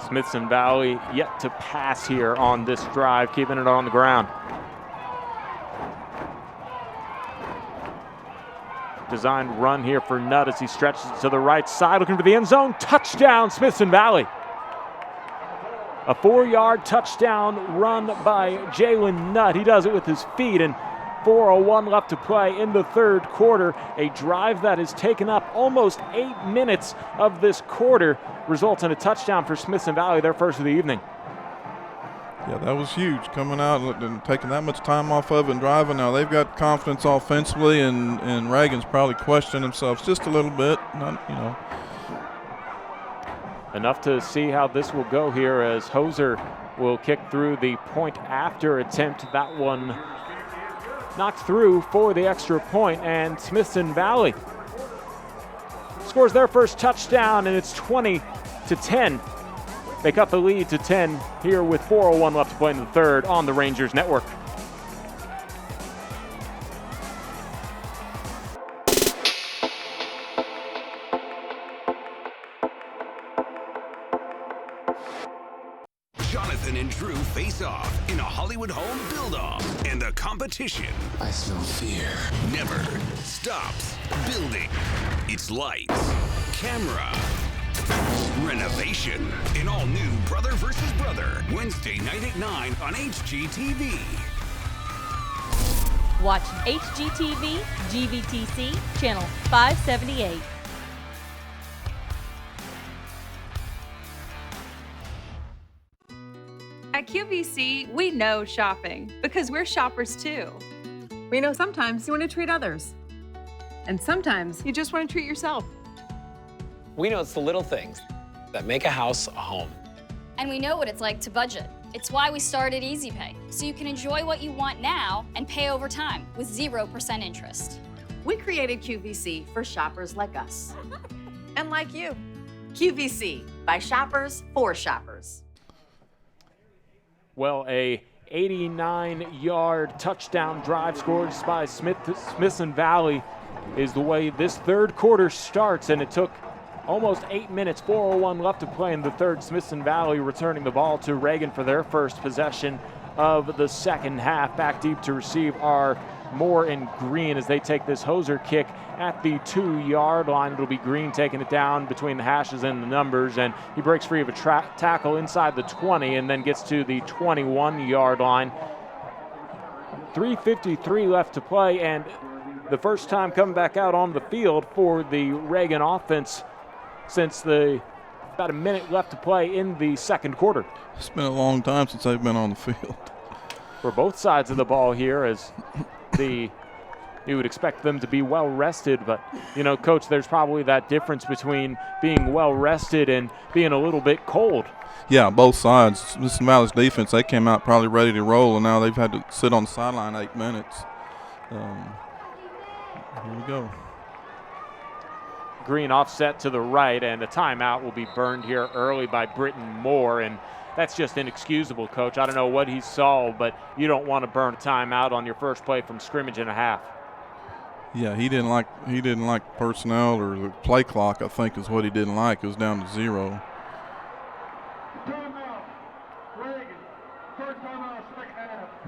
Smithson Valley yet to pass here on this drive, keeping it on the ground. Designed run here for Nutt as he stretches to the right side, looking for the end zone. Touchdown, Smithson Valley. A 4-yard touchdown run by Jalen Nutt. He does it with his feet, and 4:01 left to play in the third quarter. A drive that has taken up almost 8 minutes of this quarter results in a touchdown for Smithson Valley, their first of the evening. Yeah, that was huge, coming out and taking that much time off of and driving. Now they've got confidence offensively, and Reagan's probably questioning themselves just a little bit. Enough to see how this will go here, as Hoser will kick through the point after attempt. That one knocked through for the extra point, and Smithson Valley scores their first touchdown, and it's 20-10. They cut the lead to 10 here with 4:01 left to play in the third on the Rangers Network. Jonathan and Drew face off in a Hollywood home build-off, and the competition, I smell fear, never stops building. It's lights, camera, renovation. An all-new Brother vs. Brother, Wednesday night at 9 on HGTV. Watch HGTV, GVTC, channel 578. At QVC, we know shopping because we're shoppers too. We know sometimes you want to treat others, and sometimes you just want to treat yourself. We know it's the little things that make a house a home. And we know what it's like to budget. It's why we started Easy Pay, so you can enjoy what you want now and pay over time with 0% interest. We created QVC for shoppers like us and like you. QVC, by shoppers for shoppers. Well, a 89-yard touchdown drive scored by Smithson Valley is the way this third quarter starts, and it took almost 8 minutes, 4:01 left to play in the third. Smithson Valley returning the ball to Reagan for their first possession of the second half. Back deep to receive are Moore and Green as they take this hoser kick at the 2-yard line. It'll be Green taking it down between the hashes and the numbers, and he breaks free of a tackle inside the 20 and then gets to the 21-yard line. 3:53 left to play, and the first time coming back out on the field for the Reagan offense since about a minute left to play in the second quarter. It's been a long time since they've been on the field. For both sides of the ball here, as you would expect them to be well rested, but Coach, there's probably that difference between being well rested and being a little bit cold. Yeah, both sides. Smithson Valley's defense, they came out probably ready to roll, and now they've had to sit on the sideline 8 minutes. Here we go. Green offset to the right, and a timeout will be burned here early by Britton Moore, and that's just inexcusable, Coach. I don't know what he saw, but you don't want to burn a timeout on your first play from scrimmage and a half. Yeah, he didn't like personnel or the play clock, I think is what he didn't like. It was down to 0.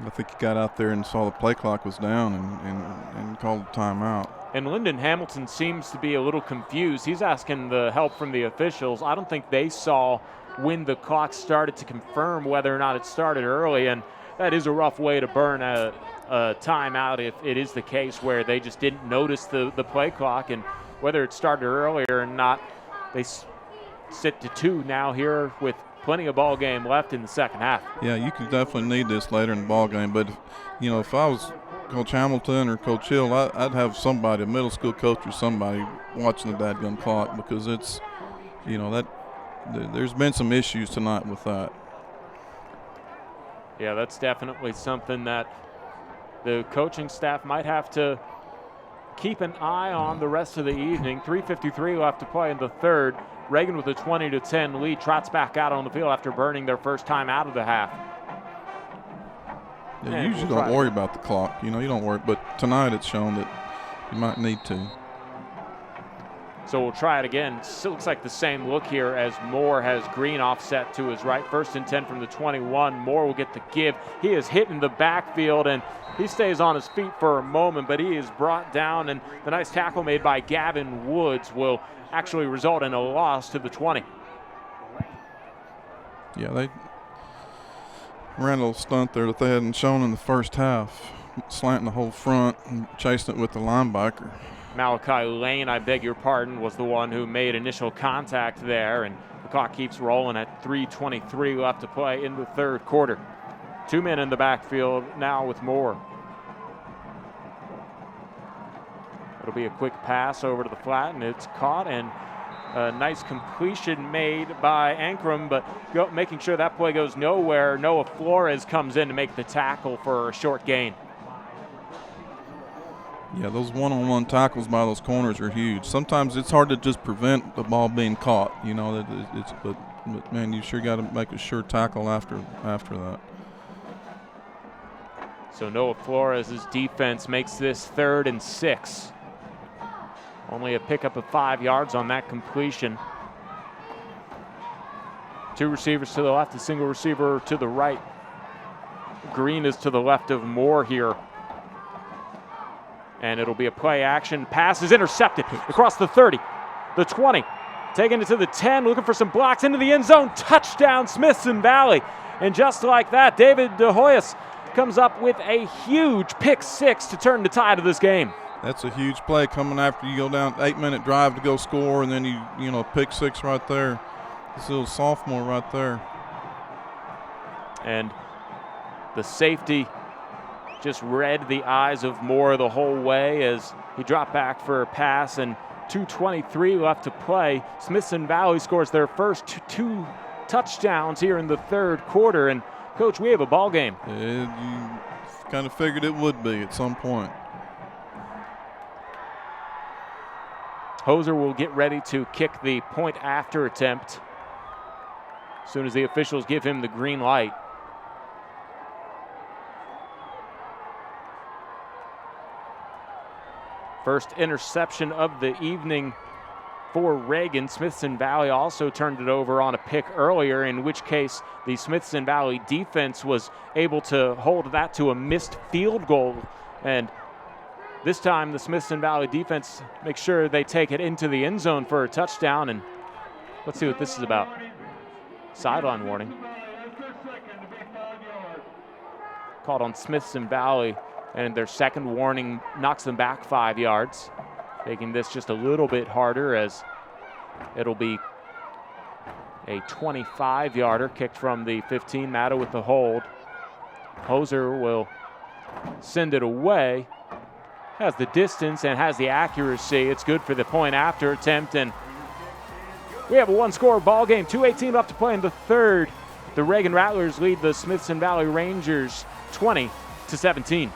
I think he got out there and saw the play clock was down and called a timeout. And Lyndon Hamilton seems to be a little confused. He's asking the help from the officials. I don't think they saw when the clock started to confirm whether or not it started early, and that is a rough way to burn a timeout if it is the case where they just didn't notice the play clock, and whether it started earlier or not, they sit to 2 now here with plenty of ball game left in the second half. Yeah, you could definitely need this later in the ball game, but if I was Coach Hamilton or Coach Hill, I'd have somebody, a middle school coach or somebody, watching the dadgun clock, because it's, there's been some issues tonight with that. Yeah, that's definitely something that the coaching staff might have to keep an eye on the rest of the evening. 3:53 left to play in the third. Reagan with a 20-10 lead trots back out on the field after burning their first time out of the half. Yeah, you usually don't worry about the clock. You don't worry, but tonight it's shown that you might need to. So we'll try it again. Still looks like the same look here as Moore has Green offset to his right. 1st and 10 from the 21. Moore will get the give. He is hit in the backfield, and he stays on his feet for a moment, but he is brought down, and the nice tackle made by Gavin Woods will actually result in a loss to the 20. Yeah, they ran a little stunt there that they hadn't shown in the first half, slanting the whole front and chasing it with the linebacker. Malachi Lane, I beg your pardon, was the one who made initial contact there, and the clock keeps rolling at 3:23 left to play in the third quarter. 2 men in the backfield now with Moore. It'll be a quick pass over to the flat, and it's caught, and a nice completion made by Ankrum, but making sure that play goes nowhere. Noah Flores comes in to make the tackle for a short gain. Yeah, those one-on-one tackles by those corners are huge. Sometimes it's hard to just prevent the ball being caught, but man, you sure got to make a sure tackle after that. So Noah Flores' defense makes this 3rd and 6. Only a pickup of 5 yards on that completion. 2 receivers to the left, a single receiver to the right. Green is to the left of Moore here. And it'll be a play action. Pass is intercepted across the 30, the 20, taking it to the 10, looking for some blocks into the end zone. Touchdown, Smithson Valley. And just like that, David DeHoyas comes up with a huge pick 6 to turn the tide of this game. That's a huge play coming after you go down 8-minute drive to go score, and then you pick 6 right there. This little sophomore right there. And the safety just read the eyes of Moore the whole way as he dropped back for a pass, and 2:23 left to play. Smithson Valley scores their first 2 touchdowns here in the third quarter, and Coach, we have a ball game. You kind of figured it would be at some point. Hoser will get ready to kick the point after attempt as soon as the officials give him the green light. First interception of the evening for Reagan. Smithson Valley also turned it over on a pick earlier, in which case the Smithson Valley defense was able to hold that to a missed field goal. And this time the Smithson Valley defense makes sure they take it into the end zone for a touchdown. And let's see what this is about. Sideline warning. Called on Smithson Valley, and their second warning knocks them back 5 yards, making this just a little bit harder as it'll be a 25-yarder kicked from the 15. Matta with the hold. Hoser will send it away. Has the distance and has the accuracy. It's good for the point after attempt, and we have a one-score ball game. 2:18 left to play in the third. The Reagan Rattlers lead the Smithson Valley Rangers 20-17.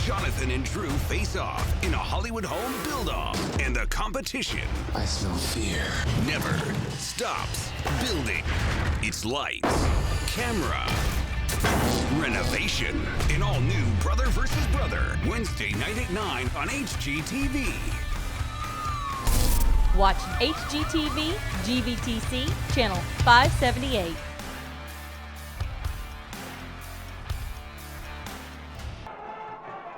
Jonathan and Drew face off in a Hollywood home build-off, and the competition, I smell fear, never stops building. It's lights, camera, renovation. An all-new Brother vs. Brother, Wednesday night at 9 on HGTV. Watch HGTV, GVTC, channel 578.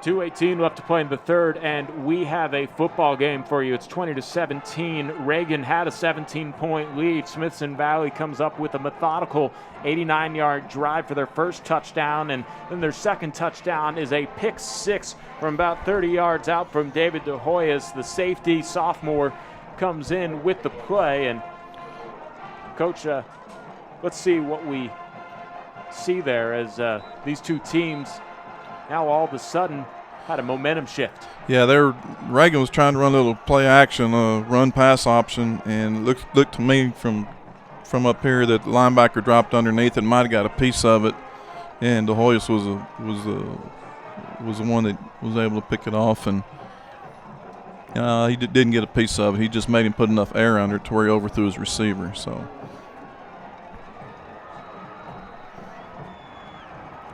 .218 left to play in the third, and we have a football game for you. It's 20-17. Reagan had a 17-point lead. Smithson Valley comes up with a methodical 89-yard drive for their first touchdown, and then their second touchdown is a pick six from about 30 yards out from David DeHoyas. The safety sophomore comes in with the play, and Coach, let's see what we see there as these two teams now all of a sudden had a momentum shift. Yeah, Reagan was trying to run a little play action, run-pass option, and looked to me from up here that the linebacker dropped underneath and might have got a piece of it, and DeHoyas was the one that was able to pick it off, and he didn't get a piece of it. He just made him put enough air under it to where he overthrew his receiver. So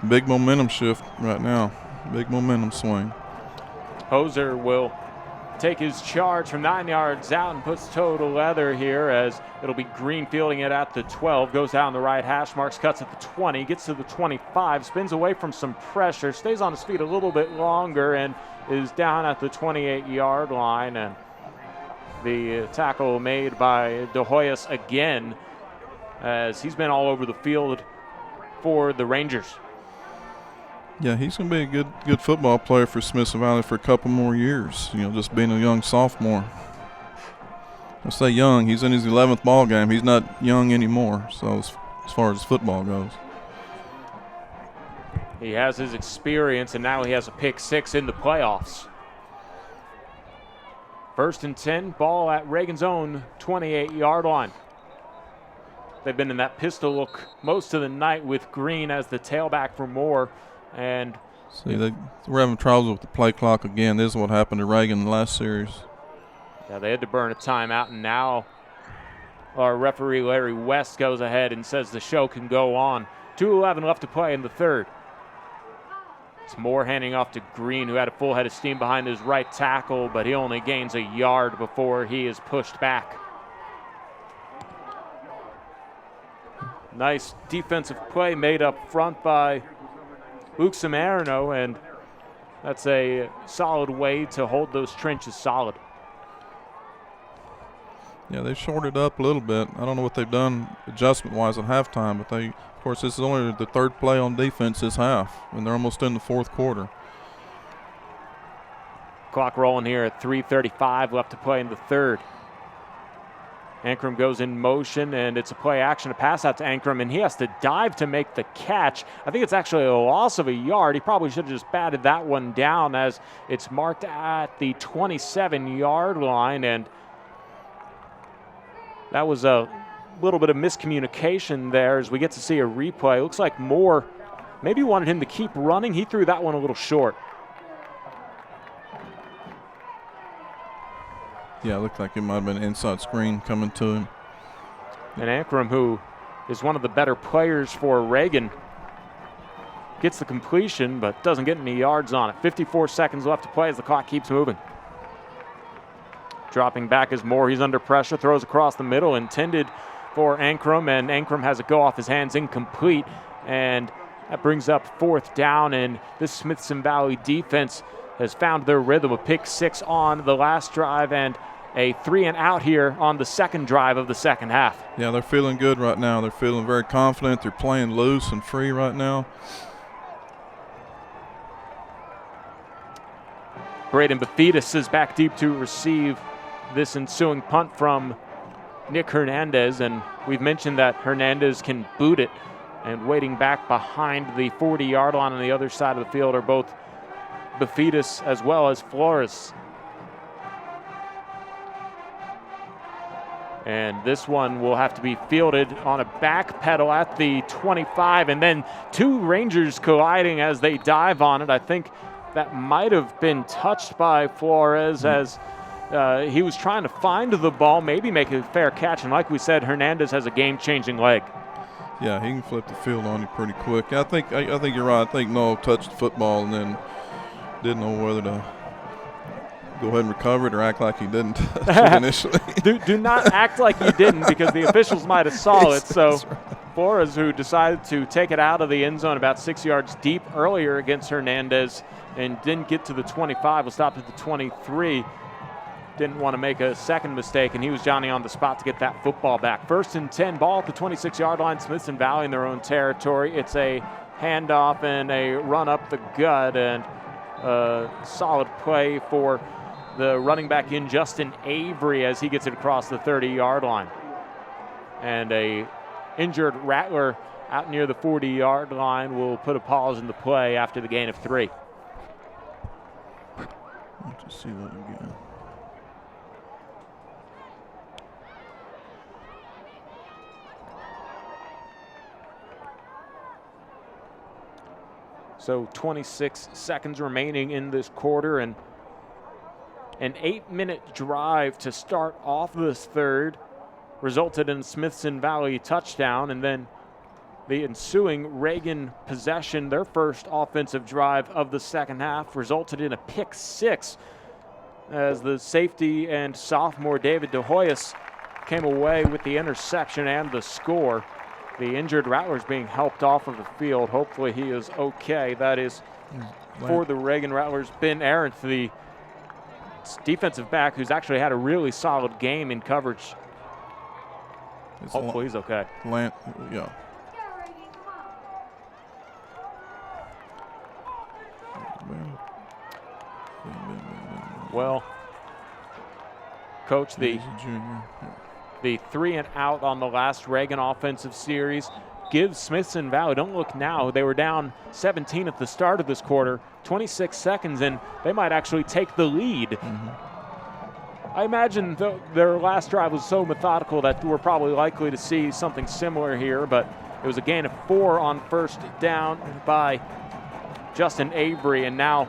big momentum shift right now. Big momentum swing. Hoser will take his charge from 9 yards out and puts toe to leather here as it'll be Green fielding it at the 12. Goes down the right hash marks, cuts at the 20, gets to the 25, spins away from some pressure, stays on his feet a little bit longer, and is down at the 28-yard line. And the tackle made by DeHoyas again, as he's been all over the field for the Rangers. Yeah, he's going to be a good football player for Smithson Valley for a couple more years, just being a young sophomore. I say young, he's in his 11th ball game. He's not young anymore, so as far as football goes. He has his experience, and now he has a pick six in the playoffs. 1st and 10, ball at Reagan's own 28-yard line. They've been in that pistol look most of the night with Green as the tailback for Moore. And see, we're having troubles with the play clock again. This is what happened to Reagan in the last series. Yeah, they had to burn a timeout, and now our referee Larry West goes ahead and says the show can go on. 2:11 left to play in the third. It's Moore handing off to Green, who had a full head of steam behind his right tackle, but he only gains a yard before he is pushed back. Nice defensive play made up front by Luke Samarino, and that's a solid way to hold those trenches solid. Yeah, they shorted up a little bit. I don't know what they've done adjustment-wise at halftime, but of course, this is only the third play on defense this half, and they're almost in the fourth quarter. Clock rolling here at 3:35 left to play in the third. Ankrum goes in motion, and it's a play action, a pass out to Ankrum, and he has to dive to make the catch. I think it's actually a loss of a yard. He probably should have just batted that one down as it's marked at the 27-yard line, and That was a little bit of miscommunication there as we get to see a replay. Looks like Moore maybe wanted him to keep running. He threw that one a little short. Yeah, it looked like it might have been an inside screen coming to him. And Ankrum, who is one of the better players for Reagan, gets the completion but doesn't get any yards on it. 54 seconds left to play as the clock keeps moving. Dropping back is Moore. He's under pressure, throws across the middle, intended for Ankrum, and Ankrum has it go off his hands, incomplete. And that brings up 4th down, and this Smithson Valley defense has found their rhythm. A pick 6 on the last drive and a 3-and-out here on the second drive of the second half. Yeah, they're feeling good right now. They're feeling very confident. They're playing loose and free right now. Braden Bafidis is back deep to receive this ensuing punt from Nick Hernandez, and we've mentioned that Hernandez can boot it, and waiting back behind the 40-yard line on the other side of the field are both Bafidis as well as Flores. And this one will have to be fielded on a back pedal at the 25, and then 2 Rangers colliding as they dive on it. I think that might have been touched by Flores as he was trying to find the ball, maybe make a fair catch. And like we said, Hernandez has a game-changing leg. Yeah, he can flip the field on you pretty quick. I think you're right. I think Noah touched the football and then didn't know whether to go ahead and recover it or act like he didn't initially. do not act like you didn't, because the officials might have saw it. So right. Flores, who decided to take it out of the end zone about 6 yards deep earlier against Hernandez and didn't get to the 25, was stopped at the 23. Didn't want to make a second mistake, and he was Johnny on the spot to get that football back. 1st and 10, ball at the 26-yard line. Smithson Valley in their own territory. It's a handoff and a run up the gut, and a solid play for the running back in Justin Avery as he gets it across the 30-yard line. And a injured Rattler out near the 40-yard line will put a pause in the play after the gain of 3. Let's see that again. So 26 seconds remaining in this quarter, and an 8-minute drive to start off this third resulted in Smithson Valley touchdown, and then the ensuing Reagan possession, their first offensive drive of the second half, resulted in a pick 6 as the safety and sophomore David DeHoyas came away with the interception and the score. The injured Rattlers being helped off of the field. Hopefully he is okay. That is for the Reagan Rattlers, Ben Arendt, the defensive back who's actually had a really solid game in coverage. Hopefully he's okay. Yeah. Well, Coach, the 3-and-out on the last Reagan offensive series gives Smithson Valley, don't look now, they were down 17 at the start of this quarter, 26 seconds, and they might actually take the lead. I imagine their last drive was so methodical that we're probably likely to see something similar here, but it was a gain of 4 on 1st down by Justin Avery, and now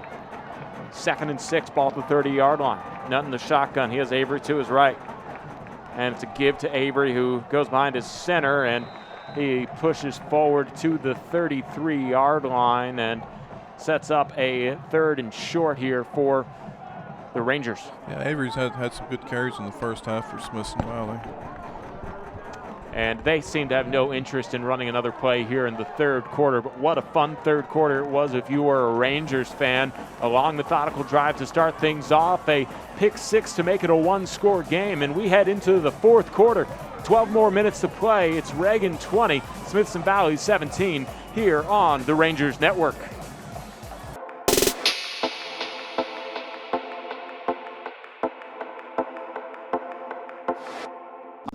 2nd and 6, ball at the 30-yard line. Nothing the shotgun. He has Avery to his right. And it's a give to Avery, who goes behind his center, and he pushes forward to the 33-yard line and sets up a 3rd and short here for the Rangers. Yeah, Avery's had some good carries in the first half for Smithson Valley. And they seem to have no interest in running another play here in the third quarter. But what a fun third quarter it was if you were a Rangers fan. A long, methodical drive to start things off. A pick 6 to make it a 1-score game. And we head into the fourth quarter. 12 more minutes to play. It's Reagan 20, Smithson Valley 17 here on the Rangers Network.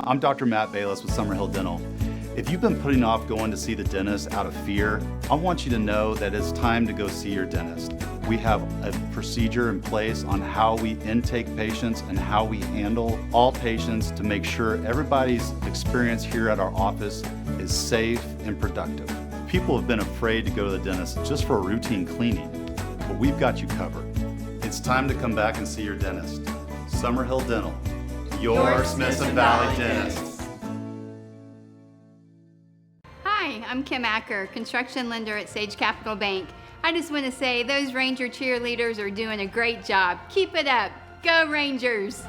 I'm Dr. Matt Bayless with Summerhill Dental. If you've been putting off going to see the dentist out of fear, I want you to know that it's time to go see your dentist. We have a procedure in place on how we intake patients and how we handle all patients to make sure everybody's experience here at our office is safe and productive. People have been afraid to go to the dentist just for a routine cleaning, but we've got you covered. It's time to come back and see your dentist. Summerhill Dental, your Smithson Valley dentist. Hi, I'm Kim Acker, construction lender at Sage Capital Bank. I just want to say those Ranger cheerleaders are doing a great job. Keep it up. Go Rangers!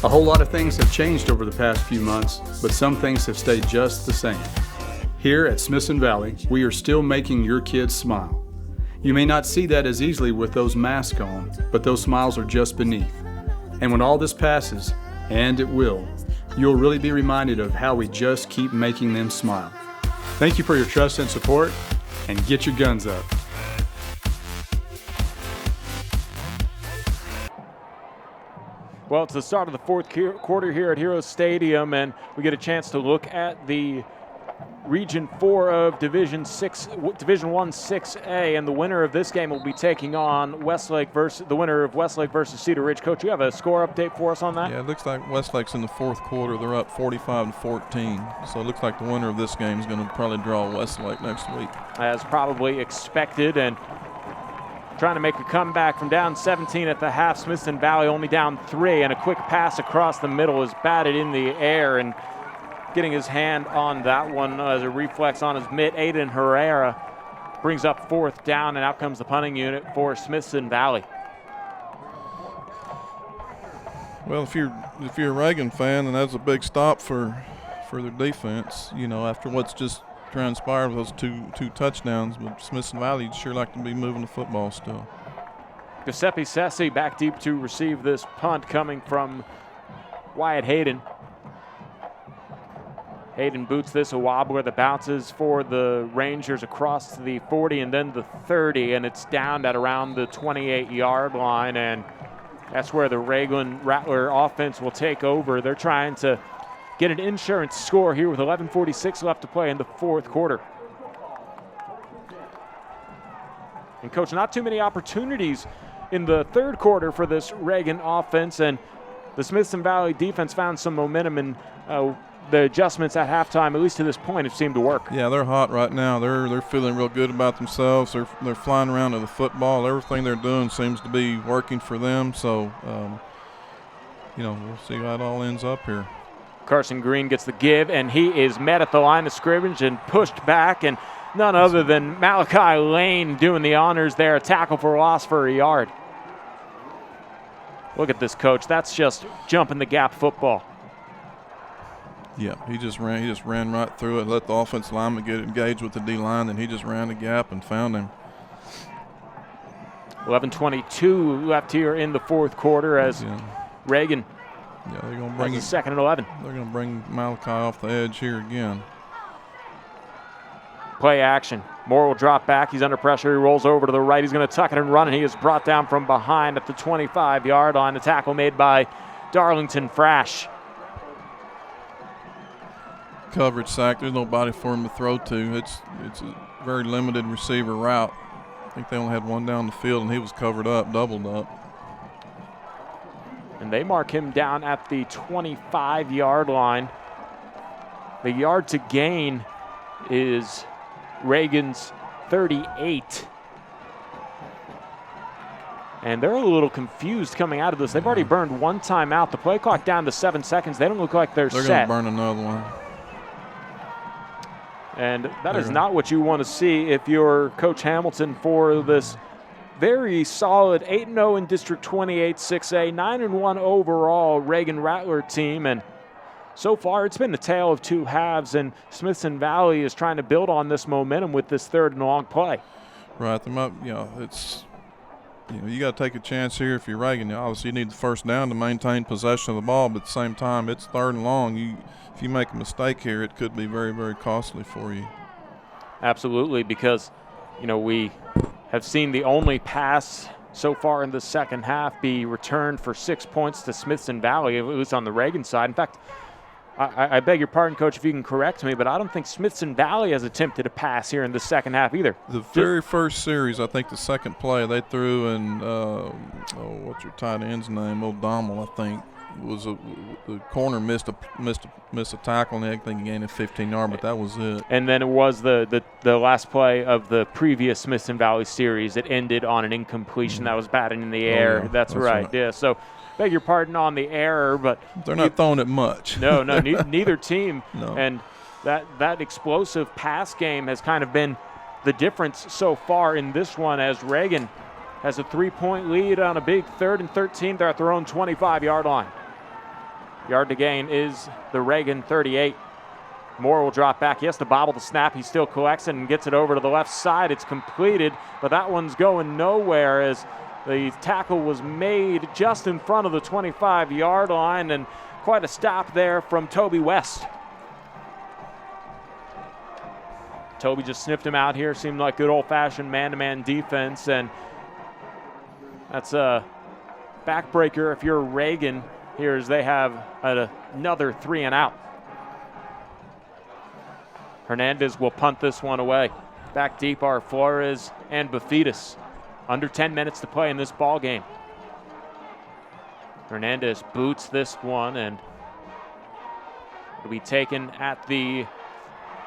A whole lot of things have changed over the past few months, but some things have stayed just the same. Here at Smithson Valley, we are still making your kids smile. You may not see that as easily with those masks on, but those smiles are just beneath. And when all this passes, and it will, you'll really be reminded of how we just keep making them smile. Thank you for your trust and support, and get your guns up. Well, it's the start of the fourth quarter here at Heroes Stadium, and we get a chance to look at the Region 4 of Division 1 6A, and the winner of this game will be taking on Westlake versus the winner of Westlake versus Cedar Ridge. Coach, you have a score update for us on that? Yeah, it looks like Westlake's in the fourth quarter. They're up 45-14, so it looks like the winner of this game is going to probably draw Westlake next week. As probably expected, and trying to make a comeback from down 17 at the half. Smithson Valley only down 3, and a quick pass across the middle is batted in the air, and getting his hand on that one as a reflex on his mitt. Aiden Herrera brings up fourth down, and out comes the punting unit for Smithson Valley. Well, if you're a Reagan fan, then that's a big stop for their defense. You know, after what's just transpired with those two touchdowns, but Smithson Valley would sure like to be moving the football still. Giuseppe Sessi back deep to receive this punt coming from Wyatt Hayden. Hayden boots this a wobbler that bounces for the Rangers across to the 40 and then the 30, and it's down at around the 28-yard line, and that's where the Reagan Rattler offense will take over. They're trying to get an insurance score here with 11:46 left to play in the fourth quarter. And Coach, not too many opportunities in the third quarter for this Reagan offense, and the Smithson Valley defense found some momentum, and the adjustments at halftime, at least to this point, have seemed to work. Yeah, they're hot right now. They're feeling real good about themselves. They're flying around to the football. Everything they're doing seems to be working for them. So, we'll see how it all ends up here. Carson Green gets the give, and he is met at the line of scrimmage and pushed back, and none other than Malachi Lane doing the honors there, a tackle for loss for a yard. Look at this, Coach. That's just jumping the gap football. Yeah, he just ran right through it, let the offensive lineman get engaged with the D-line, and he just ran the gap and found him. 11:22 left here in the fourth quarter as Reagan they're going to bring a second and 11. They're going to bring Malachi off the edge here again. Play action. Moore will drop back. He's under pressure. He rolls over to the right. He's going to tuck it and run, and he is brought down from behind at the 25-yard line. The tackle made by Darlington Frash. Coverage sack. There's nobody for him to throw to. It's a very limited receiver route. I think they only had one down the field, and he was covered up, doubled up. And they mark him down at the 25-yard line. The yard to gain is Reagan's 38. And they're a little confused coming out of this. They've already burned one timeout. The play clock down to 7 seconds. They don't look like they're set. They're going to burn another one. And that is not what you want to see if you're Coach Hamilton for this very solid 8-0 in District 28 6A, 9-1 overall Reagan Rattler team. And so far it's been the tale of two halves, and Smithson Valley is trying to build on this momentum with this third and long play. Right. You got to take a chance here if you're Reagan. Obviously, you need the first down to maintain possession of the ball, but at the same time, it's third and long. If you make a mistake here, it could be very, very costly for you. Absolutely, because, we have seen the only pass so far in the second half be returned for 6 points to Smithson Valley, at least on the Reagan side. In fact, I beg your pardon, Coach, if you can correct me, but I don't think Smithson Valley has attempted a pass here in the second half either. The very first series, I think the second play, they threw in, what's your tight end's name? O'Donnell, I think. The corner missed a tackle, and I think he gained a 15-yard, but that was it. And then it was the last play of the previous Smithson Valley series. It ended on an incompletion that was batted in the air. Yeah, that's right. Yeah, so beg your pardon on the error, but they're not throwing it much. No, neither team. No. And that explosive pass game has kind of been the difference so far in this one, as Reagan has a 3-point lead on a big 3rd and 13. They're at their own 25-yard line. Yard to gain is the Reagan 38. Moore will drop back. He has to bobble the snap. He still collects it and gets it over to the left side. It's completed, but that one's going nowhere as the tackle was made just in front of the 25-yard line, and quite a stop there from Toby West. Toby just sniffed him out here. Seemed like good old-fashioned man-to-man defense, and that's a backbreaker if you're Reagan here, as they have another 3 and out. Hernandez will punt this one away. Back deep are Flores and Bafidis. Under 10 minutes to play in this ball game. Hernandez boots this one, and it'll be taken at the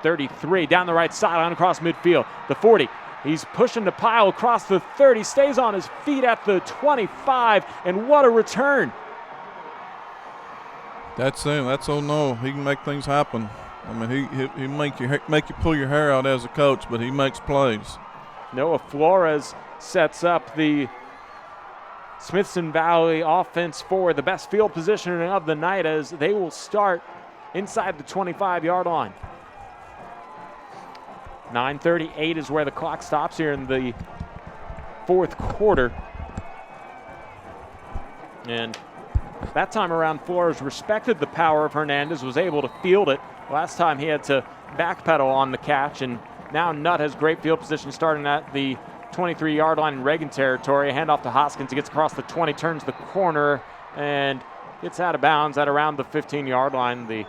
33, down the right sideline across midfield. The 40, he's pushing the pile across the 30, stays on his feet at the 25, and what a return. That's him. That's no. He can make things happen. I mean, he make you pull your hair out as a coach, but he makes plays. Noah Flores sets up the Smithson Valley offense for the best field position of the night, as they will start inside the 25-yard line. 9:38 is where the clock stops here in the fourth quarter. And that time around, Flores respected the power of Hernandez, was able to field it. Last time he had to backpedal on the catch, and now Nutt has great field position starting at the 23-yard line in Reagan territory. A handoff to Hoskins. He gets across the 20, turns the corner, and gets out of bounds at around the 15-yard line. The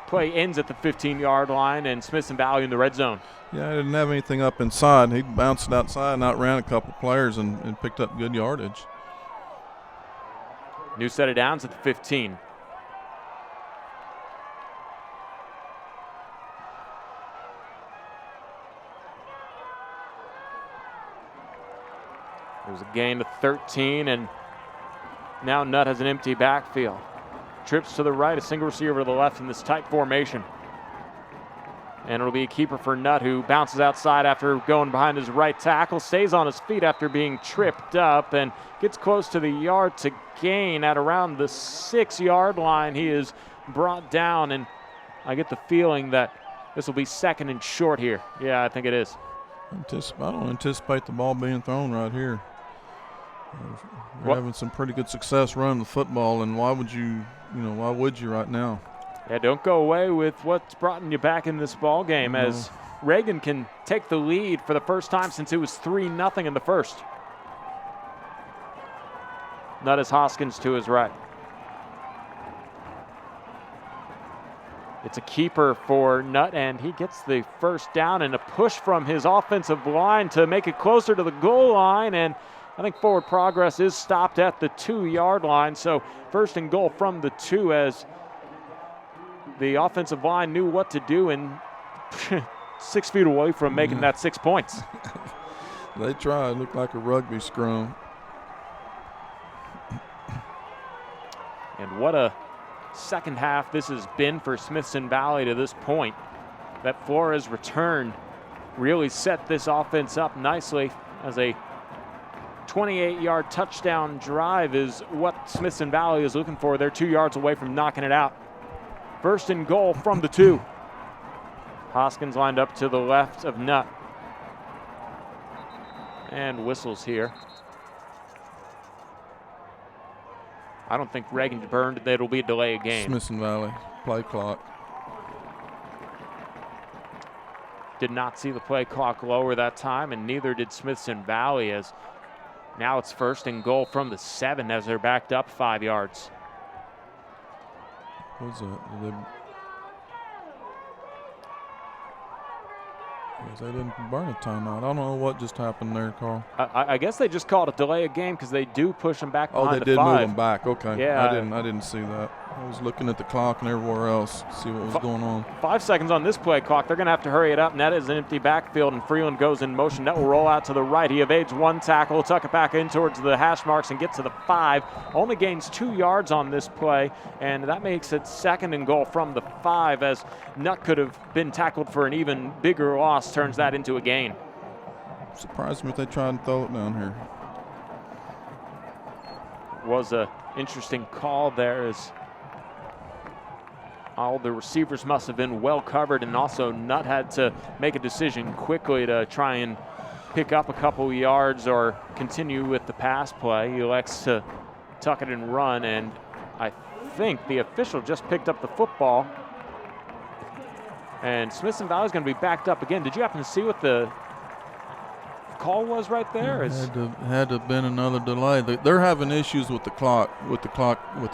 play ends at the 15-yard line, and Smithson Valley in the red zone. Yeah, he didn't have anything up inside. He bounced it outside and outran a couple players and picked up good yardage. New set of downs at the 15. It was a gain of 13, and now Nutt has an empty backfield. Trips to the right, a single receiver to the left in this tight formation. And it'll be a keeper for Nutt, who bounces outside after going behind his right tackle, stays on his feet after being tripped up, and gets close to the yard to gain at around the 6-yard line. He is brought down, and I get the feeling that this will be 2nd and short here. Yeah, I think it is. I don't anticipate the ball being thrown right here. We're having some pretty good success running the football, and why would you right now? Yeah, don't go away with what's brought you back in this ball game, as Reagan can take the lead for the first time since it was 3-0 in the first. Nutt is Hoskins to his right. It's a keeper for Nutt, and he gets the first down, and a push from his offensive line to make it closer to the goal line, and I think forward progress is stopped at the 2-yard line. So 1st and goal from the 2, as the offensive line knew what to do, and 6 feet away from making that 6 points. They tried. It looked like a rugby scrum. And what a second half this has been for Smithson Valley to this point. That Flores return really set this offense up nicely, as a 28-yard touchdown drive is what Smithson Valley is looking for. They're 2 yards away from knocking it out. 1st and goal from the 2. Hoskins lined up to the left of Nutt. And whistles here. I don't think Reagan burned that it'll be a delay of game. Smithson Valley, play clock. Did not see the play clock lower that time, and neither did Smithson Valley, as now it's 1st and goal from the 7 as they're backed up 5 yards. What's that? They didn't burn a timeout. I don't know what just happened there, Carl. I guess they just called a delay of game because they do push them back behind Oh, they the did 5. move them back. Okay. Yeah. I didn't see that. I was looking at the clock and everywhere else to see what was going on. 5 seconds on this play clock. They're going to have to hurry it up. And that is an empty backfield, and Freeland goes in motion. That will roll out to the right. He evades 1 tackle, tuck it back in towards the hash marks and get to the 5. Only gains 2 yards on this play, and that makes it 2nd and goal from the 5 as Nutt could have been tackled for an even bigger loss. Turns that into a gain. Surprised me if they tried and throw it down here. Was a interesting call there as all the receivers must have been well covered, and also Nutt had to make a decision quickly to try and pick up a couple yards or continue with the pass play. He elects to tuck it and run, and I think the official just picked up the football. And Smithson Valley is going to be backed up again. Did you happen to see what the call was right there? Had to have been another delay. They're having issues with the clock, with the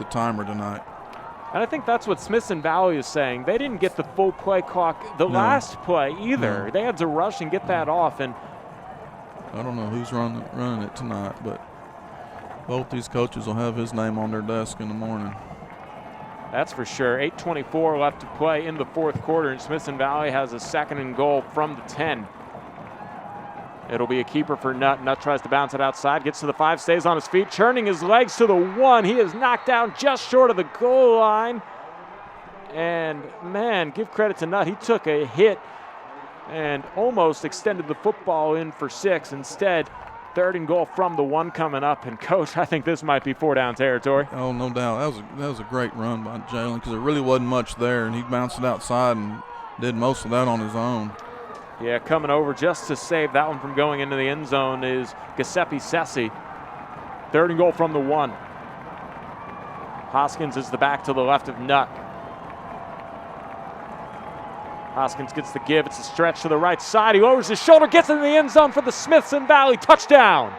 timer tonight. And I think that's what Smithson Valley is saying. They didn't get the full play clock the last play either. No. They had to rush and get that off. And I don't know who's running it tonight, but both these coaches will have his name on their desk in the morning. That's for sure. 8:24 left to play in the 4th quarter, and Smithson Valley has a 2nd and goal from the 10. It'll be a keeper for Nutt. Nutt tries to bounce it outside, gets to the 5, stays on his feet, churning his legs to the 1. He is knocked down just short of the goal line. And, man, give credit to Nutt. He took a hit and almost extended the football in for 6. Instead, 3rd and goal from the 1 coming up. And, Coach, I think this might be 4-down territory. Oh, no doubt. That was a great run by Jalen because there really wasn't much there, and he bounced it outside and did most of that on his own. Yeah, coming over just to save that one from going into the end zone is Giuseppe Sessi. 3rd and goal from the 1. Hoskins is the back to the left of Nutt. Hoskins gets the give. It's a stretch to the right side. He lowers his shoulder, gets into the end zone for the Smithson Valley touchdown.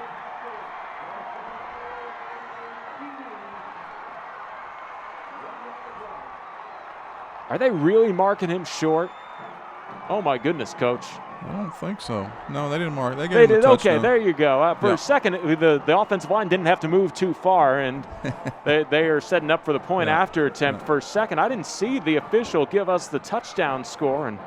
Are they really marking him short? Oh my goodness, Coach. I don't think so. No, they didn't mark. They They gave him did. a touchdown. Okay, there you go. For Yeah. a second, the offensive line didn't have to move too far, and they are setting up for the point after attempt. For a second, I didn't see the official give us the touchdown score, and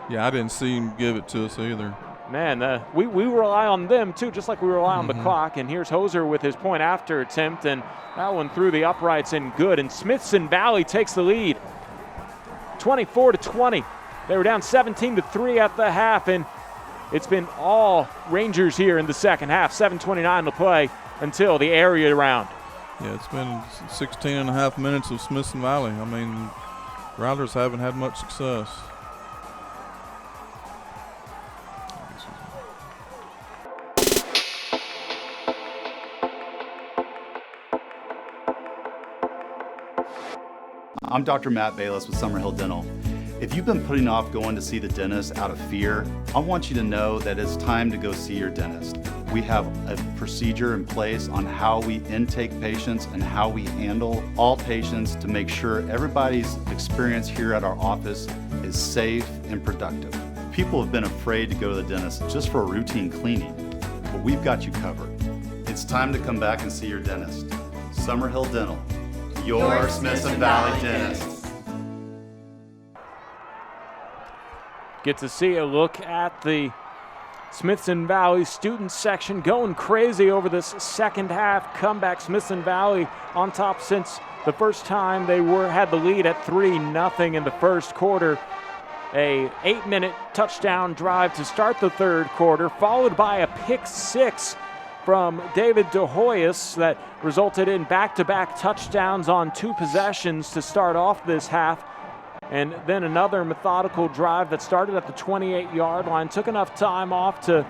Yeah, I didn't see him give it to us either. man, we rely on them too, just like we rely on the clock. And here's Hoser with his point after attempt, and that one through the uprights and good. And Smithson Valley takes the lead, 24-20. They were down 17-3 at the half, and it's been all Rangers here in the second half. 7:29 to play until the area round. Yeah, it's been 16 and a half minutes of Smithson Valley. I mean, Rattlers haven't had much success. I'm Dr. Matt Bayless with Summerhill Dental. If you've been putting off going to see the dentist out of fear, I want you to know that it's time to go see your dentist. We have a procedure in place on how we intake patients and how we handle all patients to make sure everybody's experience here at our office is safe and productive. People have been afraid to go to the dentist just for a routine cleaning, but we've got you covered. It's time to come back and see your dentist. Summerhill Dental, your Smithson Valley dentist. Get to see a look at the Smithson Valley student section going crazy over this second half comeback. Smithson Valley on top since the first time they had the lead at 3-0 in the first quarter. A 8-minute touchdown drive to start the 3rd quarter, followed by a pick 6 from David DeHoyas that resulted in back-to-back touchdowns on 2 possessions to start off this half. And then another methodical drive that started at the 28-yard line, took enough time off to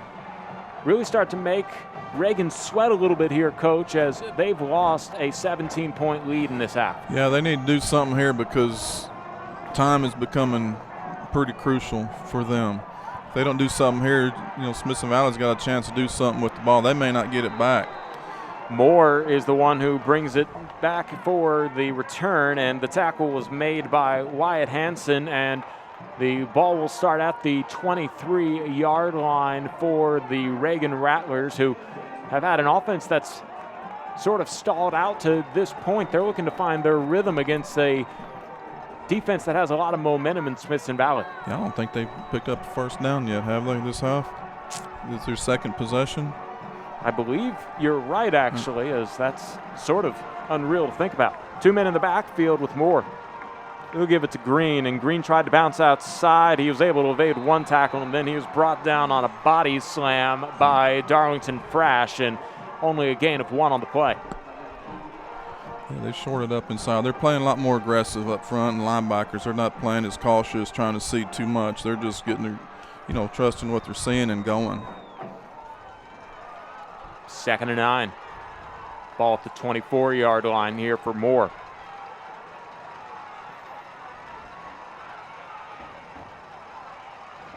really start to make Reagan sweat a little bit here, Coach, as they've lost a 17-point lead in this half. Yeah, they need to do something here because time is becoming pretty crucial for them. If they don't do something here, Smithson Valley's got a chance to do something with the ball. They may not get it back. Moore is the one who brings it back for the return, and the tackle was made by Wyatt Hansen, and the ball will start at the 23-yard line for the Reagan Rattlers, who have had an offense that's sort of stalled out to this point. They're looking to find their rhythm against a defense that has a lot of momentum in Smithson Valley. Yeah, I don't think they've picked up the first down yet, have they, this half? Is their second possession? I believe you're right, actually, as that's sort of unreal to think about. 2 men in the backfield with Moore. He'll give it to Green, and Green tried to bounce outside. He was able to evade one tackle, and then he was brought down on a body slam by Darlington Frash, and only a gain of 1 on the play. Yeah, they shorted up inside. They're playing a lot more aggressive up front, and linebackers, they're not playing as cautious, trying to see too much. They're just getting their, trusting what they're seeing and going. 2nd and 9. Ball at the 24-yard line here for Moore.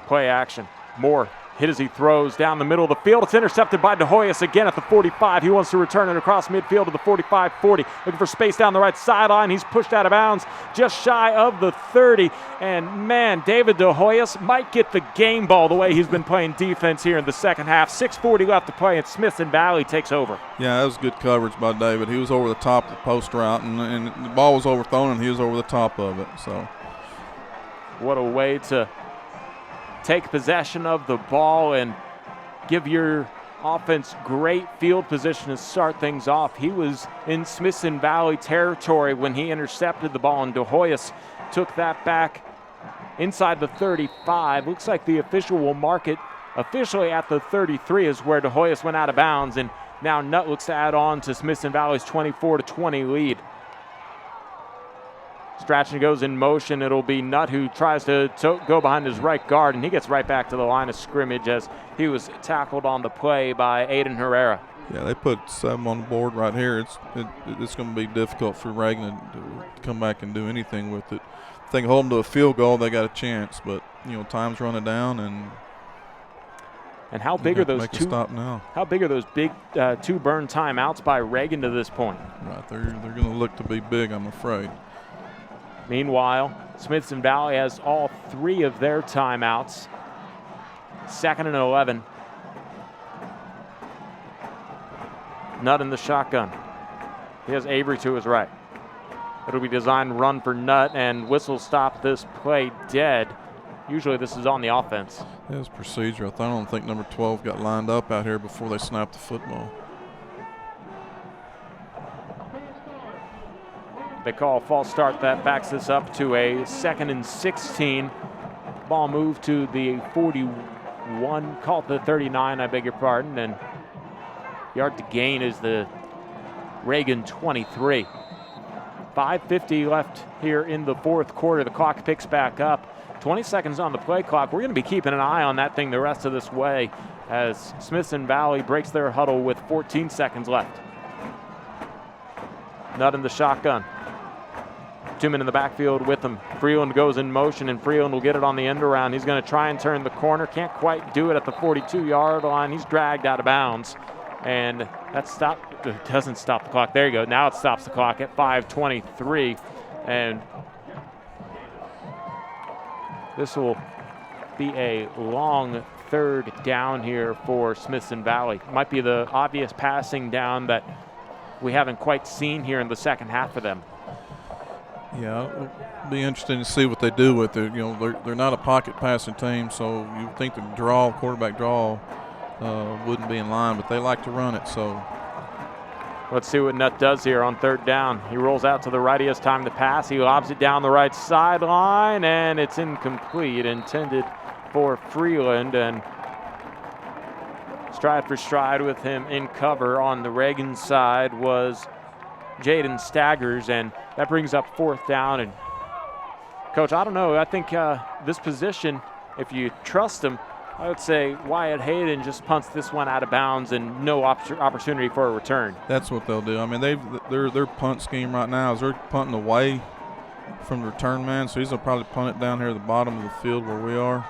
Play action. Moore hit as he throws down the middle of the field. It's intercepted by DeHoyas again at the 45. He wants to return it across midfield to the 45-40. Looking for space down the right sideline. He's pushed out of bounds just shy of the 30. And man, David DeHoyas might get the game ball the way he's been playing defense here in the second half. 6:40 left to play, and Smithson Valley takes over. Yeah, that was good coverage by David. He was over the top of the post route, and the ball was overthrown, and he was over the top of it. So, what a way to take possession of the ball and give your offense great field position to start things off. He was in Smithson Valley territory when he intercepted the ball, and DeHoyas took that back inside the 35. Looks like the official will mark it officially at the 33 is where DeHoyas went out of bounds, and now Nutt looks to add on to Smithson Valley's 24-20 lead. Strachan goes in motion. It'll be Nutt who tries to go behind his right guard, and he gets right back to the line of scrimmage as he was tackled on the play by Aiden Herrera. Yeah, they put 7 on the board right here. It's going to be difficult for Reagan to come back and do anything with it. If they can hold them to a field goal, they got a chance, but time's running down, and how big are those two? Stop now. How big are those big 2 burn timeouts by Reagan to this point? Right, they're going to look to be big, I'm afraid. Meanwhile, Smithson Valley has all 3 of their timeouts. 2nd and 11. Nutt in the shotgun. He has Avery to his right. It'll be designed run for Nutt, and whistle stop this play dead. Usually this is on the offense. It was procedure. I don't think number 12 got lined up out here before they snapped the football. They call a false start. That backs this up to a 2nd and 16. Ball moved to the 41, called the 39, I beg your pardon, and yard to gain is the Reagan 23. 5:50 left here in the 4th quarter. The clock picks back up. 20 seconds on the play clock. We're going to be keeping an eye on that thing the rest of this way as Smithson Valley breaks their huddle with 14 seconds left. Nutt in the shotgun. 2 men in the backfield with him. Freeland goes in motion, and Freeland will get it on the end around. He's going to try and turn the corner. Can't quite do it at the 42-yard line. He's dragged out of bounds. And that doesn't stop the clock. There you go. Now it stops the clock at 5:23. And this will be a long 3rd down here for Smithson Valley. Might be the obvious passing down that we haven't quite seen here in the second half of them. Yeah, it'll be interesting to see what they do with it. They're not a pocket passing team, so you think the quarterback draw wouldn't be in line, but they like to run it. So let's see what Nutt does here on 3rd down. He rolls out to the right. He has time to pass. He lobs it down the right sideline, and it's incomplete, intended for Freeland. And stride for stride with him in cover on the Reagan side was Jaden Staggers, and that brings up 4th down. And Coach, I don't know. I think this position, if you trust him, I would say Wyatt Hayden just punts this one out of bounds and no opportunity for a return. That's what they'll do. I mean, their punt scheme right now is they're punting away from the return man, so he's going to probably punt it down here at the bottom of the field where we are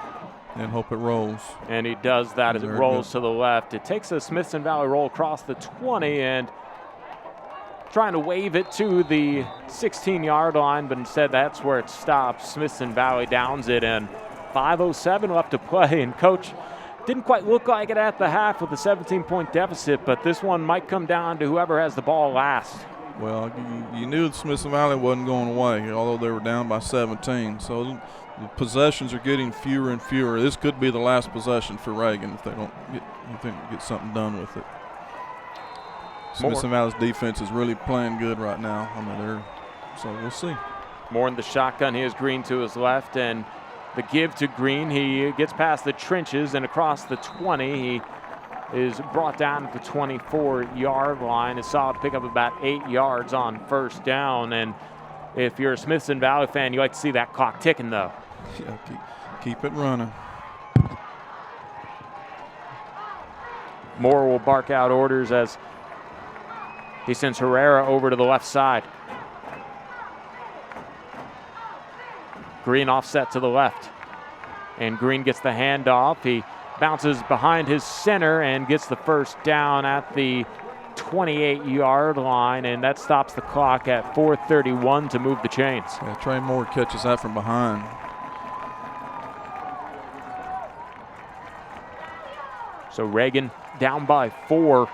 and hope it rolls. And he does that as it rolls to the left. It takes a Smithson Valley roll across the 20, and trying to wave it to the 16-yard line, but instead that's where it stops. Smithson Valley downs it, and 5:07 left to play. And Coach, didn't quite look like it at the half with a 17-point deficit, but this one might come down to whoever has the ball last. Well, you knew Smithson Valley wasn't going away, although they were down by 17. So the possessions are getting fewer and fewer. This could be the last possession for Reagan if they don't get something done with it. Smithson Valley's defense is really playing good right now. I mean, so we'll see. More in the shotgun. Here's Green to his left, and the give to Green. He gets past the trenches and across the 20. He is brought down at the 24-yard line. A solid pickup of about 8 yards on first down. And if you're a Smithson Valley fan, you like to see that clock ticking, though. Yeah, keep it running. Moore will bark out orders as he sends Herrera over to the left side. Green offset to the left. And Green gets the handoff. He bounces behind his center and gets the first down at the 28-yard line, and that stops the clock at 4:31 to move the chains. Yeah, Trey Moore catches that from behind. So Reagan down by 4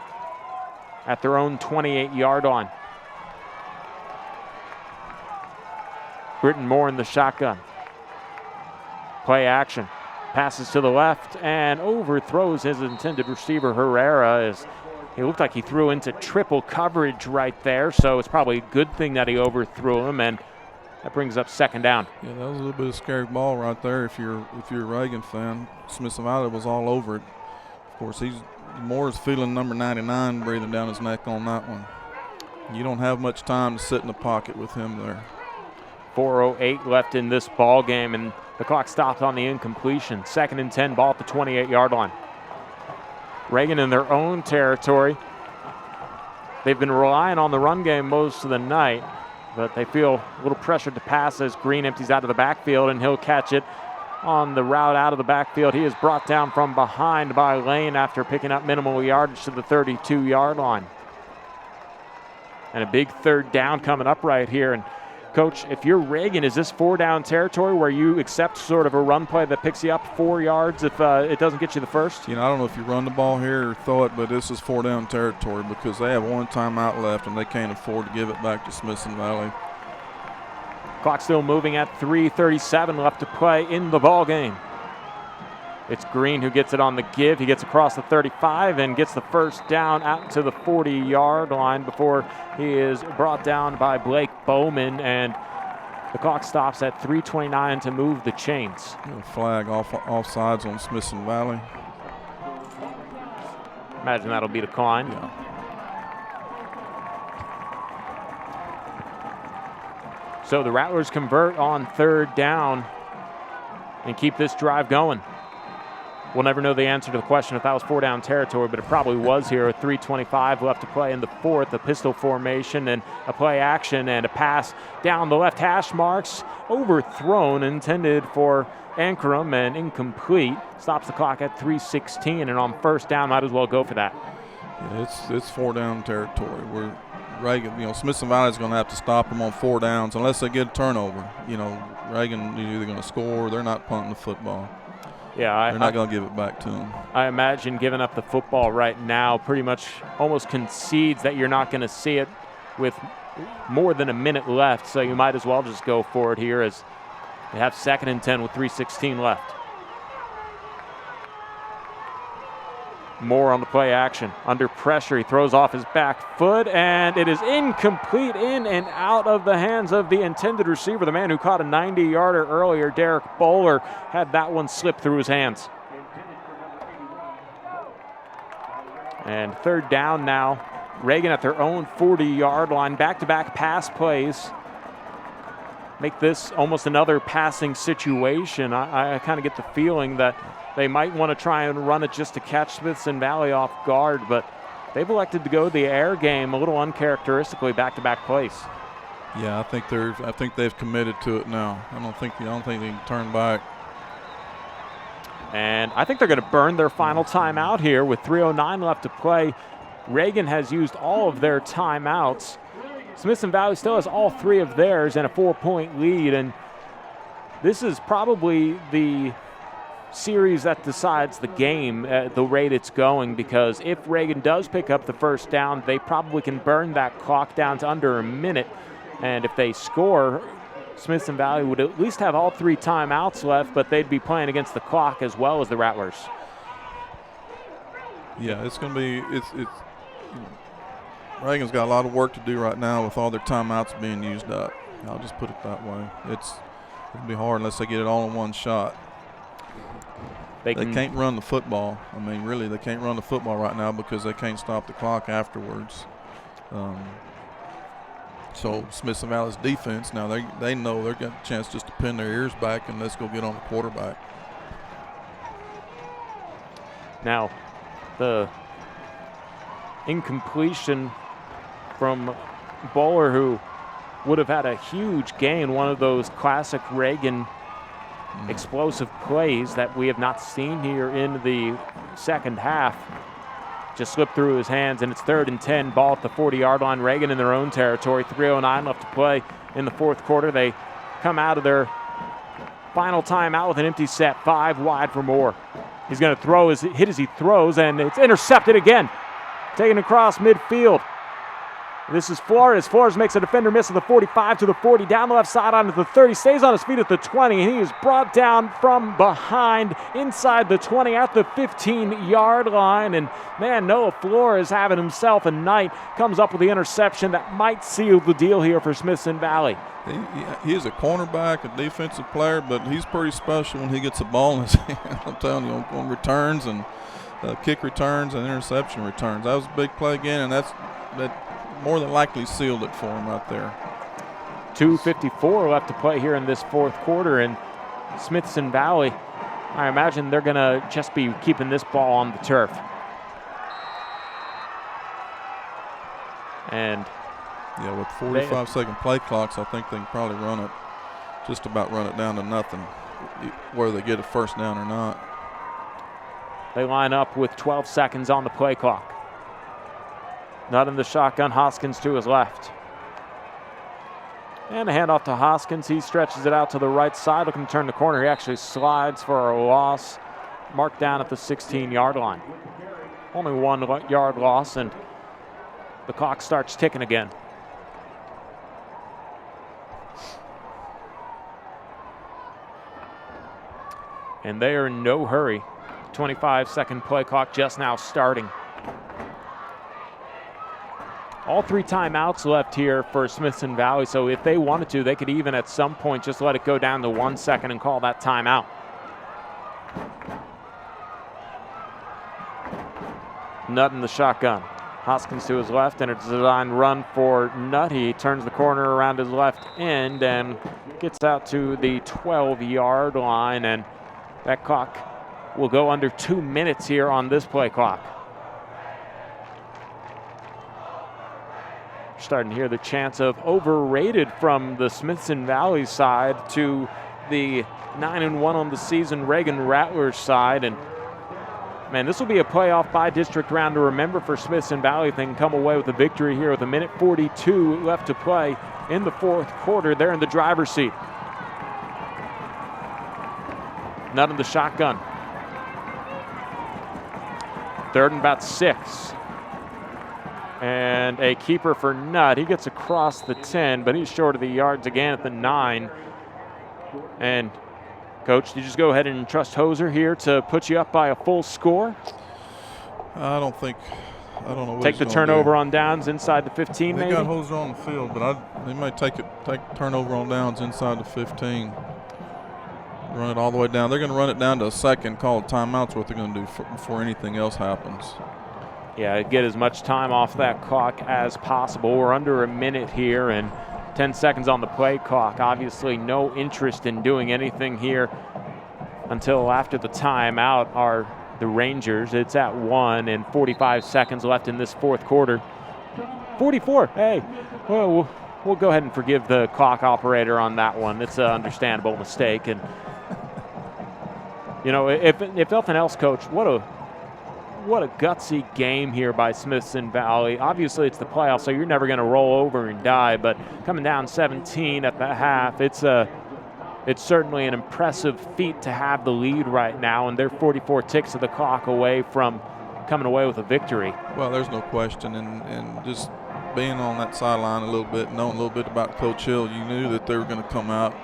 at their own 28-yard line. Britton Moore in the shotgun. Play action. Passes to the left and overthrows his intended receiver, Herrera, as he looked like he threw into triple coverage right there, so it's probably a good thing that he overthrew him, and that brings up second down. Yeah, that was a little bit of scary ball right there if you're a Reagan fan. Smithson Valley was all over it. Of course, Moore's feeling number 99 breathing down his neck on that one. You don't have much time to sit in the pocket with him there. 4:08 left in this ball game, and the clock stops on the incompletion. 2nd and 10, ball at the 28-yard line. Reagan in their own territory. They've been relying on the run game most of the night, but they feel a little pressured to pass as Green empties out of the backfield, and he'll catch it on the route out of the backfield. He is brought down from behind by Lane after picking up minimal yardage to the 32-yard line. And a big third down coming up right here. And Coach, if you're Reagan, is this 4-down territory where you accept sort of a run play that picks you up 4 yards if it doesn't get you the first? You know, I don't know if you run the ball here or throw it, but this is 4-down territory because they have one timeout left and they can't afford to give it back to Smithson Valley. Clock still moving at 3:37 left to play in the ball game. It's Green who gets it on the give. He gets across the 35 and gets the first down out to the 40-yard line before he is brought down by Blake Bowman, and the clock stops at 3:29 to move the chains. A flag off sides on Smithson Valley. Imagine that'll be declined. Yeah. So the Rattlers convert on 3rd down and keep this drive going. We'll never know the answer to the question if that was 4-down territory, but it probably was here. 3:25 left to play in the 4th. A pistol formation and a play action and a pass down the left hash marks. Overthrown, intended for Ankrum and incomplete. Stops the clock at 3:16, and on first down, might as well go for that. Yeah, it's 4-down territory. We're Reagan, Smithson Valley is going to have to stop them on 4 downs unless they get a turnover. Reagan is either going to score or they're not punting the football. Yeah, they're not going to give it back to them. I imagine giving up the football right now pretty much almost concedes that you're not going to see it with more than a minute left, so you might as well just go for it here as they have 2nd and 10 with 3:16 left. Moore on the play action. Under pressure, he throws off his back foot, and it is incomplete, in and out of the hands of the intended receiver. The man who caught a 90-yarder earlier, Derek Bowler, had that one slip through his hands. And 3rd down now. Reagan at their own 40-yard line. Back-to-back pass plays make this almost another passing situation. I kind of get the feeling that they might want to try and run it just to catch Smithson Valley off guard, but they've elected to go the air game a little uncharacteristically back-to-back plays. Yeah, I think they've committed to it now. I don't think they can turn back. And I think they're going to burn their final timeout here with 3:09 left to play. Reagan has used all of their timeouts. Smithson Valley still has all 3 of theirs and a 4-point lead, and this is probably the series that decides the game at the rate it's going, because if Reagan does pick up the first down, they probably can burn that clock down to under a minute, and if they score, Smithson Valley would at least have all 3 timeouts left, but they'd be playing against the clock as well as the Rattlers. Yeah, it's going to be Reagan's got a lot of work to do right now with all their timeouts being used up. I'll just put it that way. It'll be hard unless they get it all in one shot. They can't run the football. I mean, really, they can't run the football right now because they can't stop the clock afterwards. So Smithson Valley's defense, now they know they're getting a chance just to pin their ears back and let's go get on the quarterback. Now, the incompletion from Bowler, who would have had a huge gain, one of those classic Reagan explosive plays that we have not seen here in the second half, just slipped through his hands, and it's 3rd and 10, ball at the 40-yard line. Reagan in their own territory, 3:09 left to play in the fourth quarter. They come out of their final timeout with an empty set, 5 wide for Moore. He's going to throw his hit as he throws, and it's intercepted again. Taken across midfield. This is Flores. Flores makes a defender miss at the 45 to the 40, down the left side onto the 30, stays on his feet at the 20, and he is brought down from behind inside the 20 at the 15-yard line. And man, Noah Flores having himself a night, comes up with the interception that might seal the deal here for Smithson Valley. He is a cornerback, a defensive player, but he's pretty special when he gets the ball in his hand. I'm telling you, on returns and kick returns and interception returns. That was a big play again, and that more than likely sealed it for him right there. 2:54 left to play here in this fourth quarter, and Smithson Valley, I imagine they're going to just be keeping this ball on the turf. And yeah, with 45-second play clocks, I think they can probably just about run it down to nothing, whether they get a first down or not. They line up with 12 seconds on the play clock. Not in the shotgun, Hoskins to his left. And a handoff to Hoskins. He stretches it out to the right side, looking to turn the corner. He actually slides for a loss, marked down at the 16-yard line. Only 1 yard loss, and the clock starts ticking again. And they are in no hurry. 25-second play clock just now starting. All 3 timeouts left here for Smithson Valley, so if they wanted to, they could even at some point just let it go down to 1 second and call that timeout. Nutt in the shotgun. Hoskins to his left, and a design run for Nutt. He turns the corner around his left end and gets out to the 12-yard line, and that clock will go under 2 minutes here on this play clock. Starting to hear the chants of overrated from the Smithson Valley side to the 9-1 on the season Reagan Rattlers side. And man, this will be a playoff by district round to remember for Smithson Valley if they can come away with a victory here with 1:42 left to play in the fourth quarter. They're in the driver's seat. Nutt in the shotgun. 3rd and about 6. And a keeper for Nutt. He gets across the 10, but he's short of the yards again at the 9. And Coach, did you just go ahead and trust Hoser here to put you up by a full score? I don't know what take the turnover on downs inside the 15, they maybe? They got Hoser on the field, but they might take turnover on downs inside the 15. Run it all the way down. They're going to run it down to a second, call a timeout's what they're going to do before anything else happens. Yeah, get as much time off that clock as possible. We're under a minute here and 10 seconds on the play clock. Obviously no interest in doing anything here until after the timeout are the Rangers. It's at 1 and 45 seconds left in this fourth quarter. 44, hey, well, we'll go ahead and forgive the clock operator on that one. It's an understandable mistake. And, you know, if nothing else, Coach, what what a gutsy game here by Smithson Valley. Obviously, it's the playoffs, so you're never going to roll over and die, but coming down 17 at the half, it's certainly an impressive feat to have the lead right now, and they're 44 ticks of the clock away from coming away with a victory. Well, there's no question, and just being on that sideline a little bit, knowing a little bit about Coach Hill, you knew that they were going to come out,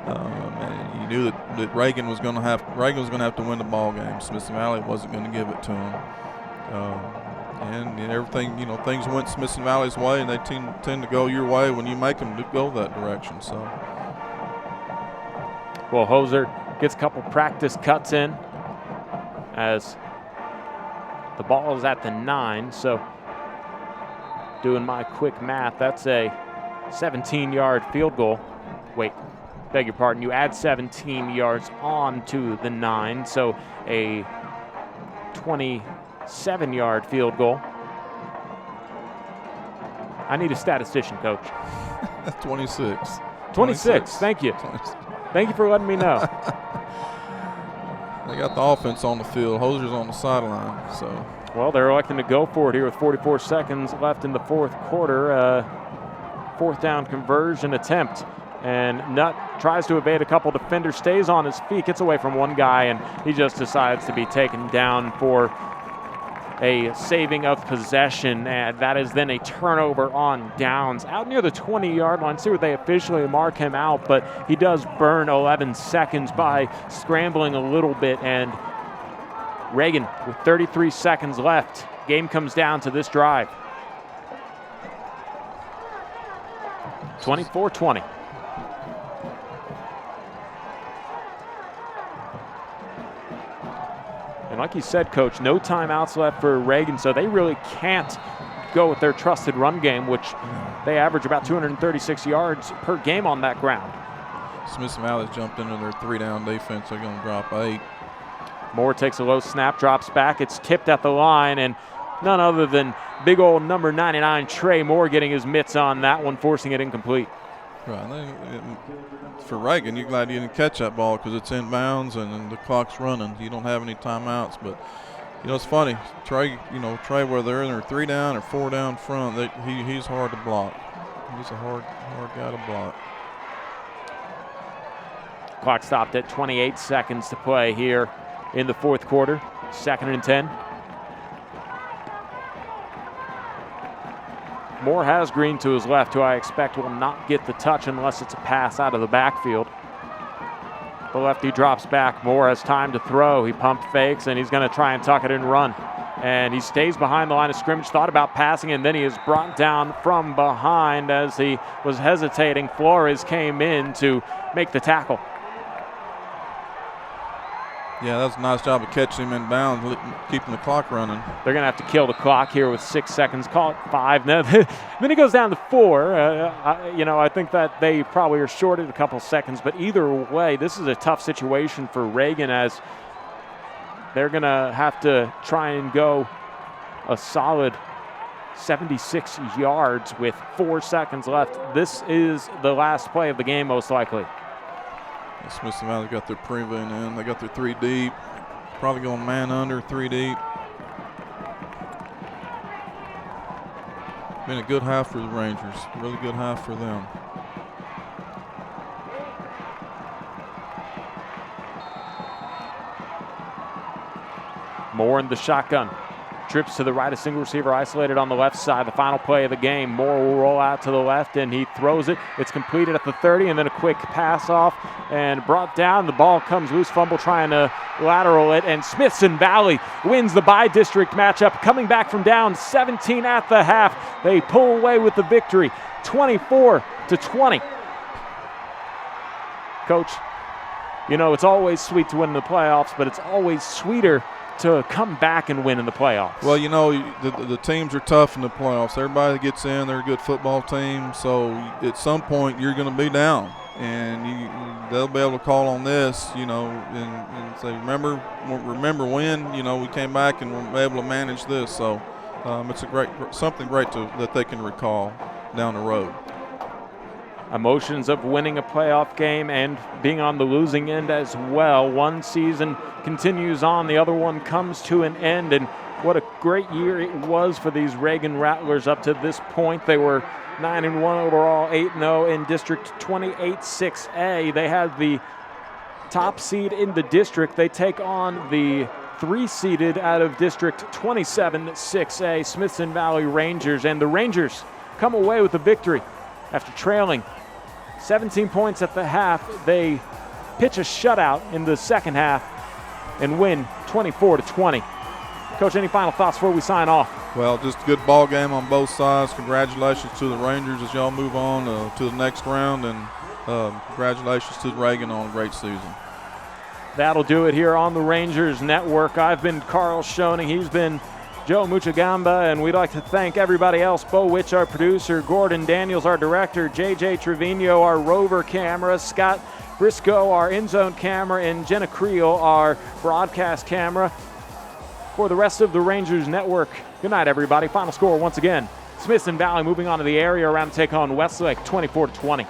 and you knew that Reagan was going to have to win the ball game. Smithson Valley wasn't going to give it to him, and everything, things went Smithson Valley's way, and they tend to go your way when you make them to go that direction. So, well, Hoser gets a couple practice cuts in as the ball is at the 9, so doing my quick math, that's a 17-yard field goal. Wait, beg your pardon, you add 17 yards on to the 9, so a 27-yard field goal. I need a statistician, Coach. 26. 26, thank you. 26. Thank you for letting me know. They got the offense on the field. Hoser's on the sideline, so. Well, they're electing to go for it here with 44 seconds left in the fourth quarter. Fourth down conversion attempt. And Nutt tries to evade a couple defenders, stays on his feet, gets away from one guy, and he just decides to be taken down for a saving of possession. And that is then a turnover on downs. Out near the 20-yard line, see where they officially mark him out, but he does burn 11 seconds by scrambling a little bit, and Reagan with 33 seconds left. Game comes down to this drive. 24-20. And like you said, Coach, no timeouts left for Reagan, so they really can't go with their trusted run game, which they average about 236 yards per game on that ground. Smithson Valley's jumped into their 3-down defense. They're going to drop 8. Moore takes a low snap, drops back. It's tipped at the line, and none other than big old number 99, Trey Moore, getting his mitts on that one, forcing it incomplete. Right. For Reagan, you're glad you didn't catch that ball because it's inbounds and the clock's running. You don't have any timeouts, but it's funny. Trey, whether they're in their 3-down or 4-down front, he's hard to block. He's a hard guy to block. Clock stopped at 28 seconds to play here in the fourth quarter. 2nd and 10. Moore has Green to his left, who I expect will not get the touch unless it's a pass out of the backfield. The lefty drops back. Moore has time to throw. He pump fakes, and he's going to try and tuck it and run. And he stays behind the line of scrimmage, thought about passing, and then he is brought down from behind as he was hesitating. Flores came in to make the tackle. Yeah, that was a nice job of catching him in bounds, keeping the clock running. They're going to have to kill the clock here with 6 seconds. Call it 5. Then it goes down to 4. I think that they probably are shorted a couple seconds. But either way, this is a tough situation for Reagan, as they're going to have to try and go a solid 76 yards with 4 seconds left. This is the last play of the game, most likely. Smithson Valley got their prevent in. They got their 3 deep. Probably going man under 3 deep. Been a good half for the Rangers. Really good half for them. Moore in the shotgun. Trips to the right, a single receiver isolated on the left side. The final play of the game. Moore will roll out to the left, and he throws it. It's completed at the 30, and then a quick pass off and brought down. The ball comes loose, fumble trying to lateral it, and Smithson Valley wins the by-district matchup, coming back from down 17 at the half. They pull away with the victory, 24-20. Coach, it's always sweet to win in the playoffs, but it's always sweeter to come back and win in the playoffs. Well, the teams are tough in the playoffs. Everybody that gets in, they're a good football team. So at some point you're going to be down, and they'll be able to call on this, and say, remember when, we came back and were able to manage this. So it's something great that they can recall down the road. emotions of winning a playoff game and being on the losing end as well. One season continues on, the other one comes to an end, and what a great year it was for these Reagan Rattlers up to this point. They were 9-1 overall, 8-0 in District 28-6A. They had the top seed in the district. They take on the 3-seeded out of District 27-6A, Smithson Valley Rangers, and the Rangers come away with a victory after trailing 17 points at the half. They pitch a shutout in the second half and win 24-20. Coach, any final thoughts before we sign off? Well, just a good ball game on both sides. Congratulations to the Rangers as y'all move on to the next round, and congratulations to Reagan on a great season. That'll do it here on the Rangers Network. I've been Carl Schoening. He's been Joe Muchagamba, and we'd like to thank everybody else. Bo Witch, our producer, Gordon Daniels, our director, JJ Trevino, our rover camera, Scott Briscoe, our in-zone camera, and Jenna Creel, our broadcast camera. For the rest of the Rangers Network, good night, everybody. Final score once again, Smithson Valley moving on to the area around to take on Westlake 24-20.